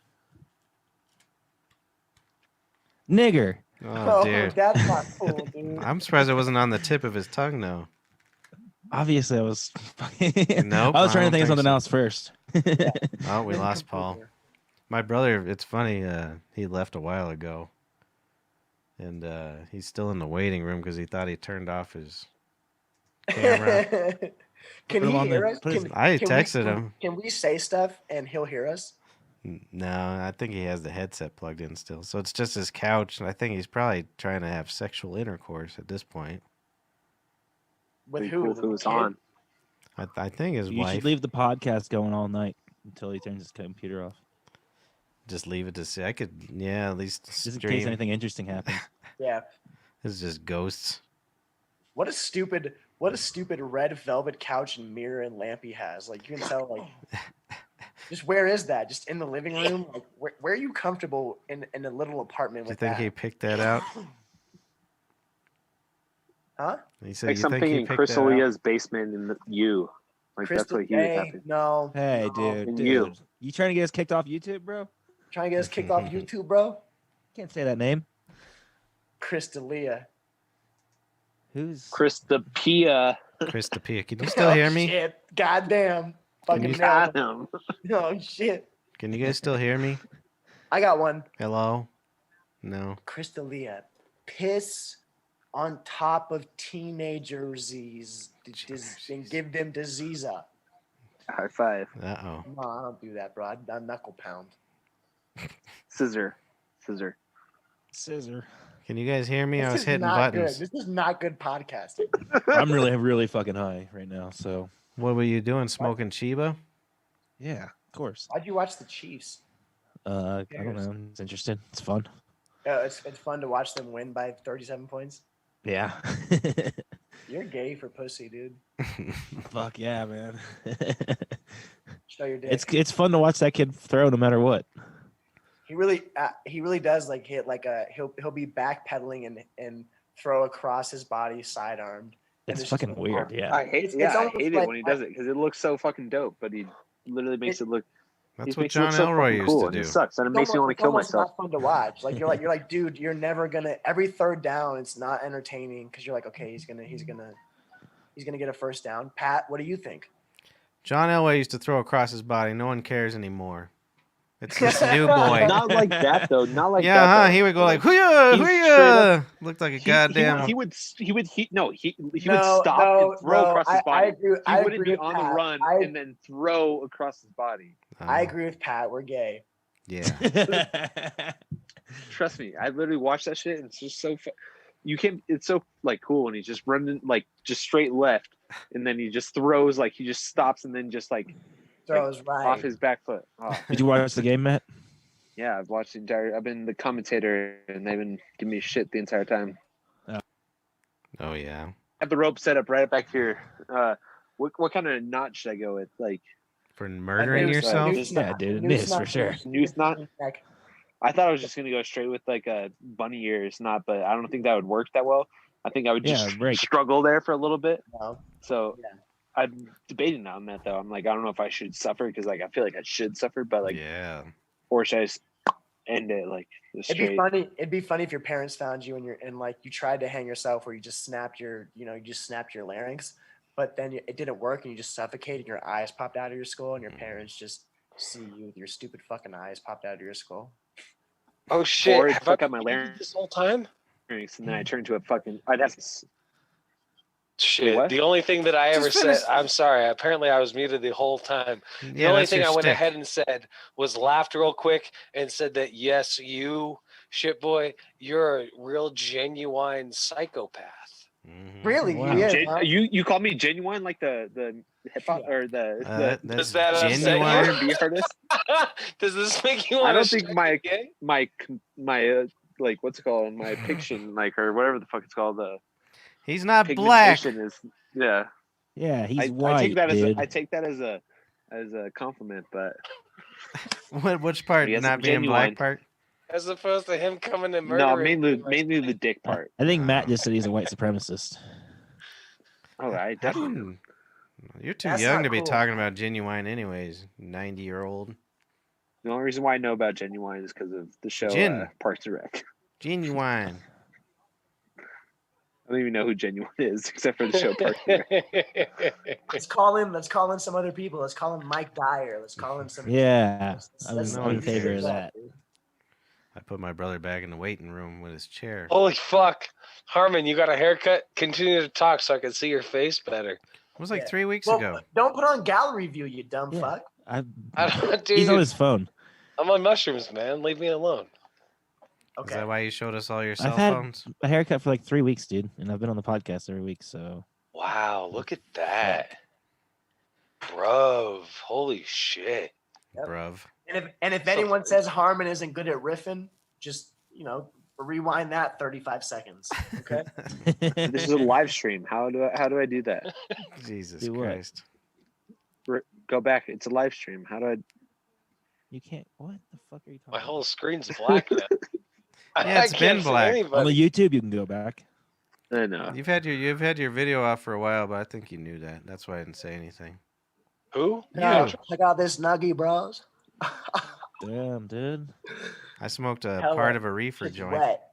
Nigger. Oh dear. That's not cool, dude. I'm surprised it wasn't on the tip of his tongue though. Obviously, I was. Nope, I was I trying to don't think of think something so. else first. Oh, we lost Paul. My brother, it's funny, he left a while ago. And he's still in the waiting room because he thought he turned off his camera. Can Put him he on the- hear us? put his- Can, I can we- texted him. Can we say stuff and he'll hear us? No, I think he has the headset plugged in still. So it's just his couch, and I think he's probably trying to have sexual intercourse at this point. With Pretty who? cool if it The was kid? on. I think his You wife. should leave the podcast going all night until he turns his computer off, Just leave it to see. I could, yeah, at least just in case stream. anything interesting happens. Yeah. It's just ghosts. What a stupid red velvet couch and mirror and lamp he has. Like you can tell like just where is that? Just in the living room? Like where are you comfortable in a little apartment Do you with think that? he picked that out? Huh? He said Like you something think you in picked Chris that out? D'Elia's basement in you. Like that's what he was Hey, happening. no. Hey, no. dude, And dude. you. You trying to get us kicked off YouTube, bro? Trying to get us kicked off YouTube, bro? Can't say that name. Chris D'Elia. Who's Chris the Pia. Chris the Pia. Can you still hear me? Shit. Goddamn. Fucking you- nailed Got him. him. Oh, shit. Can you guys still hear me? I got one. Hello? No. Chris D'Elia. Piss on top of teenagers and give them disease up. High five. Uh-oh. No, I don't do that, bro. I knuckle pound. Scissor. Scissor? Can you guys hear me? I This was is hitting not buttons. good. This is not good podcasting. I'm really fucking high right now. So What were you doing? Smoking Chiba? yeah, of course. Why'd you watch the Chiefs? I don't know. It's interesting. It's fun. It's fun to watch them win by 37 points. Yeah. You're gay for pussy, dude. Fuck yeah, man. Show your dick. It's fun to watch that kid throw no matter what. He really does like hit like a he'll be backpedaling and throw across his body sidearmed. And It's just fucking like, weird. Yeah. I hate. It's Yeah, I almost hate like- it when he does it because it looks so fucking dope. But he literally makes it look. That's he what makes it look John so Elroy fucking used cool, to and do. It sucks, and it It's makes me want almost- to kill it's almost myself. Not fun to watch. Like you're like, dude, you're never gonna. Every third down, it's not entertaining because you're like, okay, he's gonna get a first down. Pat, what do you think? John Elway used to throw across his body. No one cares anymore. It's this new boy. Not like that though. Not like yeah, that. huh? though. He would go like, He's hooyah, straight hooyah. Looked like a He goddamn. would stop No, and throw across his I body. agree. He I wouldn't agree be with on the Pat. run I- and then throw across his body. I agree with Pat. We're gay. Yeah. Trust me, I literally watched that shit, and it's just so. You can't. It's so like cool when he's just running like just straight left, and then he just throws like he just stops and then just like Throws right. off his back foot. Oh, Did you watch the game, Matt? yeah, I've watched the entire. I've been the commentator, and they've been giving me shit the entire time. Oh yeah. I have the rope set up right back here. What kind of knot should I go with? Like For murdering Noose, yourself? noose Yeah, knot. dude, Noose miss knot. for sure. noose knot? Neck. I thought I was just gonna go straight with like a bunny ears knot, but I don't think that would work that well. I think I would just Yeah, break. struggle there for a little bit. No. So Yeah. I'm debating on that though. I'm like, I don't know if I should suffer because like I feel like I should suffer, but like, Yeah. or should I just end it like just It'd be straight? funny. It'd be funny if your parents found you and like you tried to hang yourself where you just snapped your larynx, but then it didn't work and you just suffocated. Your eyes popped out of your skull, and your parents just see you with your stupid fucking eyes popped out of your skull. Oh shit! Or Have fuck I out my been larynx this whole time? and then I turn to a fucking. I'd have to. Shit. What? The only thing that I ever Just said, finish- I'm sorry. Apparently, I was muted the whole time. The Yeah, only that's thing your I went shtick. ahead and said was laughed real quick and said that yes, you shit boy, you're a real genuine psychopath. Mhm. Really? Wow. Yeah. Gen- huh? you call me genuine like the hip hop or the That's that upset you? genuine. R&B artist? Does this make you I want don't to think my gay? like what's it called my piction like or whatever the fuck it's called the He's not black. pigmentation is yeah. Yeah, he's I white, take that dude. I take that as a compliment, but Which part? He has Not a being genuine- black part? As opposed to him coming and no, murdering. mainly the dick part. I think Matt just said he's a white supremacist. Oh, I How do definitely. you- You're too That's young not to be cool. talking about genuine, anyways. 90-year-old. The only reason why I know about Genuine is because of the show Gin. Parks and Rec. Genuine. I don't even know who Genuine is except for the show Parks and Rec. Let's call in some other people. Let's call him Mike Dyer. Let's call him some. Yeah, I Let's- was No, in you favor of serious? that. I put my brother back in the waiting room with his chair. Holy fuck. Harmon, you got a haircut? Continue to talk so I can see your face better. It was like Yeah. 3 weeks Well, ago. don't put on gallery view, you dumb Yeah. fuck. I don't, dude, He's on his phone. I'm on mushrooms, man. Leave me alone. Is Okay. that why you showed us all your cell I've had phones? a haircut for like 3 weeks, dude, and I've been on the podcast every week. So Wow, look at that. Bruv. Holy shit. Yep. Bruv. And if anyone says Harmon isn't good at riffing, just rewind that 35 seconds. Okay. This is a live stream. How do I do that? Jesus Do what? Christ. Go back. It's a live stream. How do I? you can't. What the fuck are you talking My about? whole screen's black now. Yeah, it's I been can't see black. On the anybody. YouTube, you can go back. I know. You've had your video off for a while, but I think you knew that. That's why I didn't say anything. Who? You. I got this nuggy, bros. Damn, dude. I smoked a Hella, part of a reefer it's joint. wet.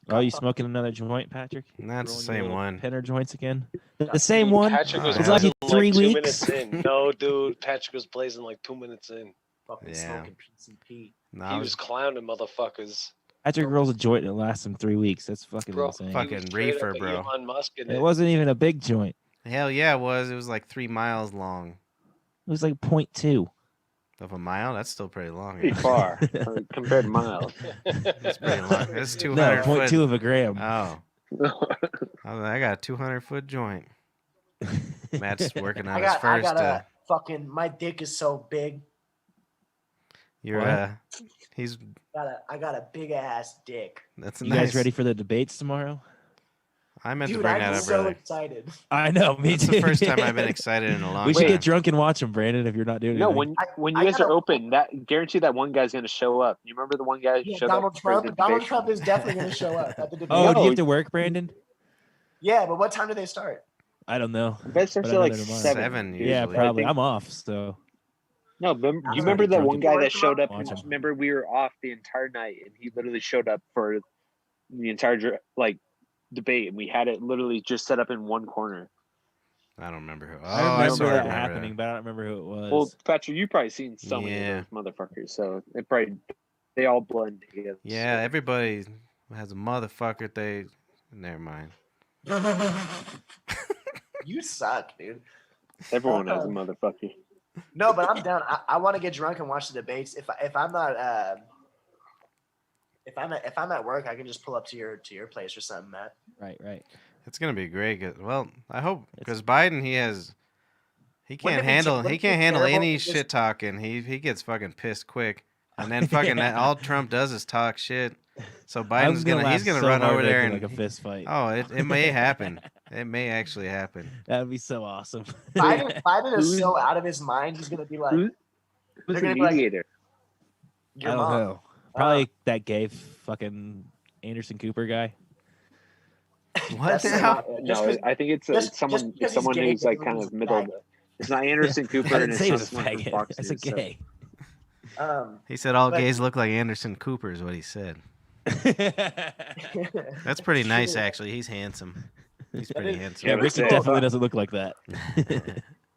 Oh, you smoking another joint, Patrick? That's the Rolling your same little one. Pinner joints again? The same one? Patrick was Oh, It's like blazing 3 like 2 weeks. minutes in. No, dude. Patrick was blazing like 2 minutes in. Fucking Yeah. smoking PCP. No, He was clowning motherfuckers. Patrick rolls a joint that lasts him 3 weeks. That's fucking Bro, insane. Fuck. he was Fucking straight reefer, up at bro. Elon Musk in It it. wasn't even a big joint. Hell yeah, it was. It was like 3 miles long. It was like 0.2. Of a mile? That's still pretty long. Pretty far compared to miles. That's pretty long. That's 200 No, foot. 0.2 of a gram. Oh. I got a 200-foot joint. Matt's working on his first. Fucking, my dick is so big. He's. I got a big ass dick. That's You nice. guys ready for the debates tomorrow? I meant to Dude, bring I'm that up so earlier. excited. I know, me That's too. the first time I've been excited in a long We time. should get drunk and watch them, Brandon, if you're not doing No, anything. when I you guys are gotta- open, that guarantee that one guy's gonna show up. You remember the one guy who Yeah, showed Donald up for the Trump. Donald debate? Trump is definitely going to show up at the debate. Oh, do you No. have to work, Brandon? Yeah, but what time do they start? I don't know. You guys start But at I know like they're tomorrow. 7 Yeah, usually. probably. I think- I'm off, so. No, you was remember already that drunk one and guy drunk that showed up? Watch him. Remember we were off the entire night, and he literally showed up for the entire debate, and we had it literally just set up in one corner. I don't remember who. Oh, I remember sort of that remember happening, but I don't remember who it was. Well, Patrick, you probably seen so many Yeah. of those motherfuckers, so they all blend together. Yeah, everybody has a motherfucker. Never mind. You suck, dude. Everyone has a motherfucker. No, but I'm down. I want to get drunk and watch the debates. If I'm not if I'm at work, I can just pull up to your place or something, Matt. Right. It's gonna be great. Well, I hope because Biden he Wouldn't can't it be handle wouldn't he it be can't handle terrible any to just- shit talking. He gets fucking pissed quick, and then fucking all Trump does is talk shit. So Biden's gonna laugh gonna so run hard over there making, and like a fist fight. oh, it may happen. It may actually happen. That would be so awesome. Biden is Who's- so out of his mind. He's gonna be like, Who's They're the gonna be like- mediator? I your don't mom. know. Probably that gay fucking Anderson Cooper guy. What That's now? not- No, just 'cause- I think it's just someone. because he's Someone gay who's like doesn't kind mean of he's middle. faggot. It's not Anderson Cooper, I and didn't it's say he not was a someone from faggot. Fox I said News, so- gay. He said all But- gays look like Anderson Cooper is what he said. That's pretty nice actually. He's handsome. He's pretty is- handsome. Yeah, Yeah, Ricky but- definitely doesn't look like that.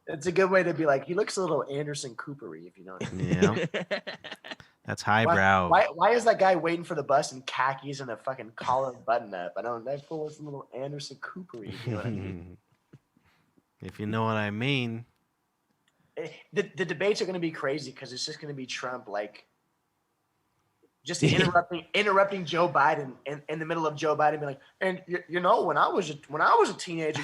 It's a good way to be like, he looks a little Anderson Coopery, if you know what I mean. Yeah, that's highbrow. Why is that guy waiting for the bus in khakis and a fucking collar button up? That fool was a little Anderson Coopery, if you know what I mean. If you know what I mean. The debates are going to be crazy because it's just going to be Trump like just Yeah. interrupting Joe Biden in the middle of Joe Biden being like, and you know when I was a teenager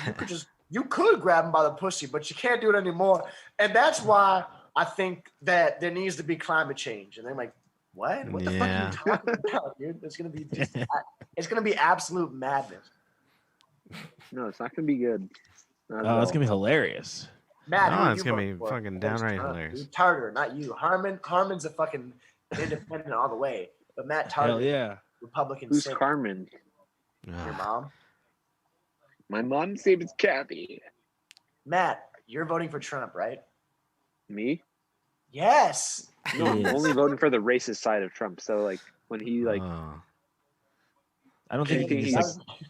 you could grab him by the pussy, but you can't do it anymore, and that's why I think that there needs to be climate change. And they're like, what the fuck are you talking about, dude? It's going to be it's going to be absolute madness. No, it's not gonna be good. Not at Oh, it's all. gonna be hilarious. Matt, No, who are it's you gonna voting be for? fucking It's downright Trump, hilarious. dude. Tartar, not you. Harmon's a fucking independent all the way, but Matt Tartar, Hell yeah. Republican. Who's sick. Carmen? Your Ugh. mom, My mom's name is Kathy. Matt. You're voting for Trump, right? Me? Yes. No, I'm Yes. only voting for the racist side of Trump. So like when he like Oh. I don't think you can Anything just he's- like,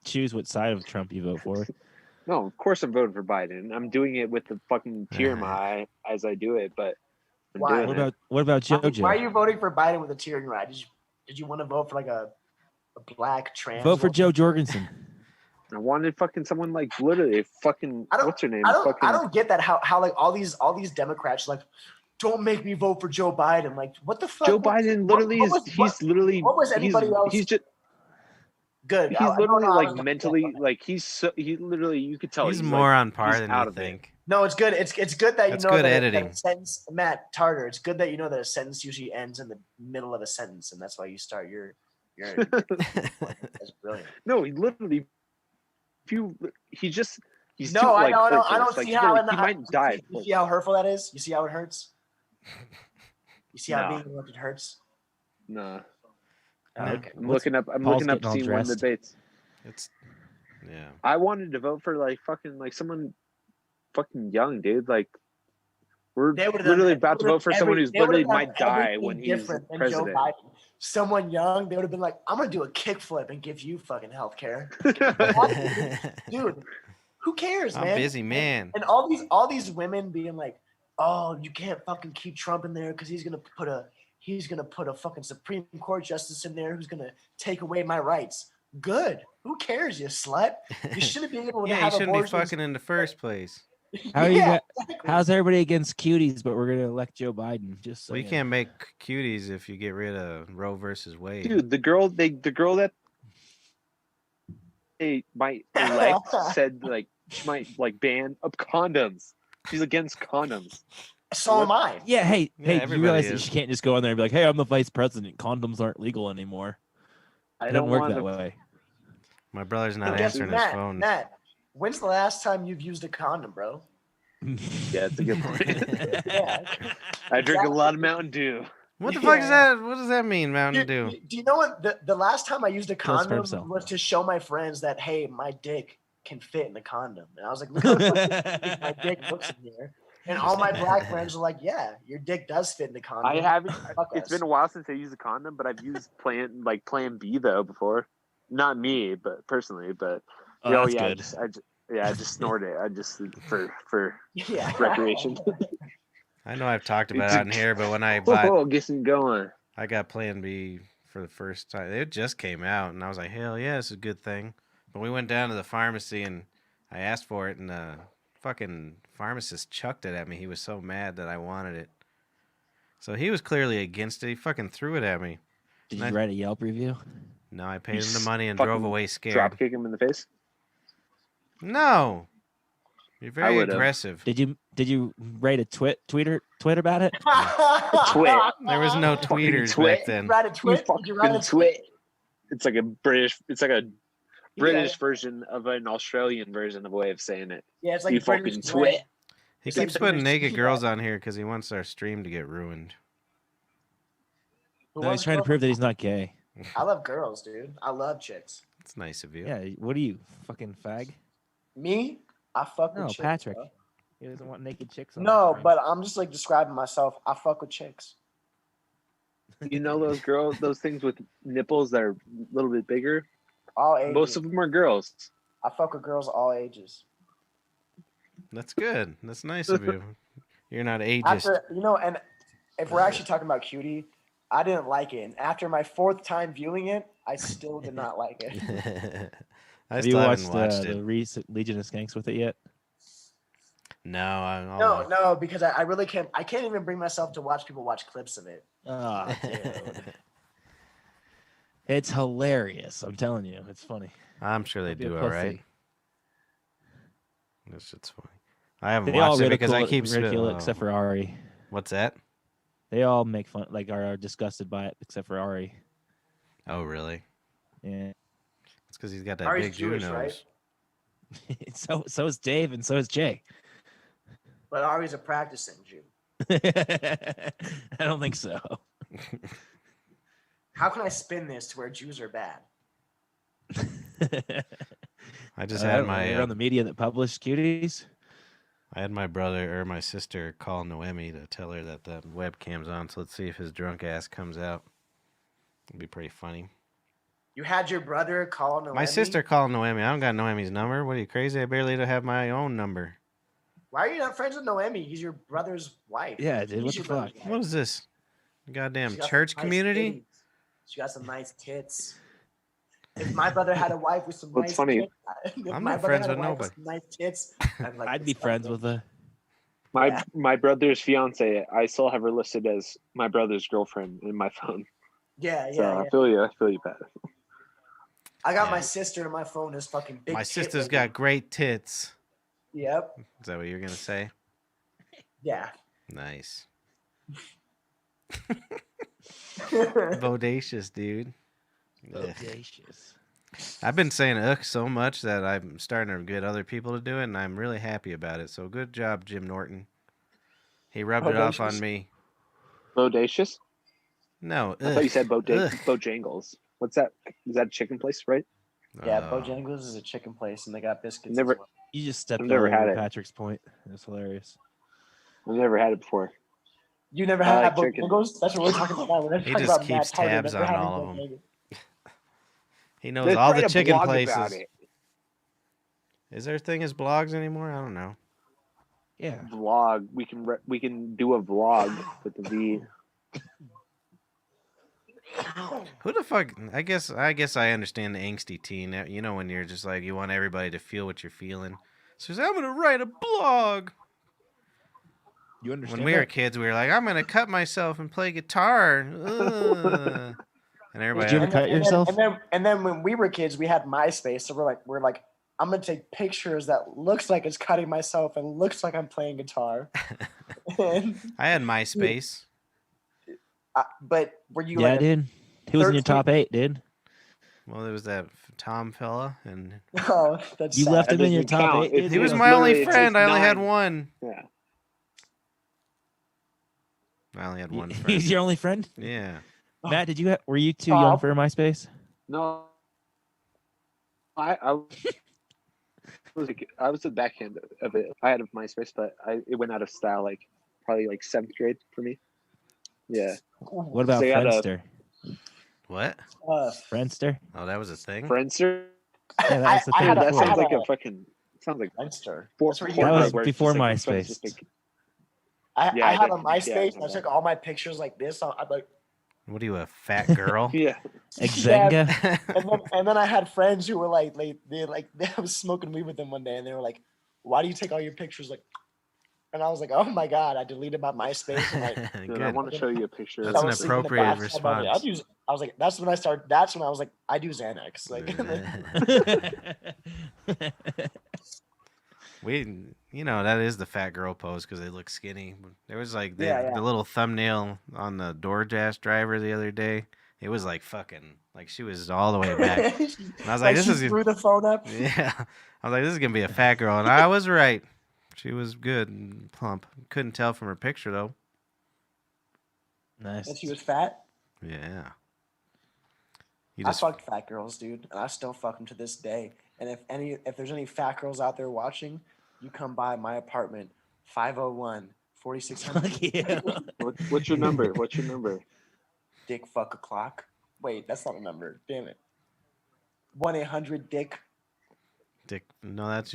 choose what side of Trump you vote for. no, of course I'm voting for Biden. I'm doing it with the fucking tear in my eye as I do it, but I'm Why? doing What about JoJo? Why are you voting for Biden with a tear in your eye? Did you want to vote for like a black trans? Vote for woman? Joe Jorgensen. I wanted fucking someone like literally fucking I don't- what's her name? I Fucking don't get that how like all these Democrats like don't make me vote for Joe Biden. Like what the fuck? Joe Biden literally what was literally what was anybody else- he's just good. he's literally like mentally like he literally you could tell He's like, more on par he's than out you of it. think. No, it's good. It's good that you That's know good that editing. a sentence, Matt Tartar. It's good that you know that a sentence usually ends in the middle of a sentence, and that's why you start your. That's brilliant. No, he literally he's No, too, I like, know. I hopeless. don't Like, see how. he might die. You see how hurtful that is? You see how it hurts? You see how No. being elected hurts? Nah. Oh, okay. I'm looking up Paul's seeing getting all one of the dressed. debates. It's yeah. I wanted to vote for like fucking like someone fucking young, dude. Like we're They would've literally done about to vote for someone who's they would've literally done might die everything when he's different than Joe president. Biden. Someone young, they would have been like, "I'm gonna do a kickflip and give you fucking health care." Dude, who cares, I'm man? busy, man. And all these women being like, "Oh, you can't fucking keep Trump in there because he's gonna put a fucking Supreme Court justice in there who's gonna take away my rights." Good. Who cares, you slut? You shouldn't be able to Yeah, you have shouldn't be abortions. fucking in the first place. How are you Yeah, got, how's everybody against cuties, but we're gonna elect Joe Biden? Just Well, you saying. can't make cuties if you get rid of Roe versus Wade. Dude, the girl that they might elect said like she might like ban up condoms. She's against condoms. So am I. Yeah, hey, Yeah, hey, you everybody realize that is. she can't just go in there and be like, "Hey, I'm the vice president. Condoms aren't legal anymore." I It don't doesn't work want that to. way. My brother's not Guess answering his Matt, phone. Matt, when's the last time you've used a condom, bro? Yeah, it's a good point. Yeah. I drink a lot of Mountain Dew. What the fuck is Yeah. that? What does that mean, Mountain Dew? Do you know what? The last time I used a Kills sperm condom cell. was to show my friends that, hey, my dick can fit in the condom. And I was like, look how big my dick looks in here. And all my black friends were like, yeah, your dick does fit in the condom. I haven't. Fuck It's us. been a while since I used a condom, but I've used Plan B though before. Not me, but personally. But Oh, that's yeah, good. I just snort it. I just for Yeah. recreation. I know I've talked about It's it a- out in here, but when I bought, Oh, get some going. I got Plan B for the first time. It just came out, and I was like, hell yeah, this is a good thing. But we went down to the pharmacy, and I asked for it, and the fucking pharmacist chucked it at me. He was so mad that I wanted it. So he was clearly against it. He fucking threw it at me. Did Nice. you write a Yelp review? No, I paid You him the money and drove fucking away scared. Drop kick him in the face. No. You're very would've. aggressive. Did you write a tweet about it? Twit. There was no tweeters twit. back then. Write a twit? Did you write a Twit. It's like a British. It's like a British Yeah. version of an Australian version of a way of saying it. Yeah, it's like You British fucking slang. twit. He It's like keeps putting British- naked yeah. girls on here because he wants our stream to get ruined. Who No, he's wants trying to girls? prove that he's not gay. I love girls, dude. I love chicks. It's nice of you. Yeah, what are you, fucking fag? Me, I fuck No, with chicks. Patrick. bro. He doesn't want naked chicks on No, his stream. but I'm just like describing myself. I fuck with chicks. You know those girls, those things with nipples that are a little bit bigger. All ages. Most of them are girls. I fuck with girls all ages. That's good. That's nice of you. You're not ageist. After and if we're actually talking about cutie, I didn't like it. And after my 4th time viewing it, I still did not like it. I Have you still watched, haven't watched the it. recent Legion of Skanks with it yet? No, No, because I really can't. I can't even bring myself to watch people watch clips of it. Oh, dude. It's hilarious. I'm telling you, it's funny. I'm sure they Don't be a do all right. pussy. This shit's funny. I haven't They all watched it because I ridicule keep ridicule it except for Ari. What's that? They all make fun, like are disgusted by it, except for Ari. Oh, really? Yeah. It's because he's got that Ari's big Jew Jewish, nose. right? so is Dave, and so is Jay. But Ari's a practicing Jew. I don't think so. How can I spin this to where Jews are bad? I just I had don't know, my you're on the media that published cuties. I had my brother or my sister call Noemi to tell her that the webcam's on. So let's see if his drunk ass comes out. It'd be pretty funny. You had your brother call Noemi? My sister called Noemi. I don't got Noemi's number. What are you, crazy? I barely have my own number. Why are you not friends with Noemi? He's your brother's wife. Yeah, dude, what She's the your fuck? brother's wife. What is this? Goddamn She got some church nice community? titties. She got some nice tits. If my brother had a wife with some What's nice funny? tits, if I'm my not brother friends had a with wife nobody. some nice tits, I'd be friends with her. Yeah. My brother's fiance. I still have her listed as my brother's girlfriend in my phone. Yeah, So yeah. I feel you. I feel you, Pat. I got Yeah. my sister in my phone as fucking big. My tit sister's lady. got great tits. Yep. Is that what you're gonna say? Yeah. Nice. Bodacious, dude. Ugh. Bodacious. I've been saying ugh so much that I'm starting to get other people to do it, and I'm really happy about it. So good job, Jim Norton. He rubbed it off on Bodacious? me. Bodacious? No, I thought you said ugh. Bojangles. What's that? Is that a chicken place, right? Yeah, Uh, Bojangles is a chicken place, and they got biscuits. Never- As well. You just stepped I've all never had over it. Patrick's point. That's hilarious. I've never had it before. You never I had like chicken. Bojangles? That's what we're talking about now. We're not He talking just about Matt keeps Tarter tabs never on having all of 'em. Bojangles. he knows Let's all write the a chicken blog places. about it. Is there a thing as blogs anymore? I don't know. Yeah. Vlog. We can do a vlog with the V. Who the fuck? I guess I understand the angsty teen. You know, when you're just like you want everybody to feel what you're feeling. So I'm gonna write a blog. You understand When we were that? kids, we were like, I'm gonna cut myself and play guitar. Ugh. And everybody, Did you ever cut yourself? And then when we were kids, we had MySpace, so we're like, I'm gonna take pictures that looks like it's cutting myself and looks like I'm playing guitar. And, I had MySpace. but were you Yeah, like? dude. He was in your 13? top 8, dude. Well, there was that Tom fella, and Oh, that's You sad. left him in your doesn't top count. 8, dude. he was It's my only literally- it friend. takes I only had 9. one. Yeah. I only had one He's friend. your only friend? Yeah. Matt, were you too young for MySpace? No. I was the backhand of it. I had a MySpace, but it went out of style like probably like 7th grade for me. Yeah. What about They had a- Friendster? What? Friendster? Oh, that was a thing. Friendster. Yeah, that was the I thing had a- That before. sounds like a- a fucking. Sounds like Friendster. four. That's where you- That was where it's before just like the friends MySpace. just like- I Yeah, had a that- yeah, MySpace. I and I know took that. all my pictures like this. I'm like, What are you, a fat girl? Yeah. Xenga? and then I had friends who were like, I was smoking weed with them one day, and they were like, "Why do you take all your pictures?" Like, and I was like, "Oh my god!" I deleted my MySpace. And like, Dude, I Good. want to show you a picture. That's I an was sleeping in the appropriate bathtub all day. response. I was like, that's when I started. That's when I was like, I do Xanax. Like, That is the fat girl pose because they look skinny. There was like Yeah. the little thumbnail on the DoorDash driver the other day. It was like fucking, like she was all the way back. And I was like, this she is, threw the phone up. yeah. I was like, this is going to be a fat girl. And I was right. She was good and plump. Couldn't tell from her picture though. Nice. And she was fat. Yeah. I fucked fat girls, dude, and I still fuck them to this day. And if there's any fat girls out there watching, you come by my apartment, 501 4600. Fuck yeah. What's your number? What's your number? Dick fuck o'clock. Wait, that's not a number. Damn it. 1-800 dick. Dick. No, that's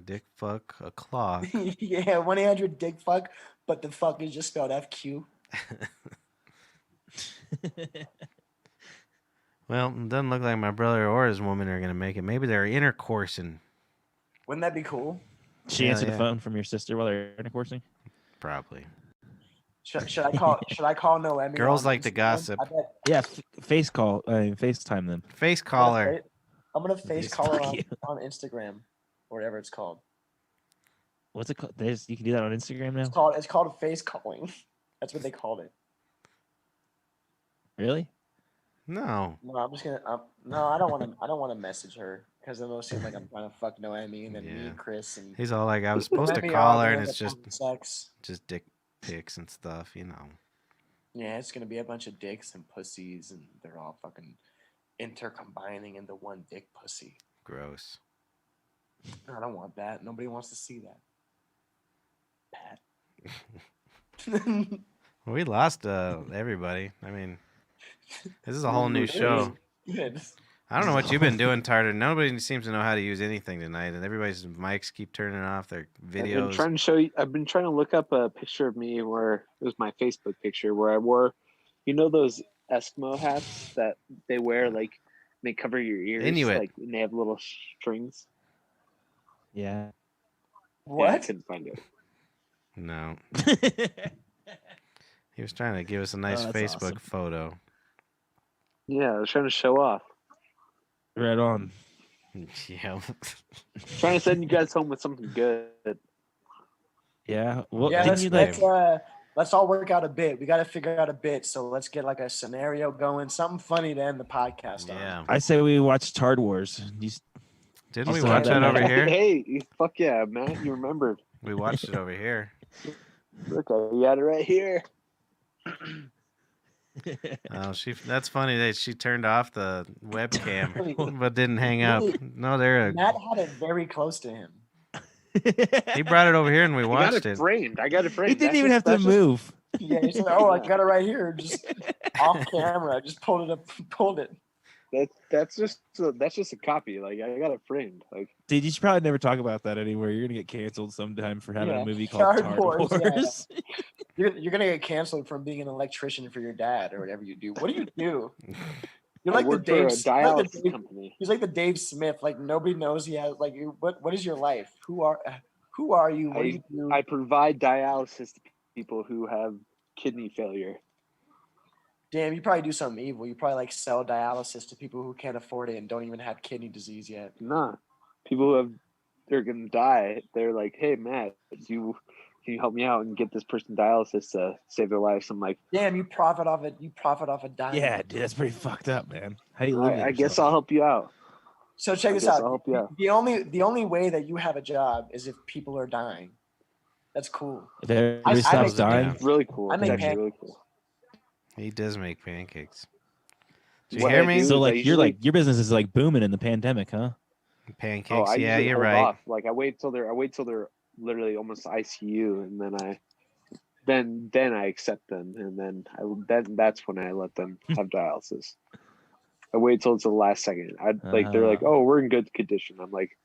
dick fuck a clock. Yeah, 1-800 dick fuck, but the fuck is just spelled FQ. Well, it doesn't look like my brother or his woman are going to make it. Maybe they're intercoursing. Wouldn't that be cool? She Yeah, answered yeah. the phone from your sister while they're intercoursing? Probably. Should I call Noemi? Girls on like to Instagram? gossip. I bet. Yeah, FaceTime them. Face caller. I'm gonna face call her Fuck you. on Instagram, or whatever it's called. What's it called? You can do that on Instagram now? It's called face calling. That's what they called it. Really? No. No, I'm just gonna. No, I don't want to. I don't want to message her because then it'll seem like I'm trying to fuck Noemi and then me Yeah. and Chris and. He's all like, I was supposed to Noemi call are her, the and ones it's that just want sex. dick pics and stuff, Yeah, it's gonna be a bunch of dicks and pussies, and they're all fucking intercombining into one dick pussy. Gross. I don't want that. Nobody wants to see that. Bad. Well, we lost everybody. I mean, this is a whole new show. Good. I don't know what you've been doing, Tartar. Nobody seems to know how to use anything tonight, and everybody's mics keep turning off their I've been videos. trying to show you. I've been trying to look up a picture of me where it was my Facebook picture where I wore, those Eskimo hats that they wear, like they cover your ears, Inuit. like and they have little strings. Yeah. Yeah, I What? couldn't find it. No. He was trying to give us a nice that's Facebook awesome. photo. Yeah, I was trying to show off. Right on. Yeah. Trying to send you guys home with something good. Yeah. Well, Yeah, didn't let's, you let's all work out a bit. We got to figure out a bit. So let's get like a scenario going, something funny to end the podcast on. Yeah. I say we watch Tard Wars. Didn't we still watch have that that over here? Hey, fuck yeah, man! You remembered. We watched it over here. Look, you got it right here. Oh, that's funny that she turned off the webcam Really, but didn't hang up. really, No, they're Matt had it very close to him. he brought it over here and we I got watched it it. framed. I got it framed. He didn't That's even just- have to that's just- move. Yeah, he said, "Oh, I Yeah. got it right here, just off camera. I just pulled it up, pulled it." That's just a copy. Like I got it framed. Like Dude, you should probably never talk about that anywhere. You're gonna get canceled sometime for having Yeah, a movie called Tard Tard Wars, yeah. Wars. You're gonna get canceled from being an electrician for your dad or whatever you do. What do you do? You're I like the work for a Dave. You're like the dialysis Dave company. he's like the Dave Smith. Like nobody knows he has. Like what is your life? Who are you? What do you do? I provide dialysis to people who have kidney failure. Damn, you probably do something evil. You probably like sell dialysis to people who can't afford it and don't even have kidney disease yet. Nah, people who they're gonna die. They're like, hey Matt, can you help me out and get this person dialysis to save their lives? I'm like, Damn, you profit off it. You profit off a dying. Yeah, dude, that's pretty fucked up, man. How do you live? I guess I'll help you out. So check I this guess out. I'll help you out. The only way that you have a job is if people are dying. That's cool. If everybody I stops make- dying, It's really cool. I It's make actually pan- really cool. He does make pancakes. Did you What hear I me? do- so is I like you're usually- like your business is like booming in the pandemic, huh? Pancakes. Oh, I yeah, usually you're hold right. off. Like I wait till they're literally almost ICU, and then I accept them, and then that's when I let them have dialysis. I wait till it's the last second. They're like, oh, we're in good condition. I'm like,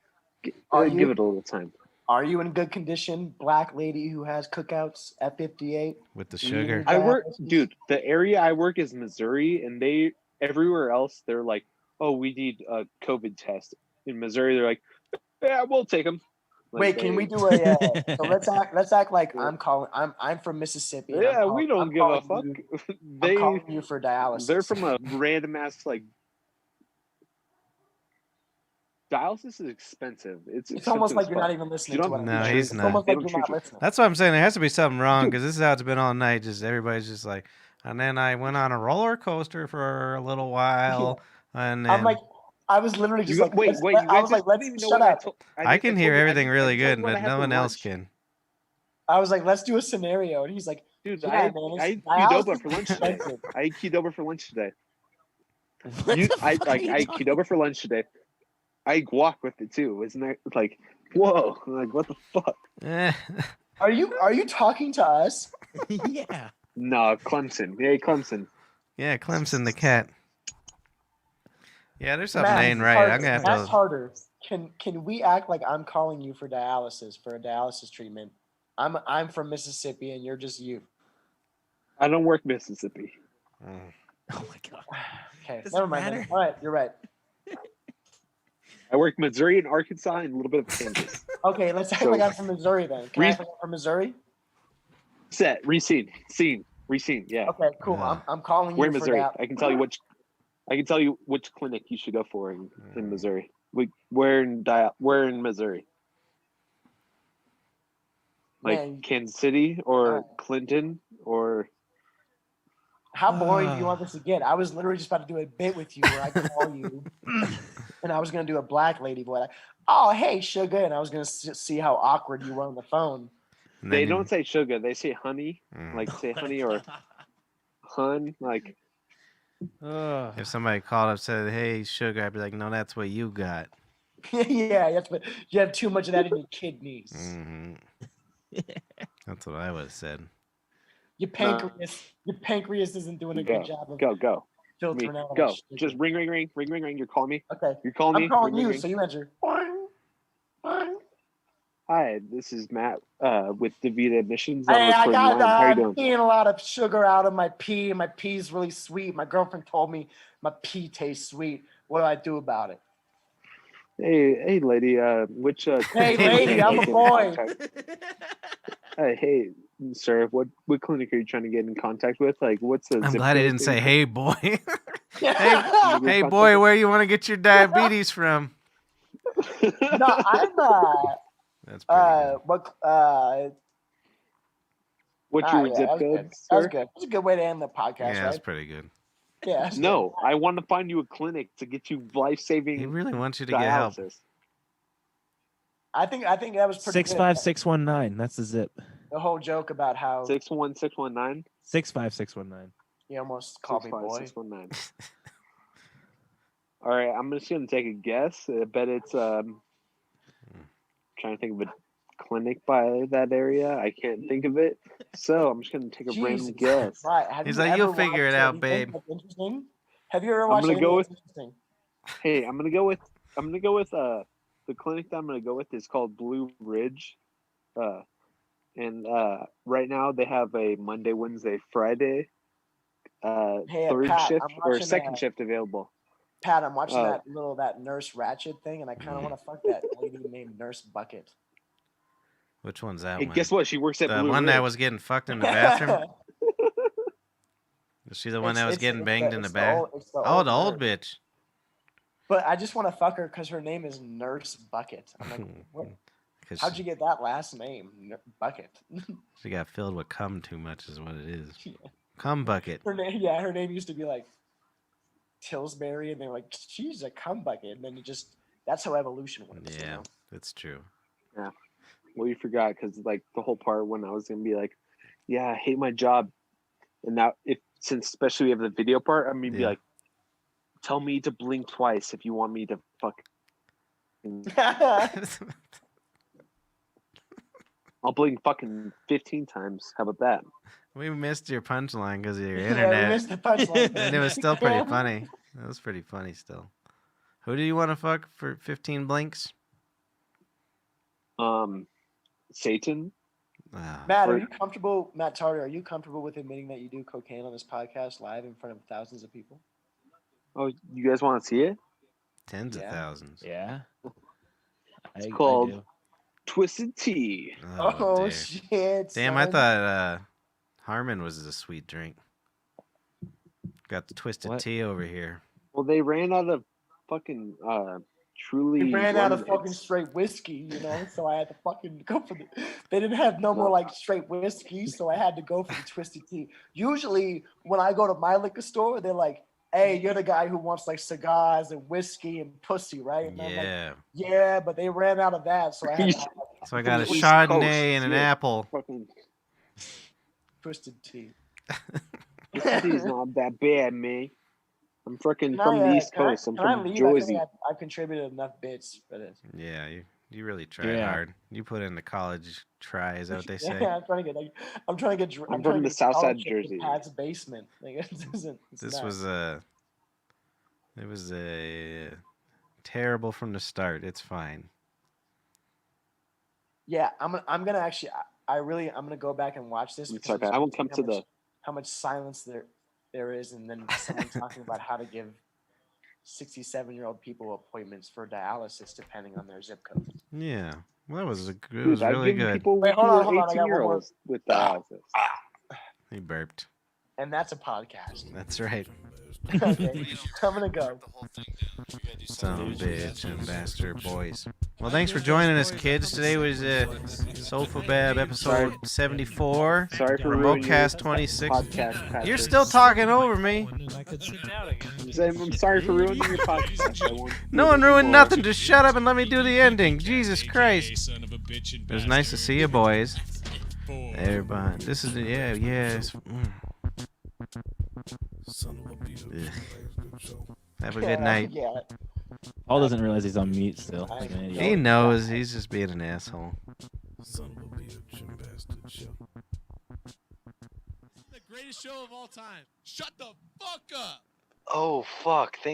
Are give you? it a little time. Are you in good condition? Black lady who has cookouts at 58. With the sugar. I work, dude. The area I work is Missouri, and everywhere else they're like, oh, we need a COVID test. In Missouri, they're like, yeah, we'll take them. Wait, can we do a? So let's act like I'm from Mississippi. and I'm Yeah, we calling- don't I'm give a calling fuck. you- I'm calling you for dialysis. They're from a random ass like. Dialysis is expensive. It's almost expensive like as you're not fuck. even listening You to don't- what I'm No, saying. he's It's not. almost They like don't you're not treat you- listening. That's what I'm saying. There has to be something wrong because this is how it's been all night. Just everybody's just like, and then I went on a roller coaster for a little while, and then I'm like, I was literally just You- like, wait, let's- you I guys was like, just let's didn't even know shut what up. I can hear everything really good, but no one else can. I was like, let's do a scenario, and he's like, Dude, yeah, I man, ate it's Qdoba dialysis for lunch is today. expensive. I ate Qdoba for lunch today. What the I fuck are you ate talking- Qdoba for lunch today. I ate guac with it too. Isn't that like, whoa? I'm like, what the fuck? Eh. Are you talking to us? Yeah. No, Clemson. Yay, Clemson. Yeah, Clemson the cat. Yeah, there's something Matt, ain't right. Carter, I'm gonna have Matt to. Carter, can we act like I'm calling you for dialysis for a dialysis treatment? I'm from Mississippi, and you're just you. I don't work Mississippi. Mm. Oh my god. Okay, Does never it mind. then. matter? All right, you're right. I work Missouri and Arkansas and a little bit of Kansas. Okay, let's act So- like I'm from Missouri then. Can I act like I'm from Missouri? Set, rescene, rescene. Yeah, Okay, cool. Yeah. I'm calling you we're in for Missouri. that. I can tell you which clinic you should go for in Missouri. We're in Missouri. Like Man. Kansas City or Alright. Clinton or How boring do you want this to get? I was literally just about to do a bit with you where I call you, and I was gonna do a black lady boy. Like, oh, hey, sugar, and I was gonna see how awkward you were on the phone. And they then you- don't say sugar, they say honey. Mm. Like say honey or hun. Like If somebody called up and said, "Hey, sugar," I'd be like, "No, that's what you got." Yeah, you have too much of that in your kidneys. Hmm That's what I would have said. Your pancreas isn't doing a Go, good job of go. Me, filtering out all go. that sugar. Just ring. You're calling me. Okay, You're calling me. I'm calling Ring, you, ring. so you answer. Boing, boing. Hi, this is Matt with DeVita Admissions. Hey, I recording got live. How you I'm doing? peeing a lot of sugar out of my pee, and my pee's really sweet. My girlfriend told me my pee tastes sweet. What do I do about it? Hey, lady. Which? Hey, lady, I'm a boy. Hey, sir. What clinic are you trying to get in contact with? Like, what's the? I'm zip glad he code didn't that say, you- "Hey, boy." no, Hey, boy, where you want to get your diabetes from? I'm That's pretty what What's your yeah, zip that was code, good. That was sir? good. That's a good way to end the good. podcast, Yeah, that's right? pretty good. Yeah. that's No, I want to find you a clinic to get you He life-saving really wants you to get help. dialysis. good. I think that was pretty good. 65619. That's the zip. The whole joke about how 61619. 65619. You almost called me boy. 65619. All right, I'm just gonna take a guess. I bet it's trying to think of a clinic by that area. I can't think of it, so I'm just gonna take a random Jesus. guess. Right. Have He's you like, ever "You'll figure watched it out, anything babe." that's interesting? Have you ever I'm watched gonna anything go that's with- interesting? Hey, I'm gonna go with the clinic that I'm gonna go with is called Blue Ridge, and right now they have a Monday, Wednesday, Friday, Hey, third Pat, shift I'm or watching, second shift available. Pat, I'm watching Uh, that Nurse Ratchet thing, and I kind of want to fuck that lady named Nurse Bucket. Which one's that Hey, one? guess what? She works at The Blue one Ridge. that was getting fucked in the bathroom? Is she the one that was getting banged in the back? Oh, the old bitch. But I just want to fuck her because her name is Nurse Bucket. I'm like, what? 'Cause How'd you get that last name, Bucket? she got filled with cum too much is what it is. Yeah. Cum bucket. Her name, yeah, her name used to be like Tillsbury, and they're like, she's a cum bucket, and then that's how evolution works. Yeah, You know? that's true. Yeah. Well, you forgot because like the whole part when I was gonna be like, yeah, I hate my job, and now since especially we have the video part, I'm gonna be Yeah. like, tell me to blink twice if you want me to fuck. I'll blink fucking 15 times. How about that? We missed your punchline because of your Yeah, internet. we missed the punchline. And it was still pretty funny. It was pretty funny still. Who do you want to fuck for 15 blinks? Satan. Ah, Matt, are you comfortable? Matt Tardy, are you comfortable with admitting that you do cocaine on this podcast live in front of thousands of people? Oh, you guys want to see it? tens of Yeah. thousands. Yeah. It's I called do. Twisted Tea. Oh, dear. shit! Damn, I son. thought Harmon was a sweet drink. Got the twisted What? tea over here. Well, they ran out of fucking Truly. We ran out of lemonades. fucking straight whiskey, so I had to fucking go for the. They didn't have no more like straight whiskey, so I had to go for the twisted tea. Usually, when I go to my liquor store, they're like, "Hey, you're the guy who wants like cigars and whiskey and pussy, right?" And I'm like, Yeah. "Yeah," but they ran out of that, so I had to have So I got a From the East Chardonnay Coast, and an yeah. apple. Fucking twisted tea. Twisted Tea's not that bad, man. I'm freaking Can from I, the East can I- Coast. I'm can I from leave? I feel Jersey. like I've contributed enough bits for this. Yeah, you really tried Yeah. hard. You put in the college try, is that what they say? Yeah, I'm trying to get. I'm trying to get. I'm trying from to the get south side of scholarship to Jersey. Pat's basement. Like, it doesn't. It's This not. was it was terrible from the start. It's fine. Yeah, I'm gonna actually. I'm gonna go back and watch this. I'm because sorry, it's I won't come interesting to how much silence there is, and then someone talking about how to give 67-year-old people appointments for dialysis depending on their zip code. Yeah. Well, it was Dude, I've really given good. people Wait, hold who on, are hold on, I got one more. 18-year-olds with dialysis. He burped. And that's a podcast. That's right. Okay, I'm gonna go. Son of a bitch and bastard boys. Well, thanks for joining us, kids. Today was Sofabab episode 74. Sorry for ruining your Remotecast 26. podcast, Patrick. You're still talking over me. I'm sorry for ruining your podcast. I won't No do one it ruined anymore. nothing. Just shut up and let me do the ending. Jesus Christ. It was nice to see you, boys. Everybody. This is yes. Ugh. Have a good night. Yeah. Paul doesn't realize he's on mute still. I- Man, He yeah. knows. He's just being an asshole. Son of a bitch and bastard show. The greatest show of all time. Shut the fuck up. Oh fuck!